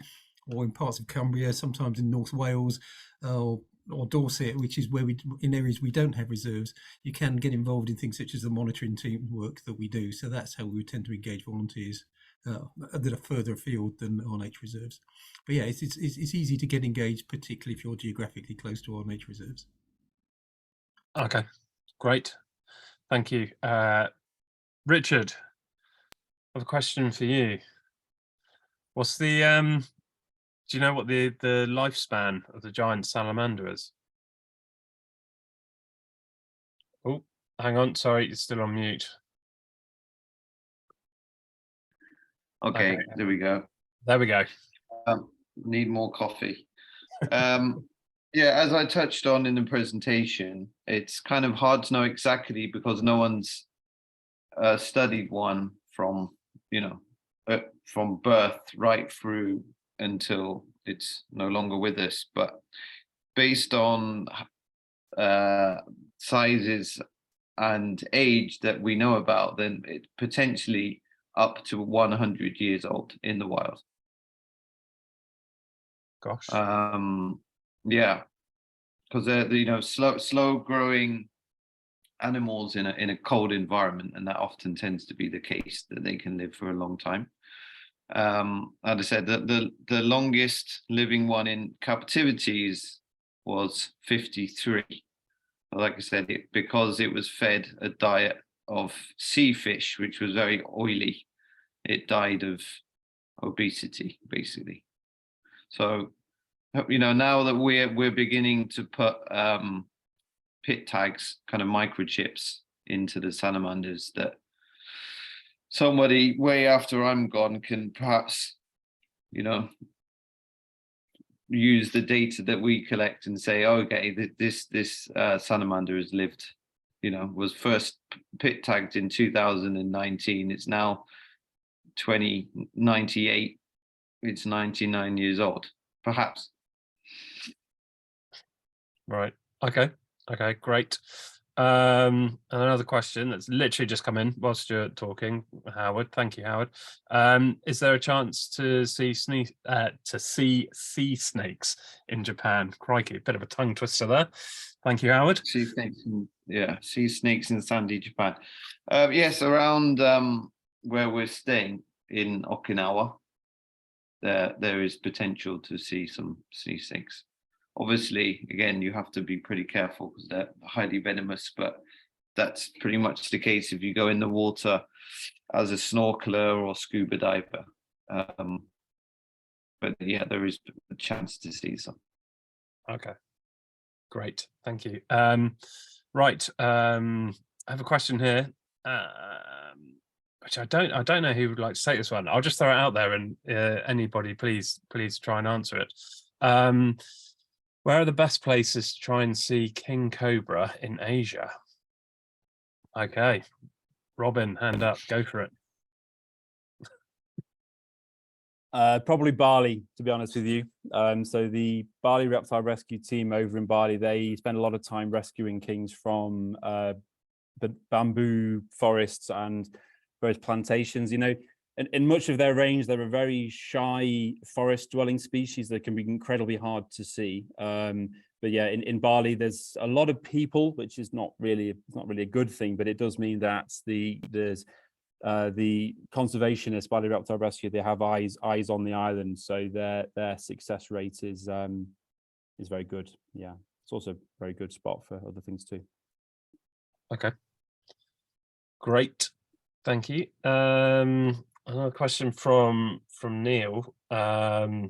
S3: or in parts of Cumbria, sometimes in North Wales or Dorset, which is where in areas we don't have reserves, you can get involved in things such as the monitoring team work that we do. So that's how we tend to engage volunteers that are further afield than our nature reserves. But yeah, it's easy to get engaged, particularly if you're geographically close to our nature reserves.
S1: Okay, great. Thank you. Richard, I have a question for you. What's the Do you know what the lifespan of the giant salamander is? Oh, hang on. Sorry, it's still on mute.
S4: Okay, there we go.
S1: There we go.
S4: Need more coffee. Yeah, as I touched on in the presentation, it's kind of hard to know exactly because no one's studied one from, from birth right through until it's no longer with us. But based on sizes and age that we know about, then it's potentially up to 100 years old in the wild.
S1: Gosh.
S4: Yeah, because they're slow growing animals in a cold environment, and that often tends to be the case, that they can live for a long time. As I said, the longest living one in captivities was 53. Like I said, because it was fed a diet of sea fish, which was very oily, it died of obesity, basically. So, now that we're beginning to put pit tags, kind of microchips, into the salamanders, that somebody way after I'm gone can perhaps, use the data that we collect and say, okay, this salamander has lived, was first pit tagged in 2019. It's now 2098. It's 99 years old, perhaps.
S1: Right. Okay, great. And another question that's literally just come in whilst you're talking, Howard. Thank you, Howard. Is there a chance to see sea snakes in Japan? Crikey, a bit of a tongue twister there. Thank you, Howard.
S4: Sea snakes in sandy Japan. Yes, around where we're staying in Okinawa, there is potential to see some sea snakes. Obviously, again, you have to be pretty careful because they're highly venomous, but that's pretty much the case if you go in the water as a snorkeler or scuba diver. But yeah, there is a chance to see some.
S1: Okay, great, thank you. Right, I have a question here, which I don't know who would like to take this one. I'll just throw it out there, and anybody, please try and answer it. Where are the best places to try and see king cobra in Asia? Okay, Robin, hand up, go for it.
S5: Probably Bali, to be honest with you. So the Bali Reptile Rescue team over in Bali, they spend a lot of time rescuing kings from the bamboo forests and various plantations. In much of their range, they're a very shy forest-dwelling species that can be incredibly hard to see. But yeah, in Bali, there's a lot of people, which is not really a good thing, but it does mean that there's the conservationists, Bali Reptile Rescue, they have eyes on the island, so their success rate is very good. Yeah, it's also a very good spot for other things too.
S1: Okay, great, thank you. Another question from Neil, for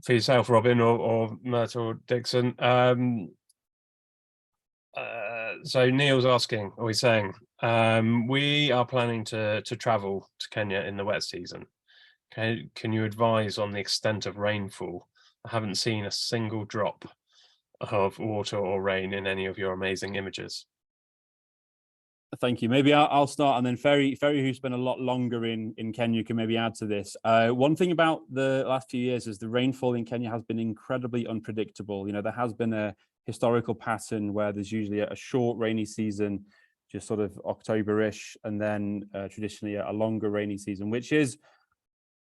S1: yourself, Robin, or Myrtle Dixon. So Neil's asking, or he's saying, we are planning to travel to Kenya in the wet season. Can you advise on the extent of rainfall? I haven't seen a single drop of water or rain in any of your amazing images.
S5: Thank you. Maybe I'll start, and then Ferry, who spent a lot longer in Kenya, can maybe add to this. One thing about the last few years is the rainfall in Kenya has been incredibly unpredictable. There has been a historical pattern where there's usually a short rainy season, just sort of October-ish, and then traditionally a longer rainy season, which is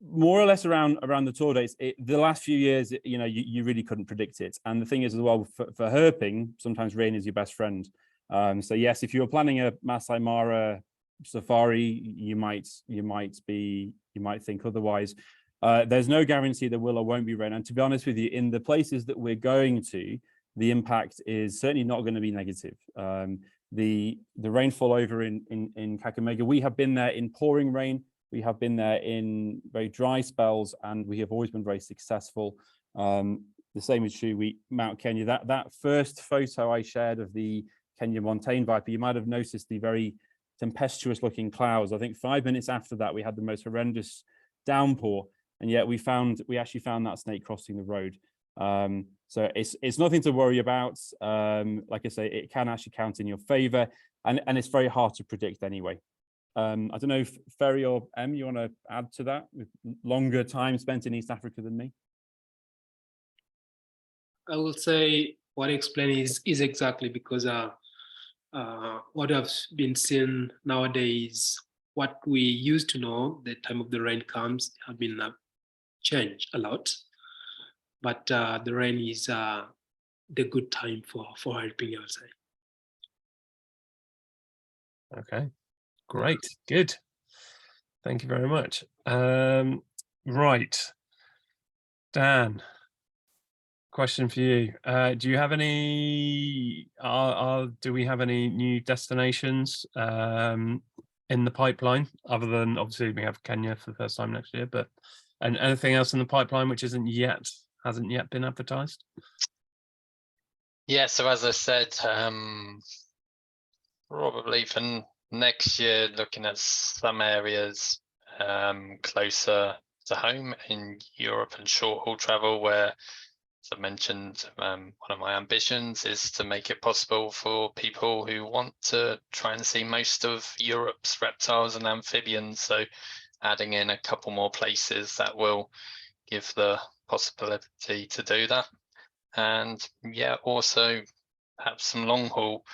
S5: more or less around the tour dates. The last few years, you really couldn't predict it. And the thing is as well, for herping, sometimes rain is your best friend. So yes, if you're planning a Masai Mara safari, you might think otherwise. There's no guarantee there will or won't be rain. And to be honest with you, in the places that we're going to, the impact is certainly not going to be negative. The rainfall over in Kakamega, we have been there in pouring rain. We have been there in very dry spells, and we have always been very successful. The same is true with Mount Kenya. That first photo I shared of the Kenya montane viper, you might have noticed the very tempestuous looking clouds. I think 5 minutes after that, we had the most horrendous downpour, and yet we actually found that snake crossing the road. So it's nothing to worry about. Like I say, it can actually count in your favor, and it's very hard to predict anyway. I don't know if Ferry or Em, you want to add to that with longer time spent in East Africa than me?
S6: I will say what I explain is exactly because what I've been seeing nowadays, what we used to know, the time of the rain comes, have been changed a lot. But the rain is the good time for helping, I would say.
S1: Okay, great, good. Thank you very much. Right, Dan, question for you. Do you have any, do we have any new destinations in the pipeline, other than obviously we have Kenya for the first time next year, but and anything else in the pipeline which hasn't yet been advertised?
S2: Yeah, so as I said, probably for next year, looking at some areas closer to home in Europe and short haul travel, where, as I mentioned, one of my ambitions is to make it possible for people who want to try and see most of Europe's reptiles and amphibians. So adding in a couple more places that will give the possibility to do that. And yeah, also perhaps some long haul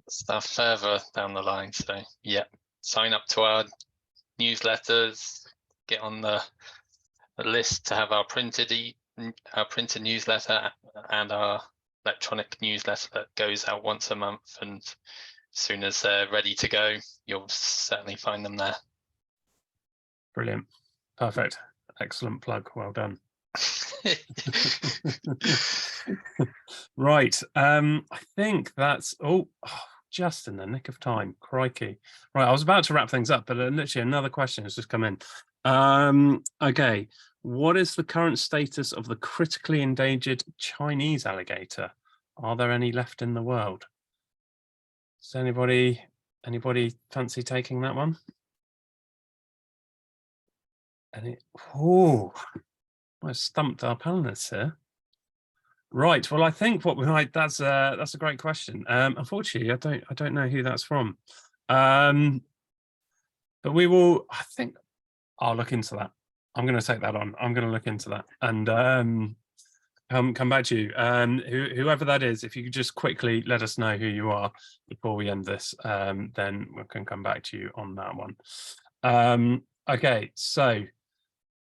S2: stuff further down the line. So yeah, sign up to our newsletters, get on the list to have our printed newsletter and our electronic newsletter that goes out once a month. And as soon as they're ready to go, you'll certainly find them there.
S1: Brilliant, perfect, excellent plug, well done. Right, I think that's just in the nick of time, crikey. Right, I was about to wrap things up, but literally another question has just come in. Okay, what is the current status of the critically endangered Chinese alligator? Are there any left in the world? Does anybody fancy taking that one? I stumped our panelists here. Right. Well, I think what we might, that's a great question. Unfortunately, I don't know who that's from. But we will, I think I'll look into that. I'm going to take that on. I'm going to look into that and come back to you. Whoever that is, if you could just quickly let us know who you are before we end this, then we can come back to you on that one. Okay, so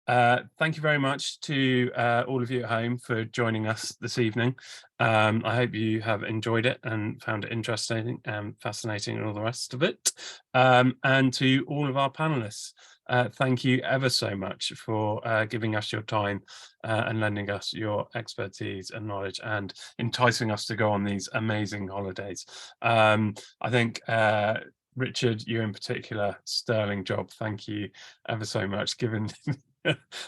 S1: thank you very much to all of you at home for joining us this evening. I hope you have enjoyed it and found it interesting and fascinating and all the rest of it. And to all of our panelists, thank you ever so much for giving us your time and lending us your expertise and knowledge and enticing us to go on these amazing holidays. I think Richard, you in particular, sterling job. Thank you ever so much, given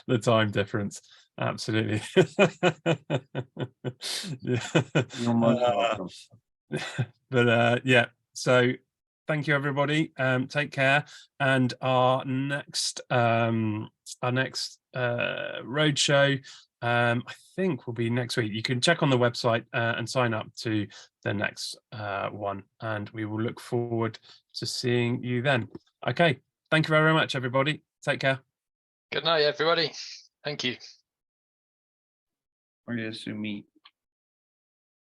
S1: the time difference. Absolutely.
S4: You're most welcome.
S1: But yeah, so thank you everybody. Take care, and our next roadshow I think will be next week. You can check on the website and sign up to the next one, and we will look forward to seeing you then. Okay, thank you very much everybody. Take care.
S2: Good night everybody. Thank you.
S4: Sumi.